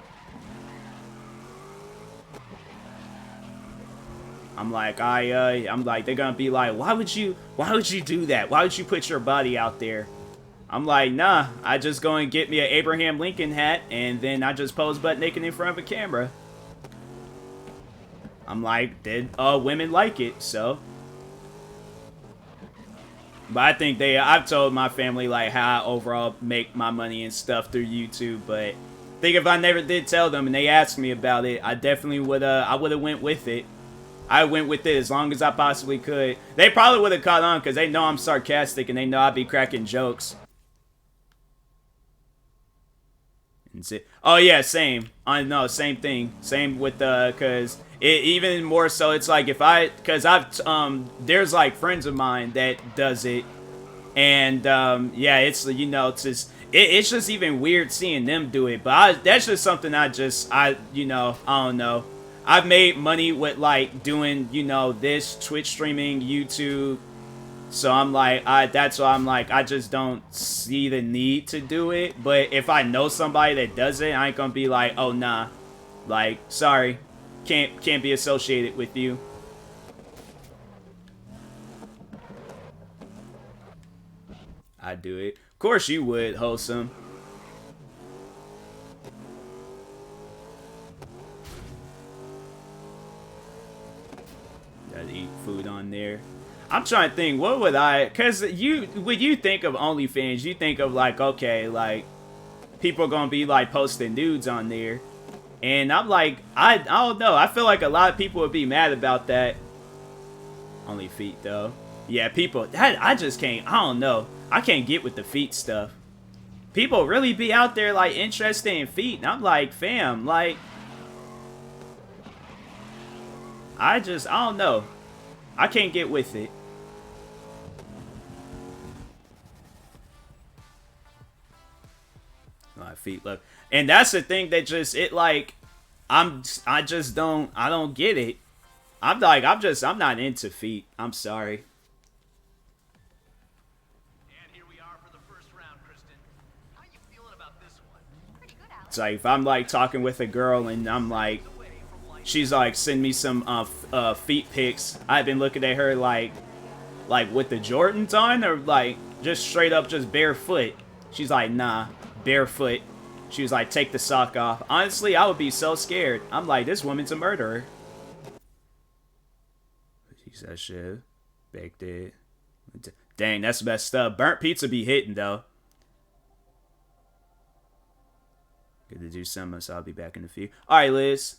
I'm like, they're gonna be like, why would you do that? Why would you put your body out there? I'm like, nah, I just go and get me an Abraham Lincoln hat, and then I just pose butt naked in front of a camera. I'm like, women like it, so. But I think I've told my family, like, how I overall make my money and stuff through YouTube, but I think if I never did tell them and they asked me about it, I definitely would have went with it. I went with it as long as I possibly could. They probably would have caught on because they know I'm sarcastic and they know I'd be cracking jokes. Oh yeah, same. I know, same thing. Same with because even more so, it's like because there's like friends of mine that does it, and yeah, it's it's just even weird seeing them do it. But that's just something I don't know. I've made money with like doing, this Twitch streaming, YouTube. So I'm like, that's why I'm like, I just don't see the need to do it. But if I know somebody that does it, I ain't gonna be like, oh nah, like, sorry, can't be associated with you. I'd do it. Of course you would, Wholesome. Gotta eat food on there. I'm trying to think, what would because when you think of OnlyFans, you think of like, okay, like, people are gonna be like posting nudes on there. And I'm like, I don't know, I feel like a lot of people would be mad about that. Only feet though. Yeah, people, I just can't, I don't know. I can't get with the feet stuff. People really be out there like interested in feet, and I'm like, fam, like, I don't know. I can't get with it. My feet look, and that's the thing that just I don't get it. I'm not into feet. I'm sorry. And here we are for the first round, Kristen. How you feeling about this one? Pretty good, Alex. It's like if I'm like talking with a girl and I'm like, she's like, send me some feet pics. I've been looking at her like with the Jordans on, or like just straight up just barefoot. She's like, nah, barefoot. She was like, take the sock off. Honestly, I would be so scared. I'm like, this woman's a murderer. She said shit. Baked it. Dang, that's messed up. Burnt pizza be hitting though. Good to do some, so I'll be back in a few. Alright, Liz.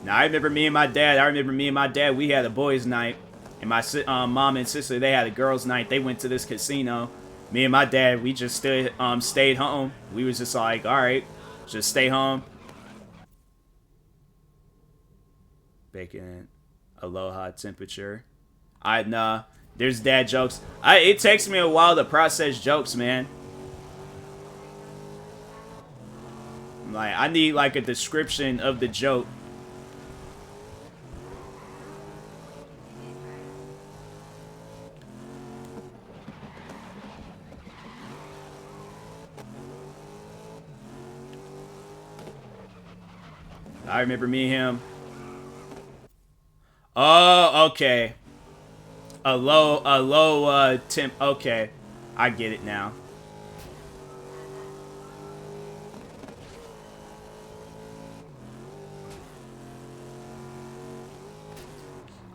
Now, I remember me and my dad, we had a boys' night. And my mom and sister, they had a girls' night. They went to this casino. Me and my dad, we just stayed home. We was just like, alright, just stay home. Bacon, aloha temperature. Nah, there's dad jokes. It takes me a while to process jokes, man. Like, I need like a description of the joke. I remember me and him. Oh, okay. A low temp. Okay, I get it now.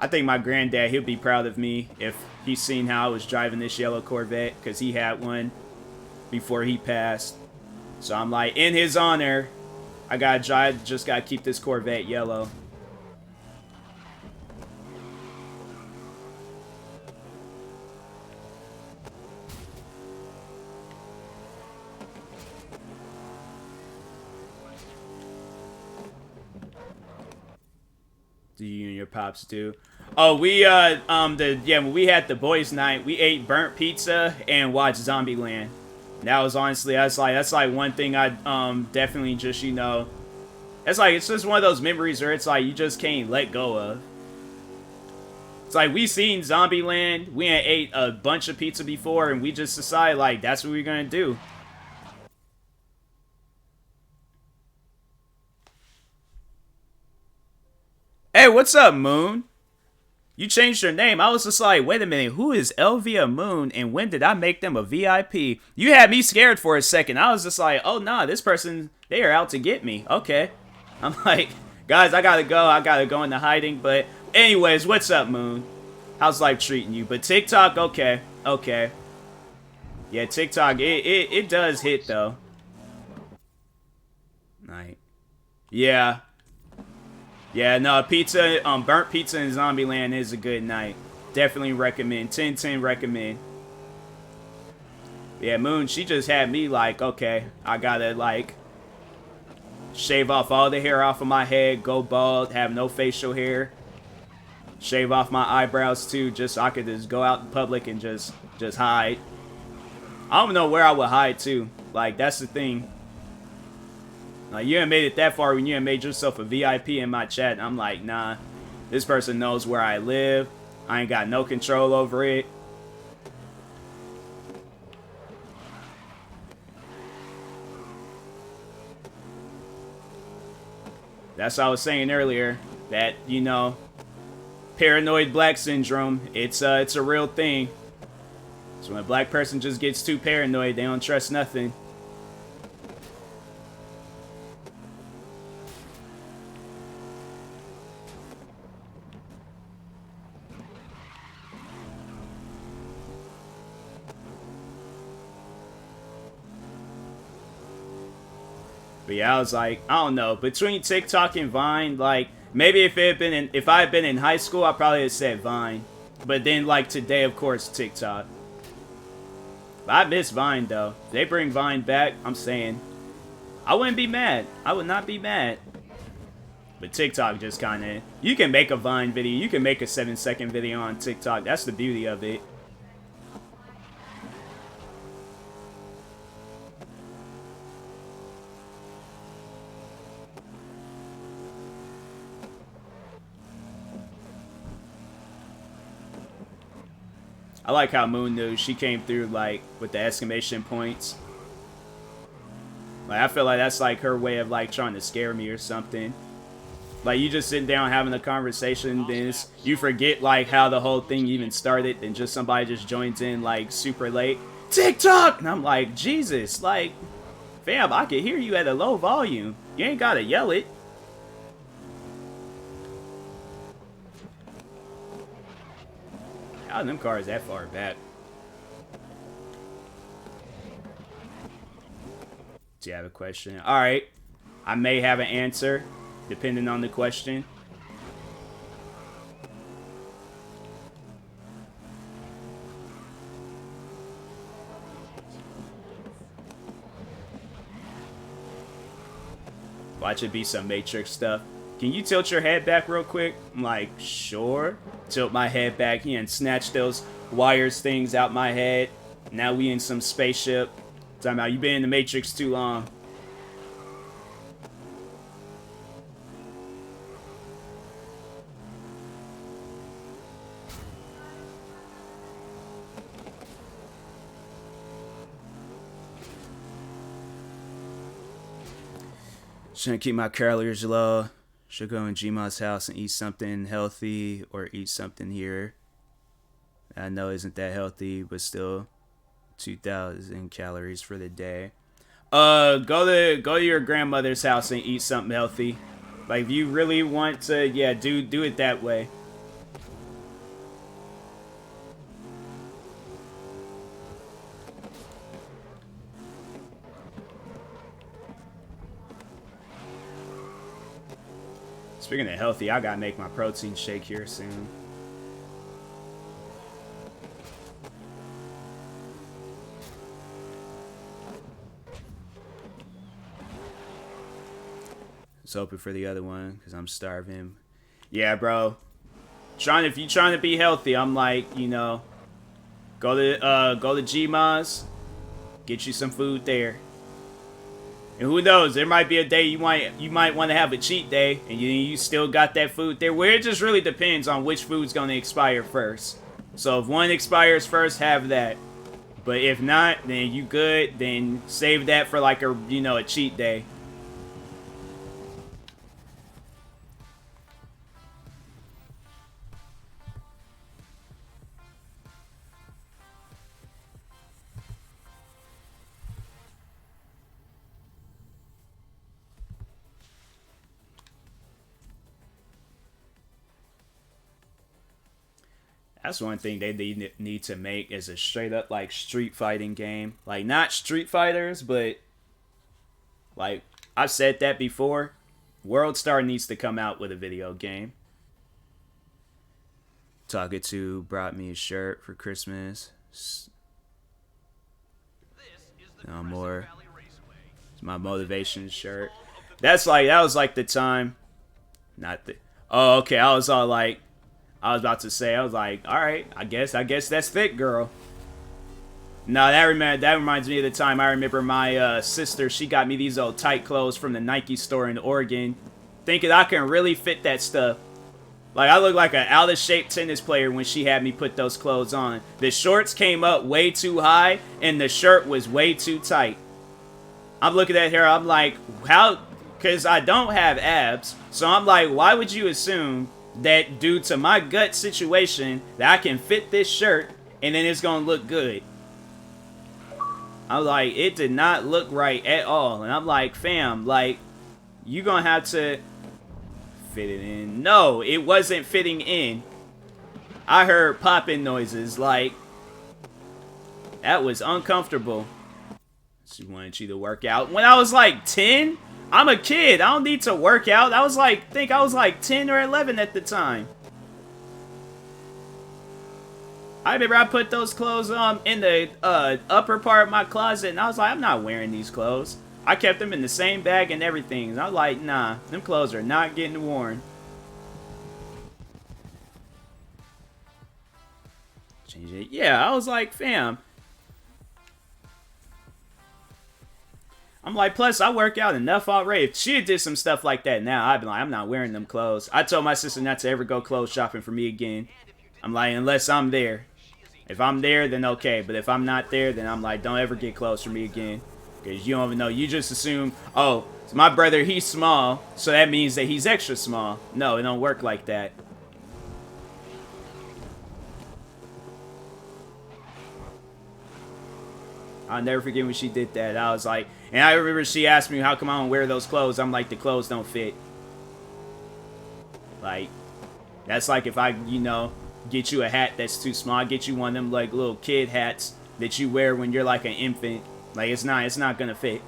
I think my granddad, he'll be proud of me if he's seen how I was driving this yellow Corvette, because he had one before he passed. So I'm like, in his honor, I gotta drive, just gotta keep this Corvette yellow. Do you and your pops do? Oh, we when we had the boys' night, we ate burnt pizza and watched Zombieland. That was honestly, that's like one thing I definitely just, you know, it's just one of those memories where it's like you just can't let go of. It's like we seen Zombieland, we had ate a bunch of pizza before, and we just decided like that's what we're gonna do. Hey, what's up, Moon? You changed your name. I was just like, wait a minute, who is Elvia Moon, and when did I make them a VIP? You had me scared for a second. I was just like, oh, nah, this person, they are out to get me. Okay. I'm like, guys, I gotta go into hiding. But anyways, what's up, Moon? How's life treating you? But TikTok, okay. Yeah, TikTok, it does hit, though. Right. Yeah. Yeah, no, pizza, burnt pizza in Zombieland is a good night. Definitely recommend. 10/10 recommend. Yeah, Moon, she just had me like, okay, I gotta, like, shave off all the hair off of my head, go bald, have no facial hair. Shave off my eyebrows, too, just so I could just go out in public and just hide. I don't know where I would hide, too. Like, that's the thing. Like, you ain't made it that far when you ain't made yourself a VIP in my chat. And I'm like, nah, this person knows where I live. I ain't got no control over it. That's what I was saying earlier. That, you know, paranoid black syndrome, it's a real thing. So when a black person just gets too paranoid, they don't trust nothing. But yeah, I was like, I don't know. Between TikTok and Vine, like, maybe if I had been in high school, I probably had said Vine. But then, like, today, of course, TikTok. But I miss Vine, though. If they bring Vine back, I'm saying, I wouldn't be mad. I would not be mad. But TikTok just kind of, you can make a Vine video. You can make a 7-second video on TikTok. That's the beauty of it. I like how Moon knew. She came through, like, with the exclamation points. Like, I feel like that's, like, her way of, like, trying to scare me or something. Like, you just sitting down having a conversation, then you forget, like, how the whole thing even started, and just somebody just joins in, like, super late. TikTok! And I'm like, Jesus, like, fam, I can hear you at a low volume. You ain't gotta yell it. How are them cars that far back? Do you have a question? Alright. I may have an answer, depending on the question. Watch it be some Matrix stuff. Can you tilt your head back real quick? I'm like, sure. Tilt my head back here and snatch those wires things out my head. Now we in some spaceship. Talking about you been in the Matrix too long. Trying to keep my calories low. Should go in Gmod's house and eat something healthy or eat something here. I know isn't that healthy, but still 2,000 calories for the day. Go to your grandmother's house and eat something healthy. Like if you really want to, yeah, do it that way. Speaking of healthy, I gotta make my protein shake here soon. Just hoping for the other one because I'm starving. Yeah, bro. If you trying to be healthy, I'm like, you know, go to GMoss, get you some food there. And who knows, there might be a day you might want to have a cheat day, and you still got that food there. Where it just really depends on which food's gonna expire first. So if one expires first, have that. But if not, then you good. Then save that for like a cheat day. That's one thing they need to make is a straight up like street fighting game. Like not Street Fighters, but like I've said that before. WorldStar needs to come out with a video game. Talking to brought me a shirt for Christmas. No more. It's my motivation shirt. That was like the time. Not the. Oh, okay. I was about to say, all right, I guess that's thick, girl. No, that reminds me of the time I remember my sister, she got me these old tight clothes from the Nike store in Oregon, thinking I can really fit that stuff. Like, I look like an out-of-shape tennis player when she had me put those clothes on. The shorts came up way too high, and the shirt was way too tight. I'm looking at her, I'm like, how? Because I don't have abs, so I'm like, why would you assume that due to my gut situation that I can fit this shirt and then it's gonna look good? I'm like, it did not look right at all. And I'm like, fam, like, you gonna have to fit it in. No, it wasn't fitting in. I heard popping noises. Like, that was uncomfortable. She wanted you to work out. When I was like 10, I'm a kid. I don't need to work out. I was like 10 or 11 at the time. I remember I put those clothes on in the upper part of my closet, and I was like, I'm not wearing these clothes. I kept them in the same bag and everything. And I was like, nah, them clothes are not getting worn. Change it. Yeah, I was like, fam. I'm like, plus, I work out enough already. If she did some stuff like that now, I'd be like, I'm not wearing them clothes. I told my sister not to ever go clothes shopping for me again. I'm like, unless I'm there. If I'm there, then okay. But if I'm not there, then I'm like, don't ever get clothes for me again. Because you don't even know. You just assume, oh, my brother, he's small, so that means that he's extra small. No, it don't work like that. I'll never forget when she did that. I was like, and I remember she asked me, how come I don't wear those clothes? I'm like, the clothes don't fit. Like, that's like if I, get you a hat that's too small. I get you one of them, like, little kid hats that you wear when you're like an infant. Like, it's not gonna fit.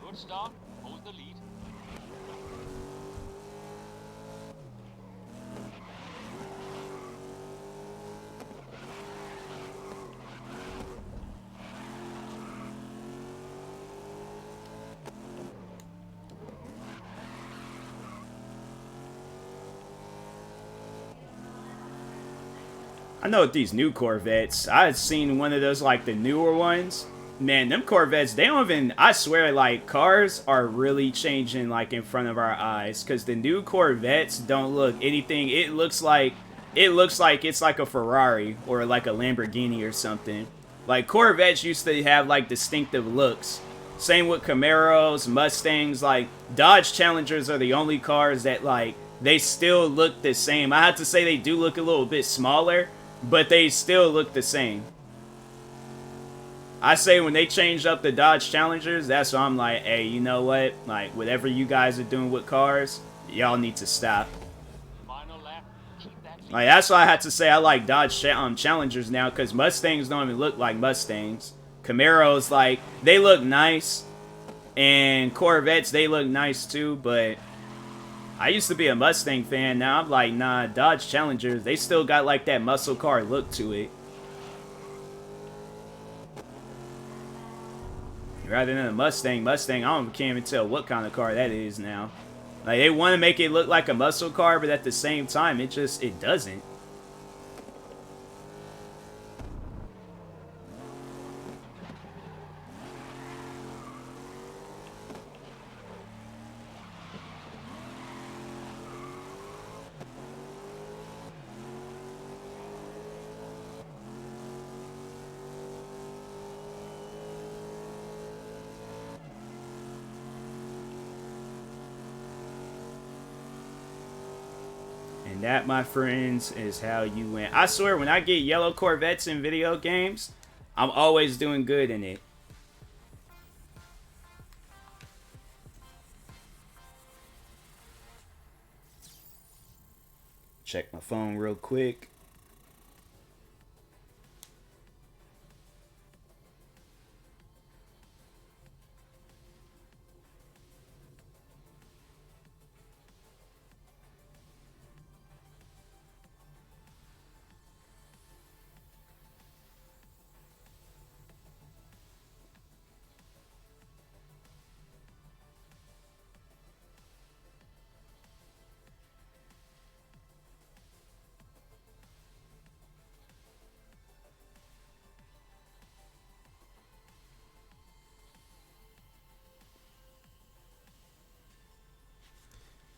Good start. Hold the lead. I know with these new Corvettes, I've seen one of those, like, the newer ones. Man, them Corvettes, they don't even, I swear, like, cars are really changing, like, in front of our eyes. Because the new Corvettes don't look anything, it looks like it looks like it's like a Ferrari or like a Lamborghini or something. Like Corvettes used to have like distinctive looks. Same with Camaros, Mustangs. Like Dodge Challengers are the only cars that like they still look the same. I have to say they do look a little bit smaller, but they still look the same. I say when they changed up the Dodge Challengers, that's why I'm like, hey, you know what? Like whatever you guys are doing with cars, y'all need to stop. Final lap. Keep that lead. Like that's why I had to say I like Dodge Challengers now, because Mustangs don't even look like Mustangs. Camaros, like, they look nice, and Corvettes, they look nice too, but I used to be a Mustang fan. Now I'm like, nah, Dodge Challengers, they still got like that muscle car look to it. Rather than a Mustang, I can't even tell what kind of car that is now. Like, they want to make it look like a muscle car, but at the same time, it doesn't. And that, my friends, is how you win. I swear, when I get yellow Corvettes in video games, I'm always doing good in it. Check my phone real quick.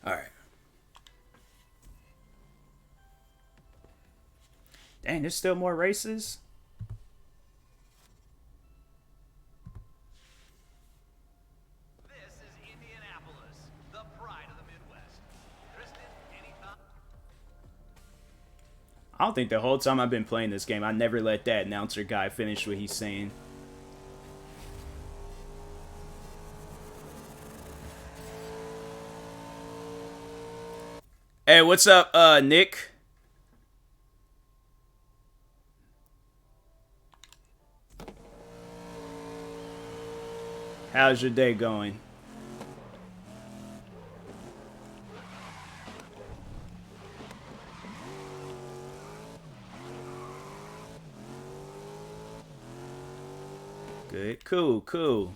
Alright. Dang, there's still more races? This is Indianapolis, the pride of the Midwest. Kristen, any thoughts? I don't think the whole time I've been playing this game, I never let that announcer guy finish what he's saying. Hey, what's up, Nick? How's your day going? Good. Cool.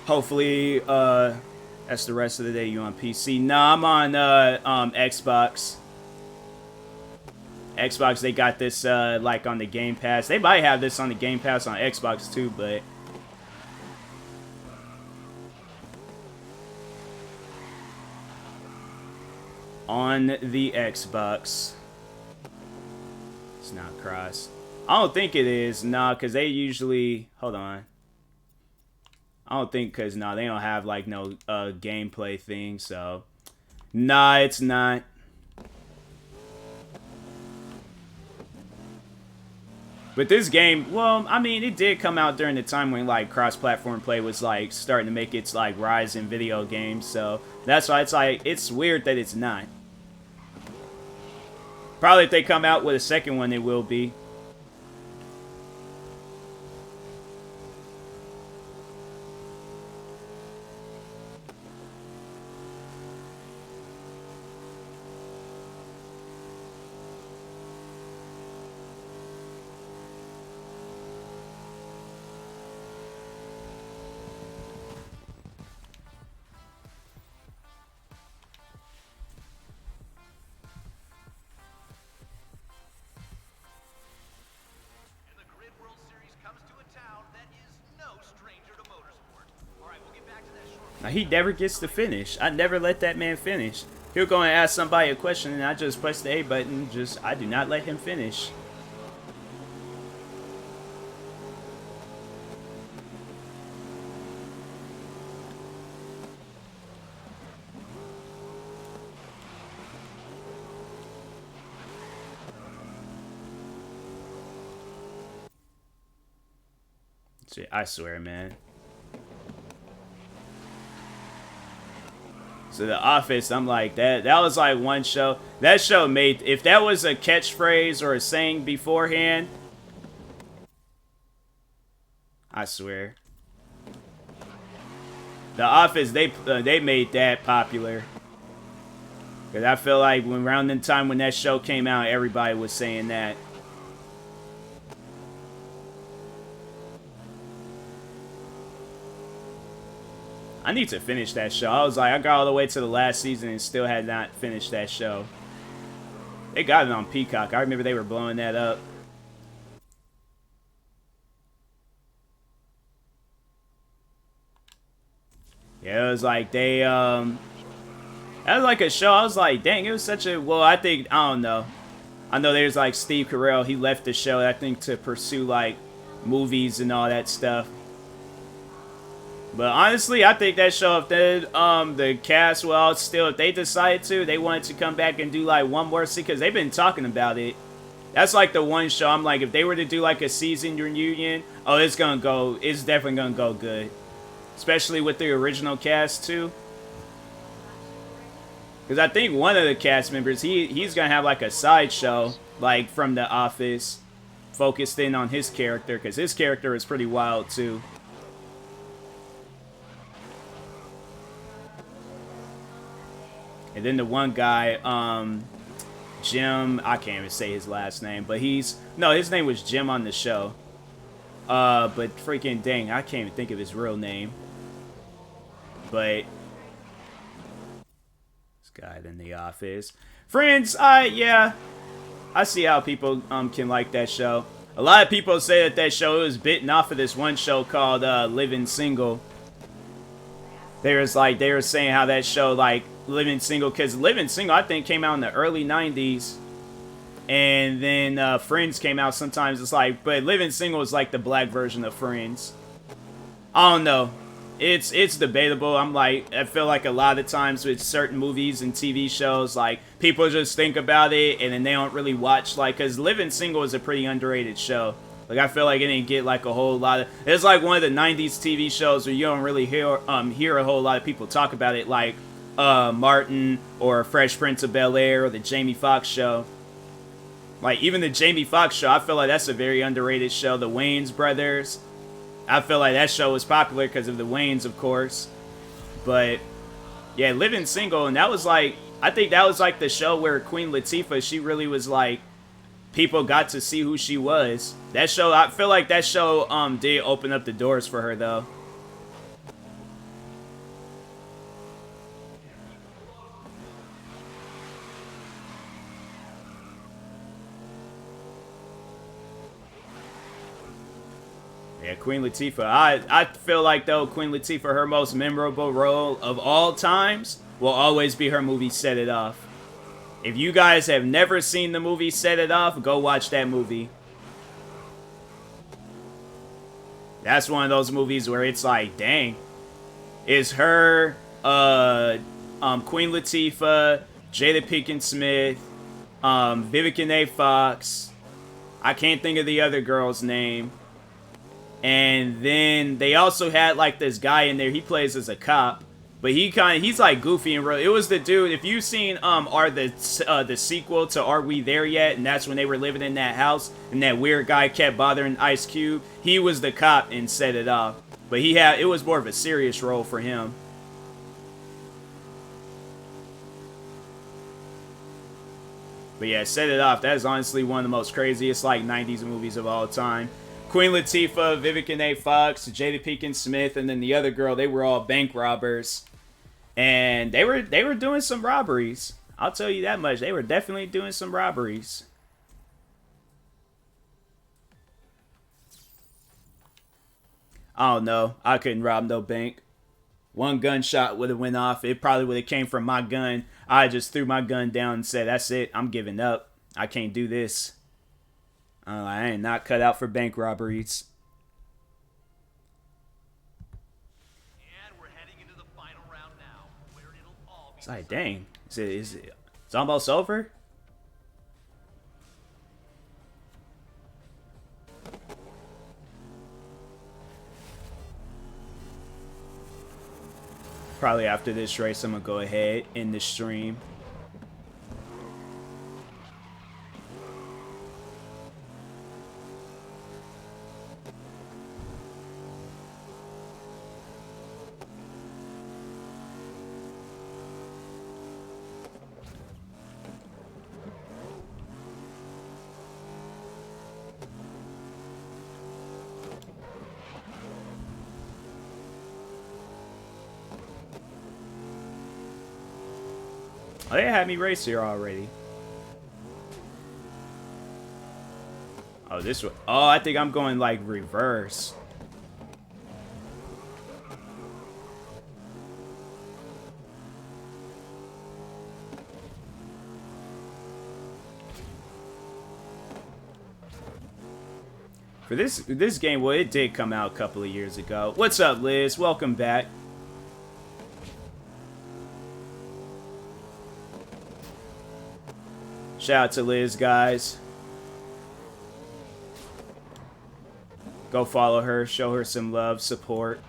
Hopefully, that's the rest of the day you on PC. Nah, I'm on Xbox. Xbox, they got this like on the Game Pass. They might have this on the Game Pass on Xbox too, but on the Xbox, it's not cross. I don't think it is. Nah, because they usually... Hold on. I don't think, because, nah, they don't have, like, no gameplay thing, so... Nah, it's not. But this game, well, I mean, it did come out during the time when, like, cross-platform play was, like, starting to make its, like, rise in video games, so... That's why it's, like, it's weird that it's not. Probably if they come out with a second one, it will be. Now, he never gets to finish. I never let that man finish. He'll go and ask somebody a question, and I just press the A button. I do not let him finish. I swear, man. So The Office, I'm like, that was like one show. That show made, if that was a catchphrase or a saying beforehand, I swear. The Office, they made that popular. Because I feel like when around the time when that show came out, everybody was saying that. I need to finish that show. I was like, I got all the way to the last season and still had not finished that show. They got it on Peacock. I remember they were blowing that up. Yeah, it was like they, that was like a show. I was like, dang, it was such a, well, I don't know. I know there's like Steve Carell. He left the show, I think, to pursue like movies and all that stuff. But honestly, I think that show, if the cast, well, still, if they decided to, they wanted to come back and do like one more season, because they've been talking about it. That's like the one show I'm like, if they were to do like a season reunion, oh, it's definitely gonna go good. Especially with the original cast too. Because I think one of the cast members, he's gonna have like a side show, like from The Office, focused in on his character, because his character is pretty wild too. And then the one guy, Jim, I can't even say his last name, but his name was Jim on the show. But freaking dang, I can't even think of his real name. But this guy in The Office. Friends, yeah, I see how people can like that show. A lot of people say that show was bitten off of this one show called Living Single. They were saying how that show, like, Living Single, because Living Single, I think, came out in the early 90s. And then Friends came out sometimes. It's like, but Living Single is like the black version of Friends. I don't know. It's debatable. I feel like a lot of times with certain movies and TV shows, like, people just think about it and then they don't really watch, like, because Living Single is a pretty underrated show. Like, I feel like it didn't get, like, a whole lot of... It's like one of the 90s TV shows where you don't really hear a whole lot of people talk about it, like Martin or Fresh Prince of Bel-Air or the Jamie Foxx show. Like, even the Jamie Foxx show, I feel like that's a very underrated show. The Wayans brothers. I feel like that show was popular because of the Wayans, of course. But, yeah, Living Single, and that was, like... I think that was, like, the show where Queen Latifah, she really was, like... People got to see who she was. That show, I feel like that show did open up the doors for her, though. Yeah, Queen Latifah. I feel like, though, Queen Latifah, her most memorable role of all times will always be her movie Set It Off. If you guys have never seen the movie Set It Off, go watch that movie. That's one of those movies where it's like, dang. It's her, Queen Latifah, Jada Pinkett Smith, Vivica A. Fox. I can't think of the other girl's name. And then they also had like this guy in there. He plays as a cop. But he's like goofy and real. It was the dude, if you've seen the sequel to Are We There Yet? And that's when they were living in that house and that weird guy kept bothering Ice Cube. He was the cop and Set It Off. But it was more of a serious role for him. But yeah, Set It Off, that is honestly one of the most craziest like 90s movies of all time. Queen Latifah, Vivica A. Fox, Jada Pinkett Smith, and then the other girl, they were all bank robbers. And they were doing some robberies. I'll tell you that much. They were definitely doing some robberies. I don't know. I couldn't rob no bank. One gunshot would have went off. It probably would have came from my gun. I just threw my gun down and said, that's it. I'm giving up. I can't do this. I ain't not cut out for bank robberies. And we're heading into the final round now, where it'll all be It's like, dang. It's almost over? Probably after this race, I'm going to go ahead in the stream. Oh, they had me race here already. Oh, this one. Oh, I think I'm going like reverse. For this game, well, it did come out a couple of years ago. What's up, Liz? Welcome back. Shout out to Liz, guys. Go follow her, show her some love, support.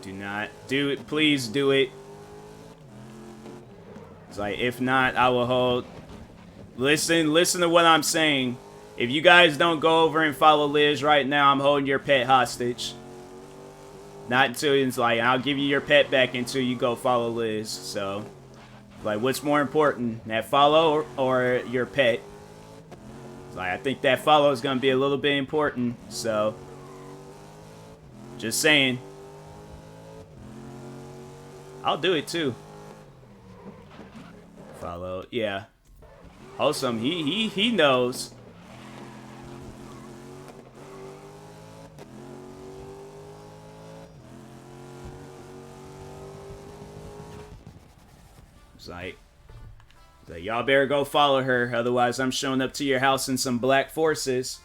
Do not do it. Please do it. It's like, if not, I will hold. Listen to what I'm saying. If you guys don't go over and follow Liz right now, I'm holding your pet hostage. Not until it's like, I'll give you your pet back until you go follow Liz. So, like, what's more important, that follow or your pet? It's like, I think that follow is going to be a little bit important. So, just saying. I'll do it too. Follow, yeah. Wholesome, he knows. It's like y'all better go follow her, otherwise I'm showing up to your house in some black forces.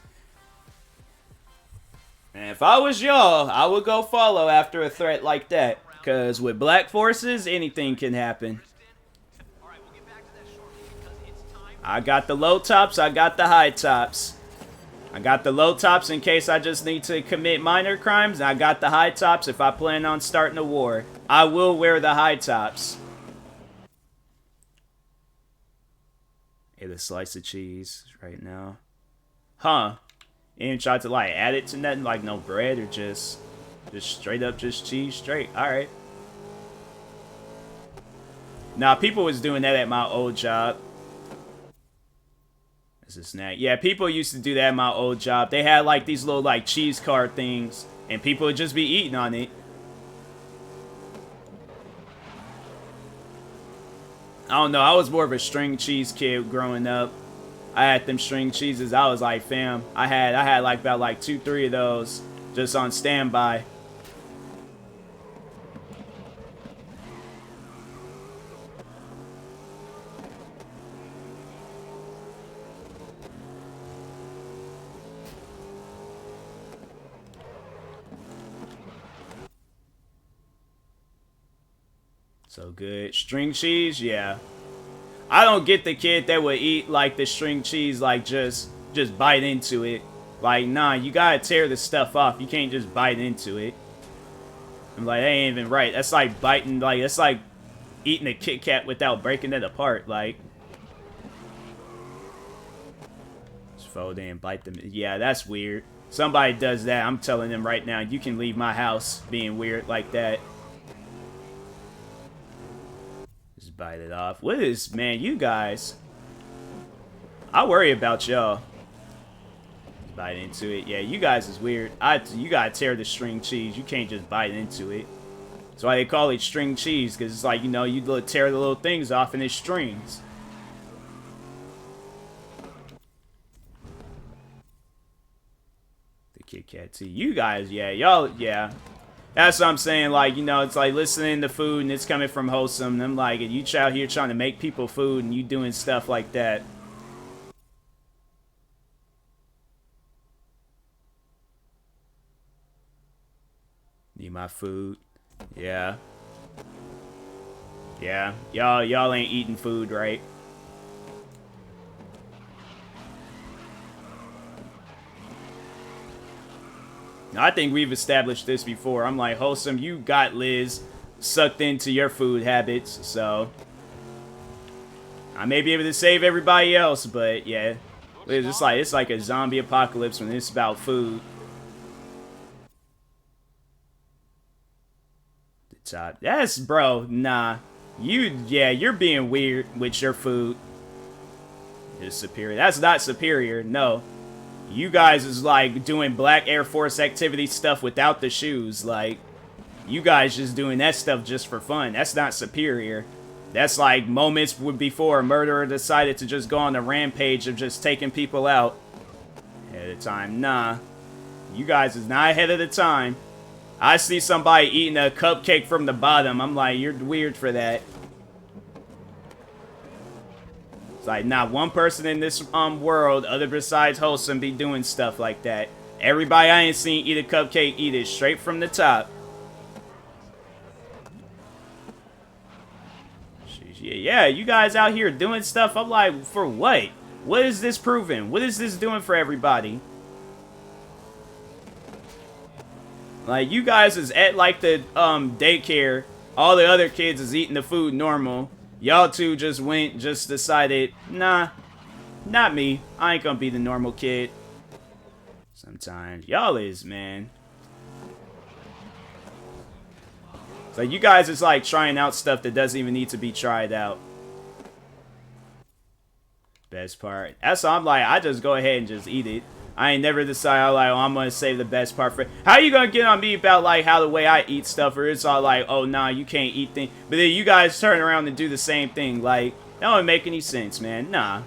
And if I was y'all, I would go follow after a threat like that. Because with black forces, anything can happen. I got the low tops, I got the high tops. I got the low tops in case I just need to commit minor crimes. And I got the high tops if I plan on starting a war. I will wear the high tops. Ate a slice of cheese right now. Huh. You ain't tried to like add it to nothing, like no bread or just straight up just cheese straight. Alright. Nah, people was doing that at my old job. It's a snack. Yeah, people used to do that at my old job. They had like these little like cheese card things and people would just be eating on it. I don't know, I was more of a string cheese kid growing up. I had them string cheeses. I was like, fam, I had like about like 2-3 of those just on standby. So good. String cheese, yeah. I don't get the kid that would eat like the string cheese like just bite into it. Like, nah, you gotta tear the stuff off. You can't just bite into it. I'm like, that ain't even right. That's like biting, like, that's like eating a Kit Kat without breaking it apart. Like, just fold in, bite them. Yeah, that's weird. Somebody does that, I'm telling them right now, you can leave my house being weird like that. Just bite it off. What is, man, you guys? I worry about y'all. Bite into it. Yeah, you guys is weird. You gotta tear the string cheese. You can't just bite into it. That's why they call it string cheese, because it's like, you know, you tear the little things off and it's strings. Cat T. You guys, yeah, y'all, yeah. That's what I'm saying, like, you know, it's like listening to food and it's coming from Wholesome. And I'm like, you out here trying to make people food and you doing stuff like that. Need my food. Yeah. Yeah. Y'all ain't eating food, right? I think we've established this before. I'm like, Wholesome, you got Liz sucked into your food habits, so I may be able to save everybody else, but yeah. It's like a zombie apocalypse when it's about food. The top. That's, bro, nah. You're being weird with your food. It's superior. That's not superior, no. You guys is like doing Black Air Force activity stuff without the shoes. Like, you guys just doing that stuff just for fun. That's not superior. That's like moments before a murderer decided to just go on a rampage of just taking people out. Ahead of time. Nah. You guys is not ahead of the time. I see somebody eating a cupcake from the bottom. I'm like, you're weird for that. It's like, not one person in this world, other besides Wholesome, be doing stuff like that. Everybody I ain't seen eat a cupcake, eat it straight from the top. Yeah, you guys out here doing stuff. I'm like, for what? What is this proving? What is this doing for everybody? Like, you guys is at, like, the, daycare. All the other kids is eating the food normal. Y'all two just decided, nah, not me. I ain't gonna be the normal kid. Sometimes. Y'all is, man. It's like, you guys is, like, trying out stuff that doesn't even need to be tried out. Best part. That's why I'm like, I just go ahead and just eat it. I ain't never decided, like, oh, I'm gonna save the best part for... How you gonna get on me about, like, how the way I eat stuff, or it's all like, oh, nah, you can't eat things. But then you guys turn around and do the same thing. Like, that don't make any sense, man. Nah.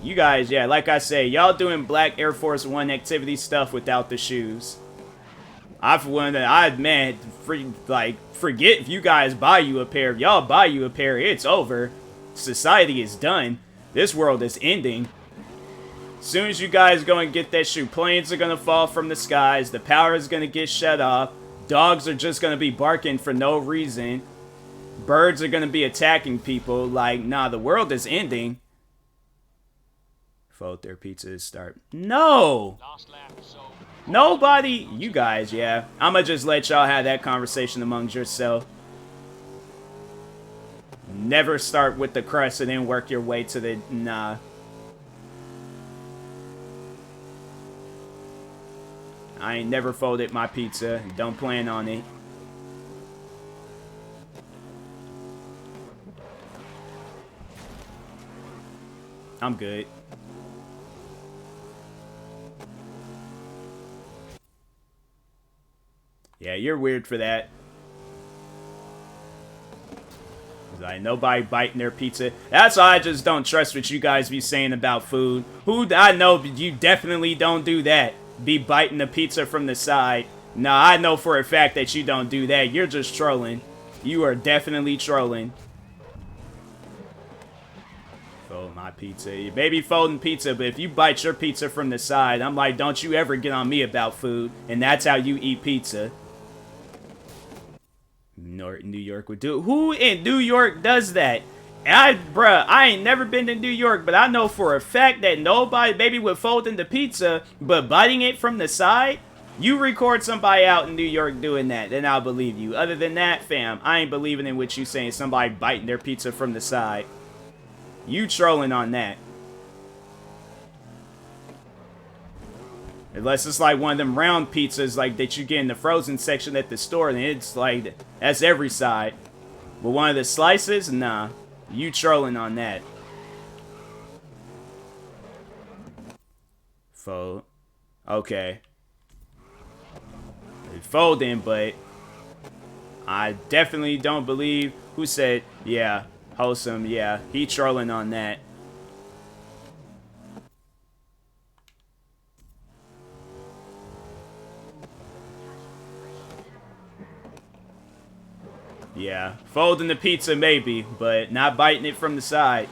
You guys, yeah, like I say, y'all doing Black Air Force One activity stuff without the shoes. Forget if you guys buy you a pair. If y'all buy you a pair, it's over. Society is done. This world is ending. As soon as you guys go and get that shoe, planes are gonna fall from the skies, the power is gonna get shut off, dogs are just gonna be barking for no reason, birds are gonna be attacking people. Like, nah, the world is ending. Fold their pizza to start. No! Nobody, you guys, yeah. I'ma just let y'all have that conversation amongst yourself. Never start with the crust and then work your way to the, nah. I ain't never folded my pizza. Don't plan on it. I'm good. Yeah, you're weird for that. Like, nobody biting their pizza. That's why I just don't trust what you guys be saying about food. I know you definitely don't do that. Be biting the pizza from the side. Nah, I know for a fact that you don't do that. You're just trolling. You are definitely trolling. Fold my pizza. You may be folding pizza, but if you bite your pizza from the side, I'm like, don't you ever get on me about food. And that's how you eat pizza. New York would do it. Who in New York does that? Bruh, I ain't never been to New York, but I know for a fact that nobody maybe would fold into pizza, but biting it from the side? You record somebody out in New York doing that, then I'll believe you. Other than that, fam, I ain't believing in what you saying, somebody biting their pizza from the side. You trolling on that. Unless it's like one of them round pizzas like that you get in the frozen section at the store, and it's like, that's every side. But one of the slices, nah. You trolling on that. Fold. Okay. Folding, but I definitely don't believe. Who said, yeah, Wholesome, yeah. He trolling on that. Yeah, folding the pizza maybe, but not biting it from the side.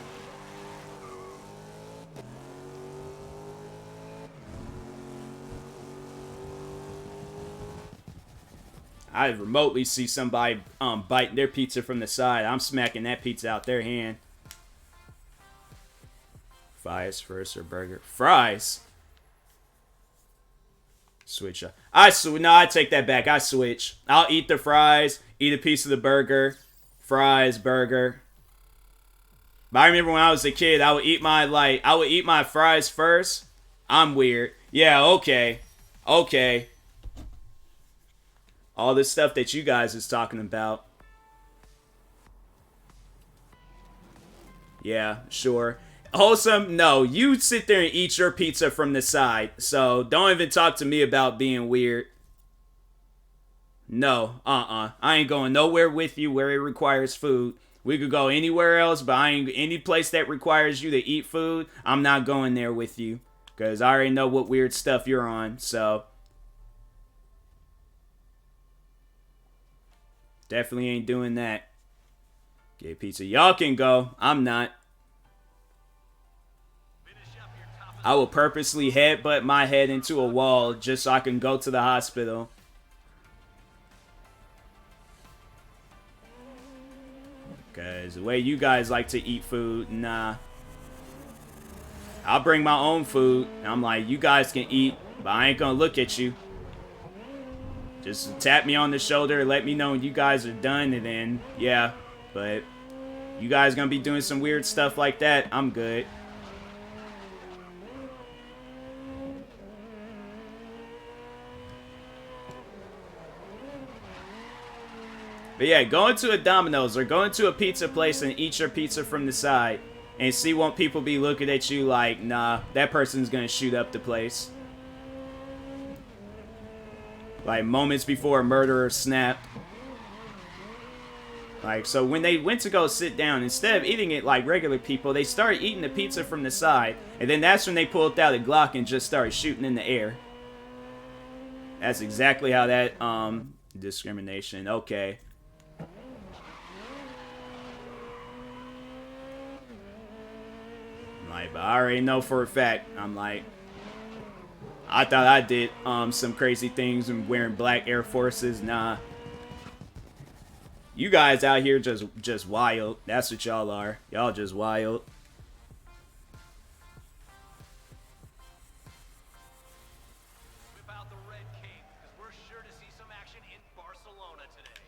I remotely see somebody biting their pizza from the side. I'm smacking that pizza out their hand. Fries first or burger? Fries. Switch up. No, I take that back. I switch. I'll eat the fries, eat a piece of the burger, fries, burger. But I remember when I was a kid, I would eat my fries first. I'm weird. Yeah, okay. Okay. All this stuff that you guys is talking about. Yeah, sure. Wholesome, no. You sit there and eat your pizza from the side. So don't even talk to me about being weird. No, I ain't going nowhere with you where it requires food. We could go anywhere else, but any place that requires you to eat food, I'm not going there with you. Because I already know what weird stuff you're on, so. Definitely ain't doing that. Get pizza. Y'all can go. I'm not. I will purposely headbutt my head into a wall just so I can go to the hospital. Because the way you guys like to eat food, nah. I'll bring my own food. I'm like, you guys can eat, but I ain't gonna look at you. Just tap me on the shoulder, let me know when you guys are done, and then, yeah. But you guys gonna be doing some weird stuff like that, I'm good. But yeah, go into a Domino's or go into a pizza place and eat your pizza from the side. And see, won't people be looking at you like, nah, that person's gonna shoot up the place. Like, moments before a murderer snapped. Like, so when they went to go sit down, instead of eating it like regular people, they started eating the pizza from the side. And then that's when they pulled out a Glock and just started shooting in the air. That's exactly how that, discrimination, okay. Like, but I already know for a fact, I'm like, I thought I did some crazy things and wearing black Air Forces. Nah. You guys out here just wild. That's what y'all are. Y'all just wild. Whip out the red cape, because we're sure to see some action in Barcelona today.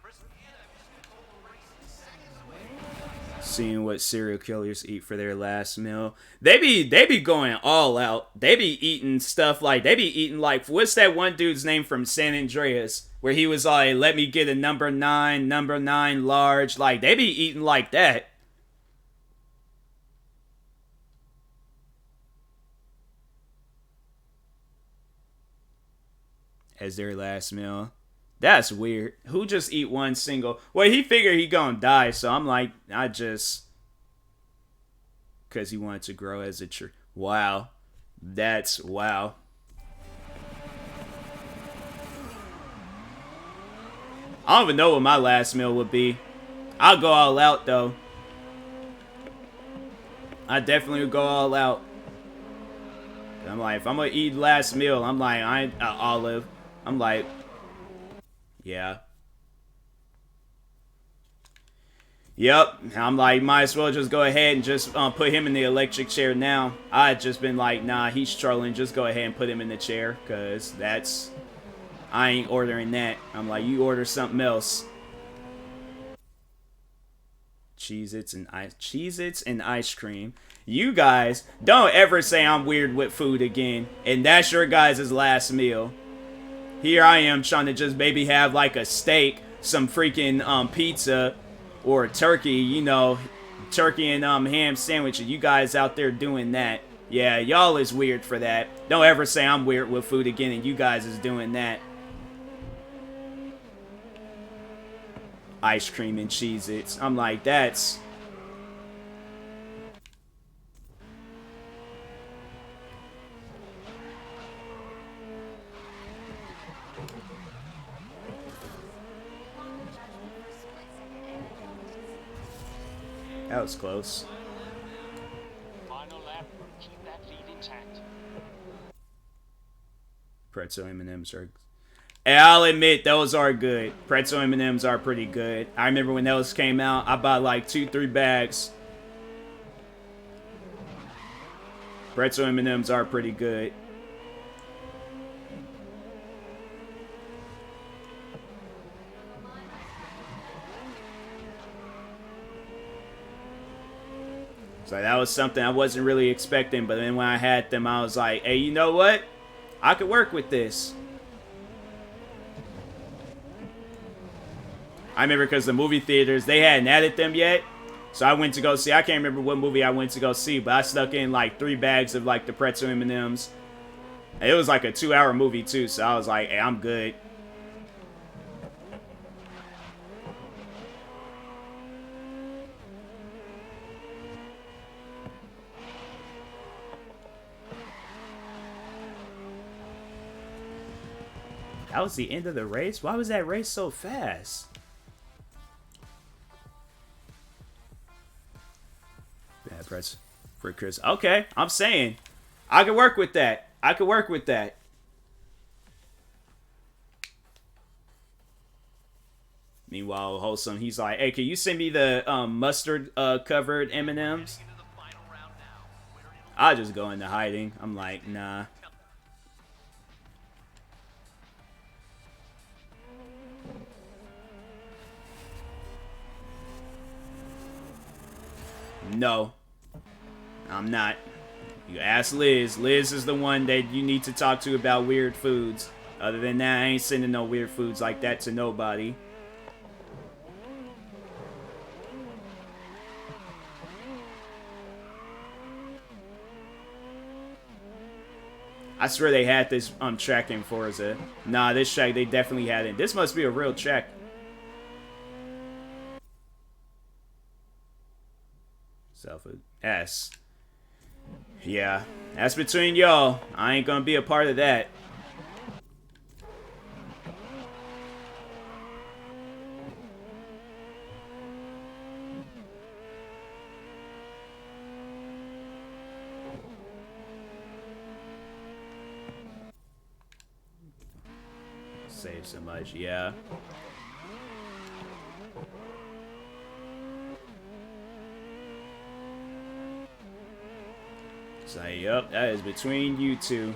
Chris, Seeing what serial killers eat for their last meal. They be going all out. They be eating stuff like, what's that one dude's name from San Andreas? Where he was like, let me get a number 9 large. Like, they be eating like that. As their last meal. That's weird. Who just eat one single? Well, he figured he gonna die, so I'm like, because he wanted to grow as a tree. Wow. That's, wow. I don't even know what my last meal would be. I'll go all out, though. I definitely would go all out. I'm like, if I'm gonna eat last meal, I'm like, I ain't olive. I'm like, yeah. Yep. I'm like, might as well just go ahead and just put him in the electric chair now. I had just been like, nah, he's trolling. Just go ahead and put him in the chair, because that's... I ain't ordering that. I'm like, you order something else. Cheez-Its and ice cream. You guys, don't ever say I'm weird with food again. And that's your guys' last meal. Here I am trying to just maybe have like a steak, some freaking pizza, or a turkey, you know, turkey and ham sandwich. And you guys out there doing that. Yeah, y'all is weird for that. Don't ever say I'm weird with food again and you guys is doing that. Ice cream and Cheez-Its. I'm like, that's... That was close. Final lap. Keep that lead intact. Pretzel M&Ms are... And I'll admit, those are good. Pretzel M&Ms are pretty good. I remember when those came out, I bought like 2-3 bags. Pretzel M&Ms are pretty good. So that was something I wasn't really expecting, but then when I had them, I was like, hey, you know what? I could work with this. I remember because the movie theaters, they hadn't added them yet. So I went to go see, I can't remember what movie I went to go see, but I stuck in like 3 bags of like the pretzel M&Ms. And it was like a 2-hour movie too, so I was like, hey, I'm good. That was the end of the race? Why was that race so fast? Yeah, press for Chris. Okay, I'm saying. I could work with that. I could work with that. Meanwhile, Wholesome, he's like, hey, can you send me the mustard covered M&Ms? I'll just go into hiding. I'm like, nah. No, I'm not. You ask Liz. Liz is the one that you need to talk to about weird foods. Other than that, I ain't sending no weird foods like that to nobody. I swear they had this track in Forza. Nah, this track they definitely had it. This must be a real track. S. Yeah, that's between y'all. I ain't gonna be a part of that. Save so much, yeah. So, yep, that is between you two.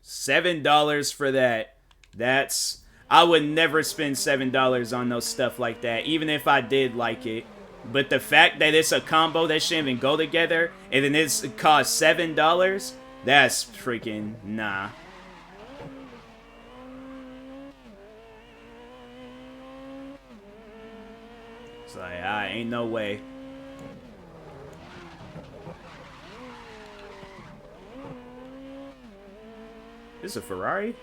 $7 for that. That's... I would never spend $7 on no stuff like that, even if I did like it. But the fact that it's a combo that shouldn't even go together, and then it costs $7, that's freaking... nah. It's like, ain't no way. This is a Ferrari?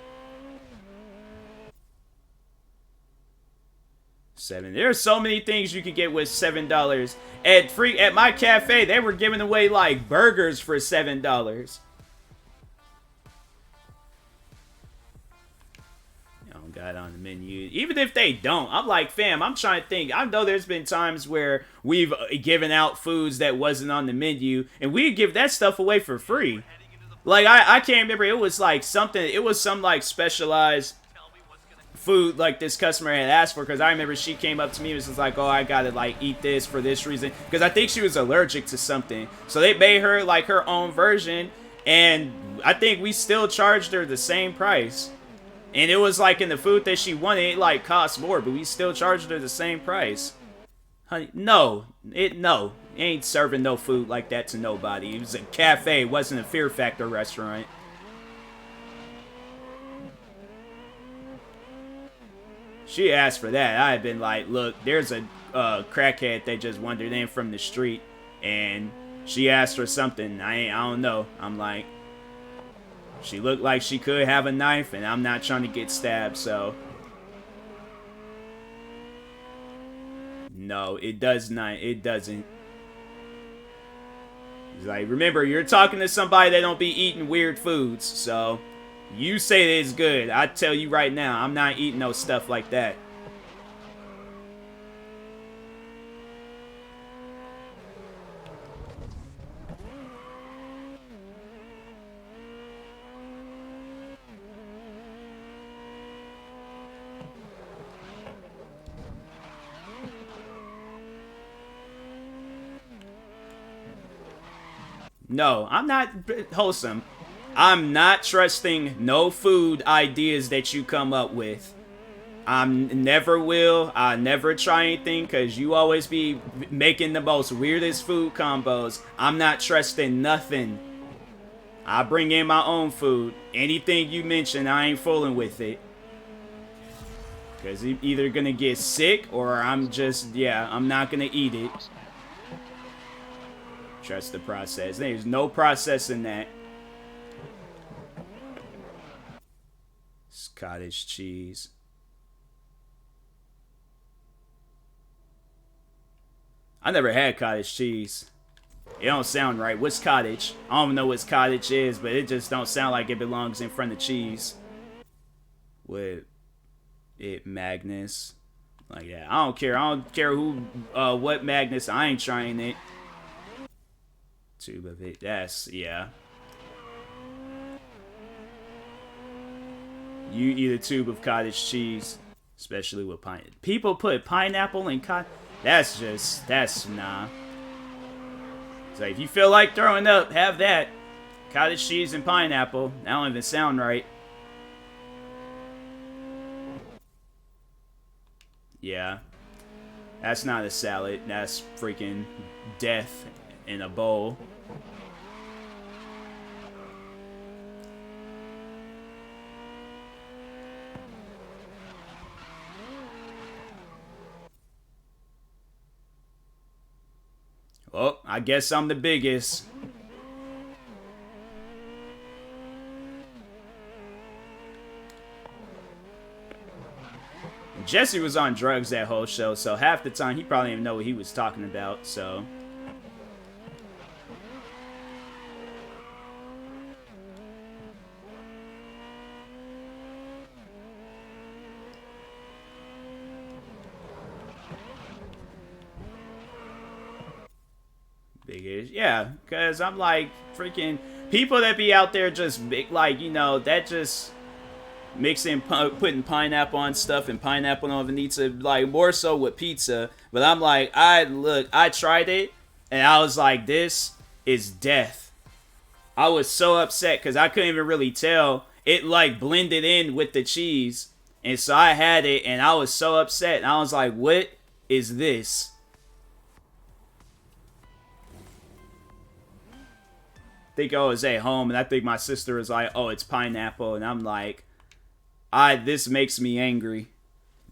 7. There's so many things you could get with $7. At my cafe, they were giving away like burgers for $7. Got on the menu. Even if they don't, I'm like, fam, I'm trying to think. I know there's been times where we've given out foods that wasn't on the menu, and we give that stuff away for free. Like, I can't remember. It was like something, it was some like specialized food like this customer had asked for, because I remember she came up to me and was like, oh, I gotta like eat this for this reason, because I think she was allergic to something. So they made her like her own version, and I think we still charged her the same price. And it was like in the food that she wanted, it like cost more, but we still charged her the same price. Honey, no, it ain't serving no food like that to nobody. It was a cafe, it wasn't a Fear Factor restaurant. She asked for that. I had been like, look, there's a crackhead that just wandered in from the street, and she asked for something. I don't know. I'm like, she looked like she could have a knife, and I'm not trying to get stabbed, so. No, it does not. It doesn't. He's like, remember, you're talking to somebody that don't be eating weird foods, so you say that it's good. I tell you right now, I'm not eating no stuff like that. No, I'm not wholesome. I'm not trusting no food ideas that you come up with. Never will. I never try anything because you always be making the most weirdest food combos. I'm not trusting nothing. I bring in my own food. Anything you mention, I ain't fooling with it. Because I'm either going to get sick or I'm just, yeah, I'm not going to eat it. Trust the process. There's no process in that. It's cottage cheese. I never had cottage cheese. It don't sound right. What's cottage? I don't know what cottage is, but it just don't sound like it belongs in front of cheese. With it Magnus. Like that. I don't care. I don't care who what Magnus. I ain't trying it. Tube of it. That's yeah. You eat a tube of cottage cheese. Especially with pineapple. People put pineapple in that's nah. So if you feel like throwing up, have that. Cottage cheese and pineapple. That don't even sound right. Yeah. That's not a salad. That's freaking death in a bowl. Well, I guess I'm the biggest. Jesse was on drugs that whole show, so half the time he probably didn't know what he was talking about, so. Biggest, yeah, because I'm like freaking people that be out there just like, you know, that just mixing, putting pineapple on stuff and pineapple on pizza, like more so with pizza. But I'm like, I tried it and I was like, this is death. I was so upset because I couldn't even really tell. It like blended in with the cheese. And so I had it and I was so upset. And I was like, what is this? I think I was at home and I think my sister was like, oh, it's pineapple. And I'm like, this makes me angry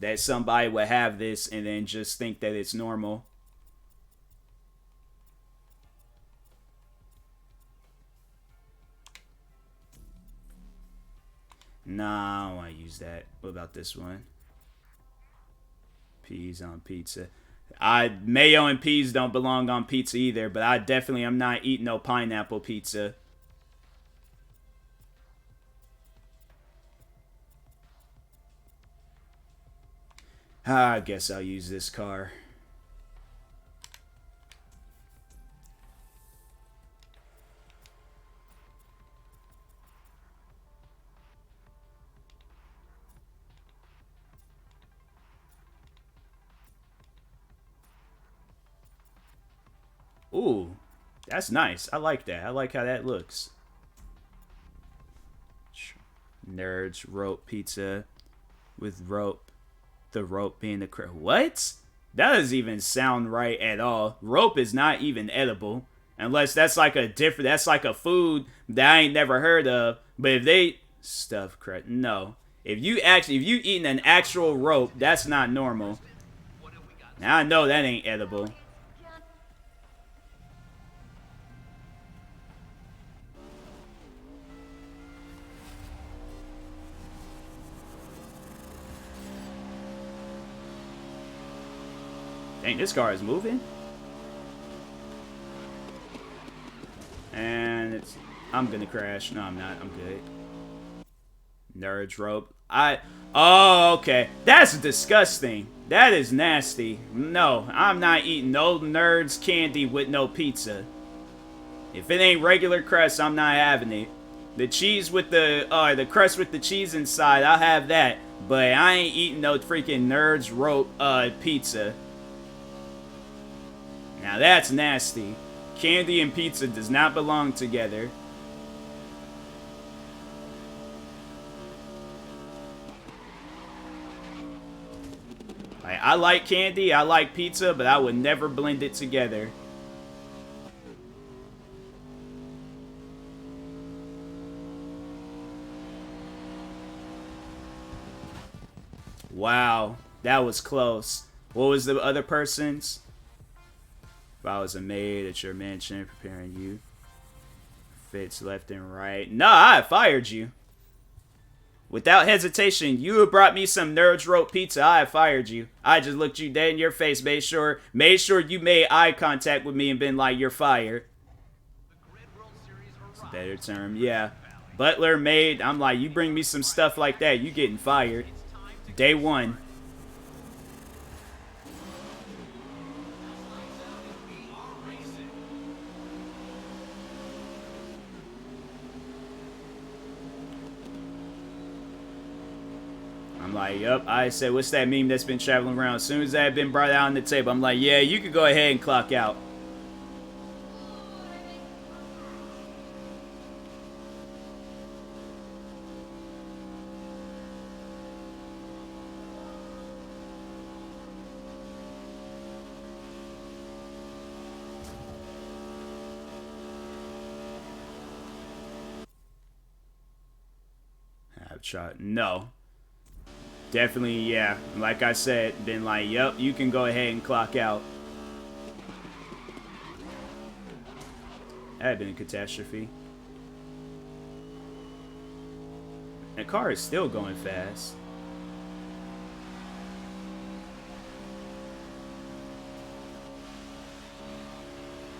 that somebody would have this and then just think that it's normal. Nah, I don't want to use that. What about this one? Peas on pizza. Mayo and peas don't belong on pizza either, but I definitely am not eating no pineapple pizza. I guess I'll use this car. Ooh, that's nice. I like that. I like how that looks. Nerds rope pizza with rope. The rope being the what? That doesn't even sound right at all. Rope is not even edible unless that's like a different. That's like a food that I ain't never heard of. But if they stuff crap, no. If you eating an actual rope, that's not normal. Now I know that ain't edible. Dang, this car is moving. And I'm gonna crash. No, I'm not. I'm good. Nerds rope. Oh, okay. That's disgusting. That is nasty. No, I'm not eating no nerds candy with no pizza. If it ain't regular crust, I'm not having it. The cheese with the crust with the cheese inside, I'll have that. But I ain't eating no freaking nerds rope pizza. Now that's nasty. candy and pizza does not belong together. Like, I like candy, I like pizza, but I would never blend it together. Wow, that was close. What was the other person's? If I was a maid at your mansion preparing you. Fits left and right. Nah, I fired you. Without hesitation, you have brought me some Nerds Rope pizza. I have fired you. I just looked you dead in your face, made sure you made eye contact with me and been like, you're fired. It's a better term, yeah. Butler, maid, I'm like, you bring me some stuff like that, you getting fired. Day one. I'm like, yup. I said, what's that meme that's been traveling around? As soon as that had been brought out on the table, I'm like, yeah, you could go ahead and clock out. I've tried. No. Definitely, yeah. Like I said, been like, yep, you can go ahead and clock out. That had been a catastrophe. The car is still going fast.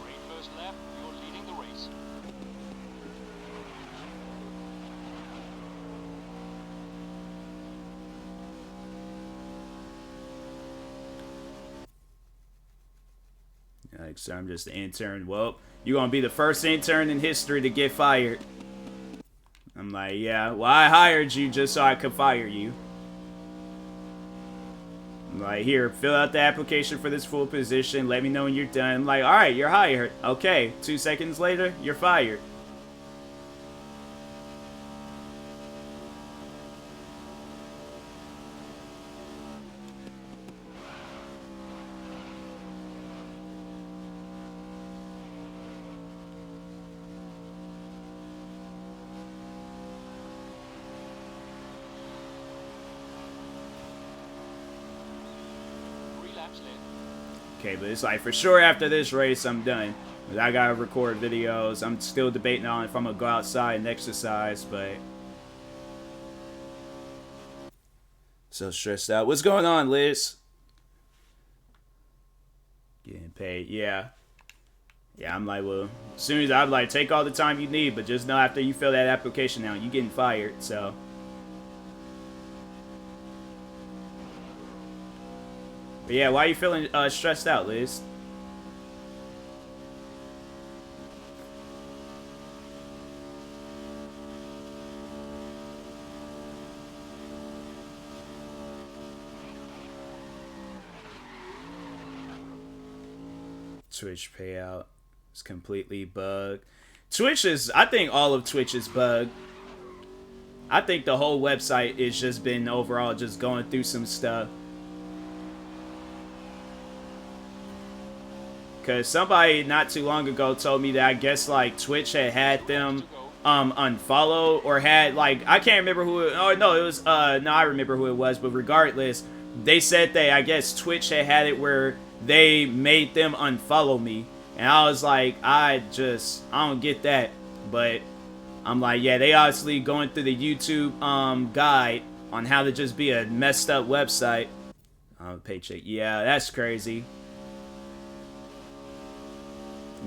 Great first lap, you're leading the race. Like, so I'm just an intern. Well, you're gonna be the first intern in history to get fired. I'm like, yeah, well, I hired you just so I could fire you. I'm like, here, fill out the application for this full position. Let me know when you're done. I'm like, all right, you're hired. Okay, 2 seconds later, you're fired. Okay, but it's like, for sure after this race, I'm done. I gotta record videos. I'm still debating on if I'm gonna go outside and exercise, but... So stressed out. What's going on, Liz? Getting paid, yeah. Yeah, I'm like, well, as soon as I'm like, take all the time you need, but just know after you fill that application out, you getting fired, so... But yeah, why are you feeling stressed out, Liz? Twitch payout is completely bugged. Twitch is, I think all of Twitch is bugged. I think the whole website is just been overall just going through some stuff. Because somebody not too long ago told me that I guess like Twitch had them unfollow or had like, I can't remember who it, oh no, it was no, I remember who it was, but regardless, they said they, I guess Twitch had it where they made them unfollow me, and I was like, I don't get that. But I'm like, yeah, they obviously going through the YouTube guide on how to just be a messed up website. Paycheck, yeah, that's crazy.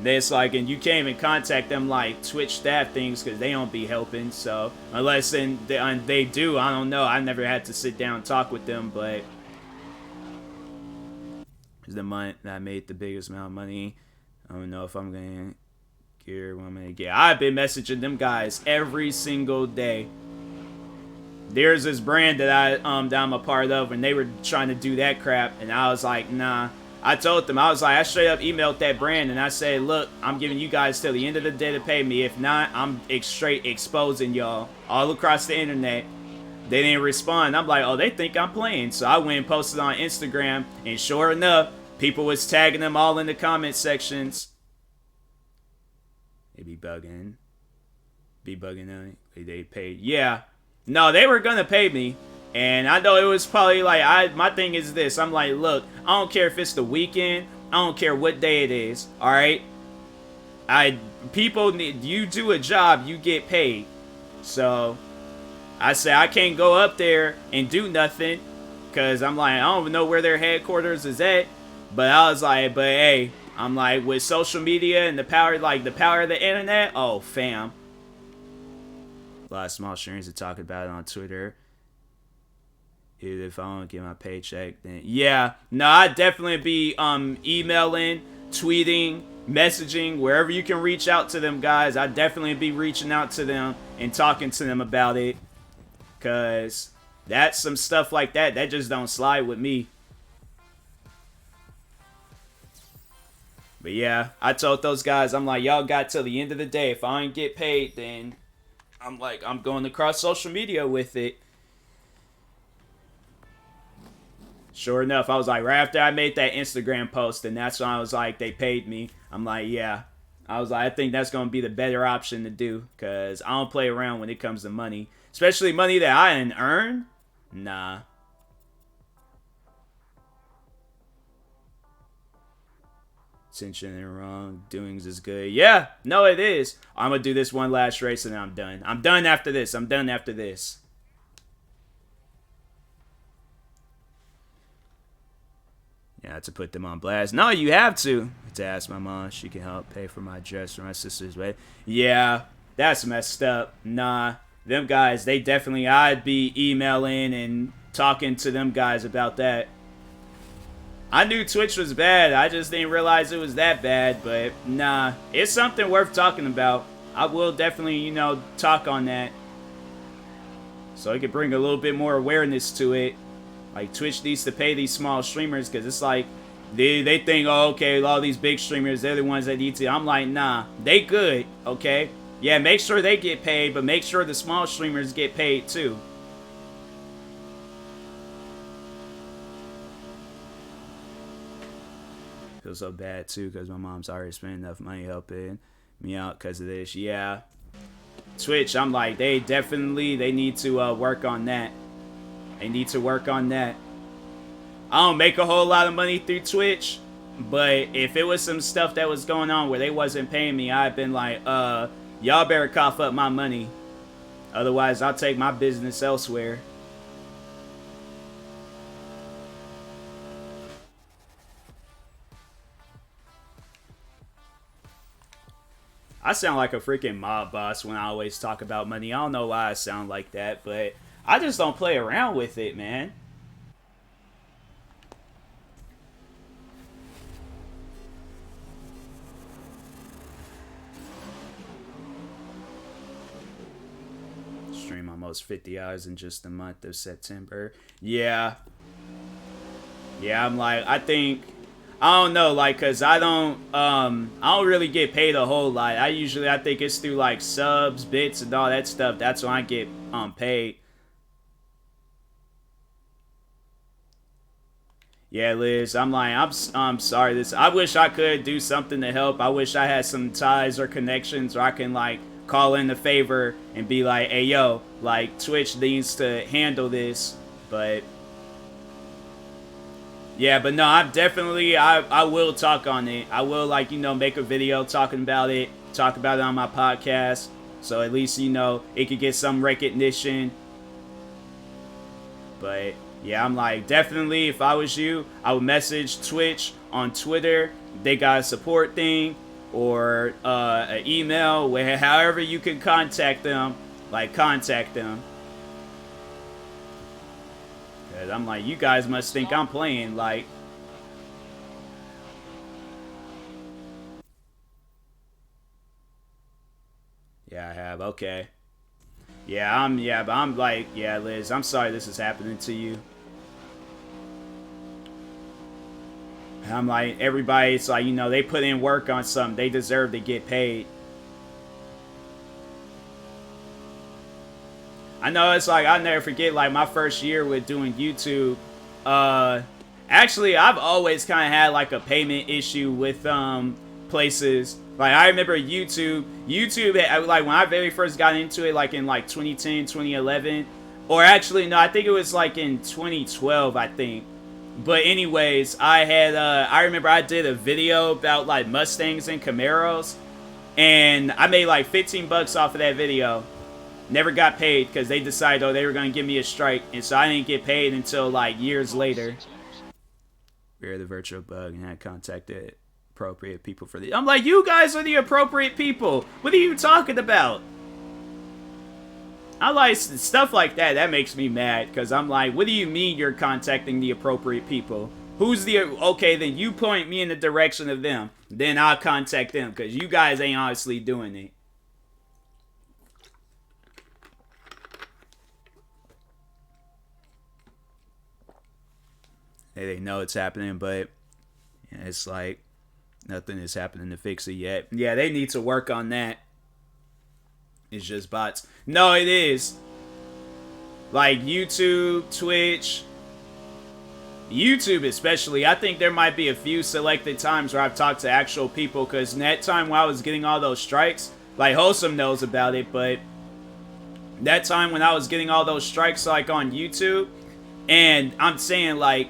This like, and you can't even contact them like Twitch staff things because they don't be helping. So unless they do, I don't know. I never had to sit down and talk with them, but the month that I made the biggest amount of money. I don't know if I'm gonna get what I'm gonna get. I've been messaging them guys every single day. There's this brand that I'm a part of, and they were trying to do that crap, and I was like, nah. I told them, I was like, I straight up emailed that brand and I said, look, I'm giving you guys till the end of the day to pay me. If not, I'm straight exposing y'all all across the internet. They didn't respond. I'm like, oh, they think I'm playing. So I went and posted on Instagram, and sure enough, people was tagging them all in the comment sections. They be bugging. They paid. Yeah. No, they were gonna pay me. And I know it was probably like, my thing is this. I'm like, look, I don't care if it's the weekend. I don't care what day it is. Alright? People need, you do a job, you get paid. So I said I can't go up there and do nothing. Cause I'm like, I don't even know where their headquarters is at. But I was like, but hey, I'm like, with social media and the power of the internet, oh fam. A lot of small streamers are talking about it on Twitter. If I don't get my paycheck, then yeah. No, I'd definitely be emailing, tweeting, messaging, wherever you can reach out to them guys. I'd definitely be reaching out to them and talking to them about it. Cause that's some stuff like that just don't slide with me. But yeah, I told those guys, I'm like, y'all got till the end of the day. If I ain't get paid, then I'm like, I'm going across social media with it. Sure enough, I was like, right after I made that Instagram post, and that's when I was like, they paid me. I'm like, yeah. I was like, I think that's going to be the better option to do, because I don't play around when it comes to money. Especially money that I didn't earn. Nah. Tension and wrongdoings is good. Yeah, no, it is. I'm going to do this one last race, and then I'm done. I'm done after this. I'm done after this. Yeah, to put them on blast. No, you have to ask my mom. She can help pay for my dress for my sister's wedding. Yeah, that's messed up. Nah, them guys, they definitely, I'd be emailing and talking to them guys about that. I knew Twitch was bad. I just didn't realize it was that bad. But nah, it's something worth talking about. I will definitely, you know, talk on that. So it could bring a little bit more awareness to it. Like, Twitch needs to pay these small streamers because it's like, they think, oh, okay, all these big streamers, they're the ones that need to. I'm like, nah, they good, okay? Yeah, make sure they get paid, but make sure the small streamers get paid too. Feel so bad too because my mom's already spent enough money helping me out because of this. Yeah. Twitch, I'm like, they need to work on that. They need to work on that. I don't make a whole lot of money through Twitch, but if it was some stuff that was going on where they wasn't paying me, I'd been like, y'all better cough up my money. Otherwise, I'll take my business elsewhere. I sound like a freaking mob boss when I always talk about money. I don't know why I sound like that, but I just don't play around with it, man. Stream almost 50 hours in just the month of September. Yeah. Yeah, I'm like, I don't know, like, cause I don't really get paid a whole lot. I think it's through like subs, bits, and all that stuff. That's when I get paid. Yeah, Liz, I'm like, I'm sorry. I wish I could do something to help. I wish I had some ties or connections where I can like call in a favor and be like, hey, yo, like Twitch needs to handle this. But yeah, but no, I will talk on it. I will, like, you know, make a video talking about it, talk about it on my podcast. So at least, you know, it could get some recognition. But yeah, I'm like, definitely, if I was you, I would message Twitch on Twitter. They got a support thing or an email, where however you can contact them, like, contact them. Cause I'm like, you guys must think I'm playing, like. Yeah, I have, okay. Yeah, but I'm like, yeah, Liz, I'm sorry this is happening to you. And I'm like, everybody, it's like, you know, they put in work on something. They deserve to get paid. I know it's like, I'll never forget, like, my first year with doing YouTube. Actually, I've always kind of had, like, a payment issue with, places. Like, I remember YouTube, like, when I very first got into it, like, in, like, 2010, 2011. Or actually, no, I think it was, like, in 2012, I think. But anyways, I remember I did a video about, like, Mustangs and Camaros. And I made, like, 15 bucks off of that video. Never got paid because they decided, oh, they were going to give me a strike. And so I didn't get paid until, like, years later. We're the virtual bug and I contacted appropriate people for the... I'm like, you guys are the appropriate people. What are you talking about? I like stuff like that. That makes me mad because I'm like, what do you mean you're contacting the appropriate people? Who's the... Okay, then you point me in the direction of them. Then I'll contact them because you guys ain't honestly doing it. They know it's happening, but yeah, it's like nothing is happening to fix it yet. Yeah, they need to work on that. It's just bots. No, it is. Like YouTube, Twitch, YouTube especially. I think there might be a few selected times where I've talked to actual people, because in that time when I was getting all those strikes, like Wholesome knows about it, but that time when I was getting all those strikes like on YouTube, and I'm saying like,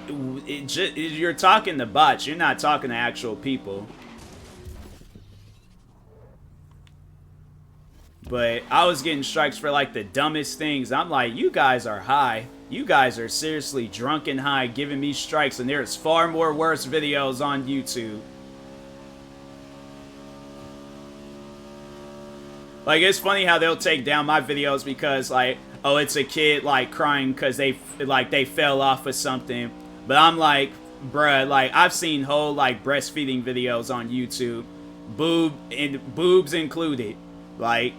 you're talking to bots, you're not talking to actual people. But I was getting strikes for like the dumbest things. I'm like, you guys are high. You guys are seriously drunk and high giving me strikes, and there's far more worse videos on YouTube. Like, it's funny how they'll take down my videos because like, oh, it's a kid like crying because they fell off of something. But I'm like, bruh, like, I've seen whole, like, breastfeeding videos on YouTube. Boobs included. Like,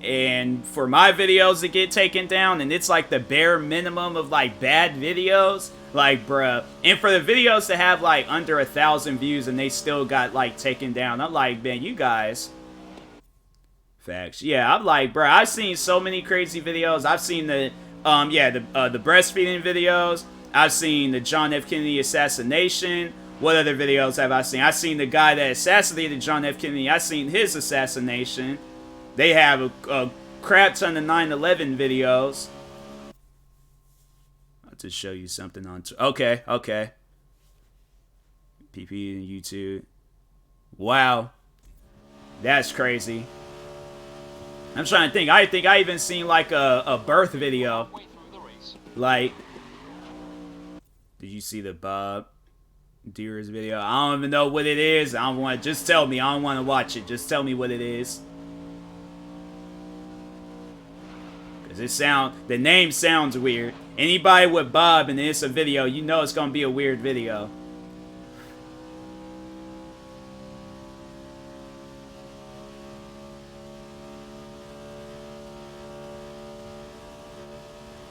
and for my videos to get taken down, and it's, like, the bare minimum of, like, bad videos. Like, bruh. And for the videos to have, like, under 1,000 views and they still got, like, taken down. I'm like, man, you guys... Facts. Yeah, I'm like, bruh, I've seen so many crazy videos. I've seen the breastfeeding videos. I've seen the John F. Kennedy assassination. What other videos have I seen? I've seen the guy that assassinated John F. Kennedy. I've seen his assassination. They have a crap ton of 9/11 videos. I'll just show you something on... Okay. PP and YouTube. Wow. That's crazy. I'm trying to think. I think I even seen like a birth video. Like... Did you see the Bob Deer's video? I don't even know what it is. I don't want to... Just tell me. I don't want to watch it. Just tell me what it is. Because the name sounds weird. Anybody with Bob and it's a video, you know it's going to be a weird video.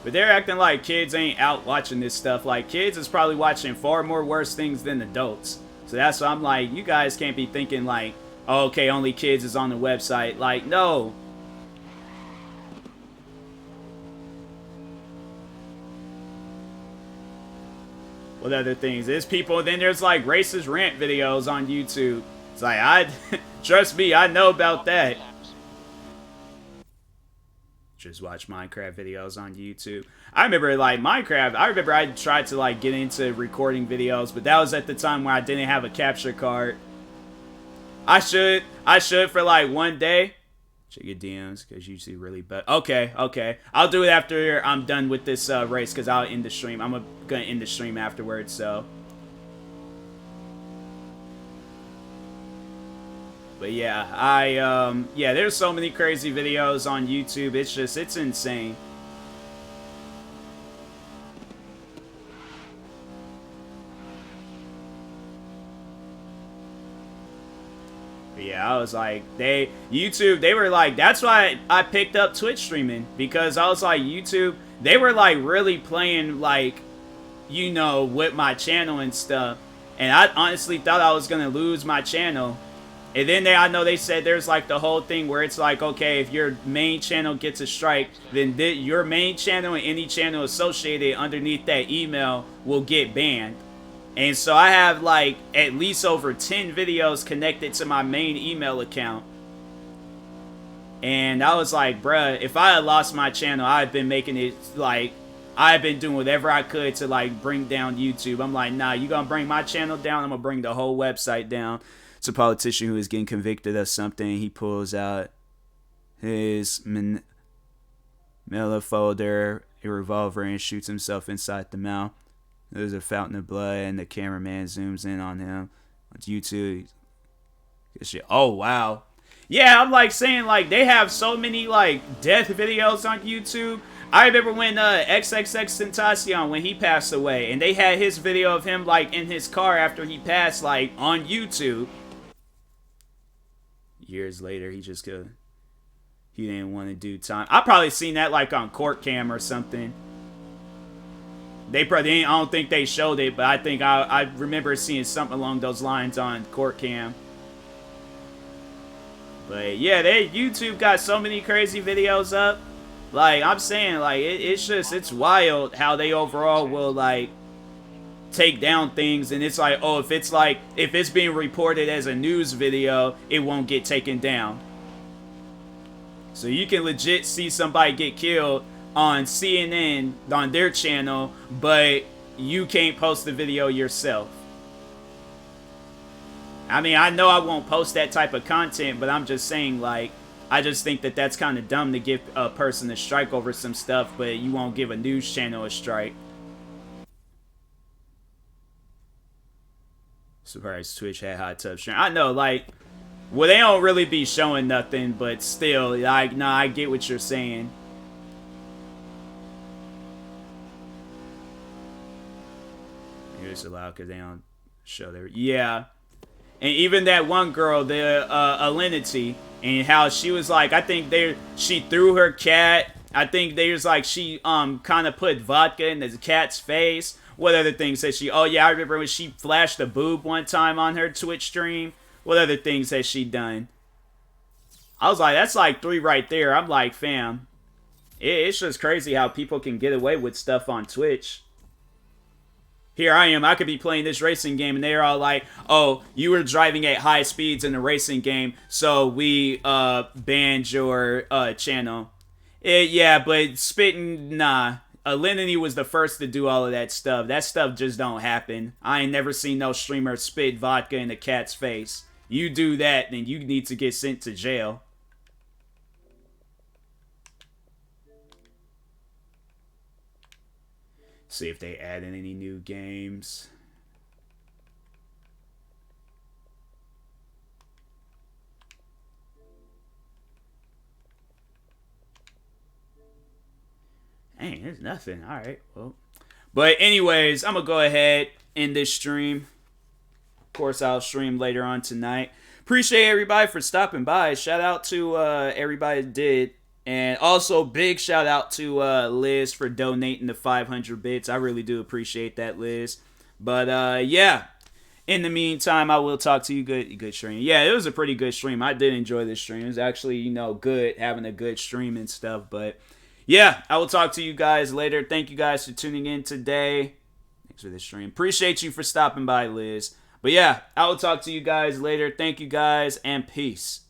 But they're acting like kids ain't out watching this stuff. Like, kids is probably watching far more worse things than adults. So that's why I'm like, you guys can't be thinking like, oh, okay, only kids is on the website. Like, no. What other things? There's people, then there's like racist rant videos on YouTube. It's like, trust me, I know about that. Just watch Minecraft videos on YouTube. I remember like Minecraft, I tried to like get into recording videos, but that was at the time where I didn't have a capture card. I should for like one day. Check your DMs because you see really bad. Okay. I'll do it after I'm done with this race because I'll end the stream. I'm gonna end the stream afterwards, so. But yeah, yeah, there's so many crazy videos on YouTube. It's insane. But yeah, I was like, they were like, that's why I picked up Twitch streaming, because I was like, YouTube, they were like really playing like you know, with my channel and stuff. And I honestly thought I was gonna lose my channel. And then I know they said there's like the whole thing where it's like, okay, if your main channel gets a strike, then your main channel and any channel associated underneath that email will get banned. And so I have like at least over 10 videos connected to my main email account. And I was like, bruh, if I had lost my channel, I'd been making it like, I've been doing whatever I could to like bring down YouTube. I'm like, nah, you gonna bring my channel down, I'm gonna bring the whole website down. It's a politician who is getting convicted of something. He pulls out his manila folder, a revolver, and shoots himself inside the mouth. There's a fountain of blood, and the cameraman zooms in on him. On YouTube. Oh, wow. Yeah, I'm like saying, like, they have so many, like, death videos on YouTube. I remember when XXXTentacion, when he passed away, and they had his video of him, like, in his car after he passed, like, on YouTube. Years later, he just could. He didn't want to do time. I probably seen that, like, on Court Cam or something. They probably, I don't think they showed it, but I think I remember seeing something along those lines on Court Cam. But yeah, YouTube got so many crazy videos up. Like, I'm saying, like, it's wild how they overall will, like, take down things. And it's like, oh, if it's being reported as a news video, it won't get taken down. So you can legit see somebody get killed on CNN, on their channel, but you can't post the video yourself. I mean, I know I won't post that type of content, but I'm just saying, like, I just think that that's kind of dumb to give a person a strike over some stuff, but you won't give a news channel a strike. Surprised Twitch had hot tub stream. I know, like, well, they don't really be showing nothing, but still, like, nah, I get what you're saying. It's allowed because they don't show their, yeah. And even that one girl, the Alinity, and how she was like, I think she threw her cat. I think there's like she kind of put vodka in the cat's face. What other things has she? Oh yeah, I remember when she flashed a boob one time on her Twitch stream. What other things has she done? I was like, that's like 3 right there. I'm like, fam, it's just crazy how people can get away with stuff on Twitch. Here I am, I could be playing this racing game, and they're all like, oh, you were driving at high speeds in the racing game, so we banned your channel. Yeah, but spitting, nah. Alinity was the first to do all of that stuff. That stuff just don't happen. I ain't never seen no streamer spit vodka in a cat's face. You do that, then you need to get sent to jail. See if they add in any new games. Dang, there's nothing. All right, well. But anyways, I'm going to go ahead and end this stream. Of course, I'll stream later on tonight. Appreciate everybody for stopping by. Shout out to everybody that did. And also, big shout out to Liz for donating the 500 bits. I really do appreciate that, Liz. But yeah, in the meantime, I will talk to you. Good stream. Yeah, it was a pretty good stream. I did enjoy this stream. It was actually, you know, good having a good stream and stuff. But yeah, I will talk to you guys later. Thank you guys for tuning in today. Thanks for this stream. Appreciate you for stopping by, Liz. But yeah, I will talk to you guys later. Thank you guys, and peace.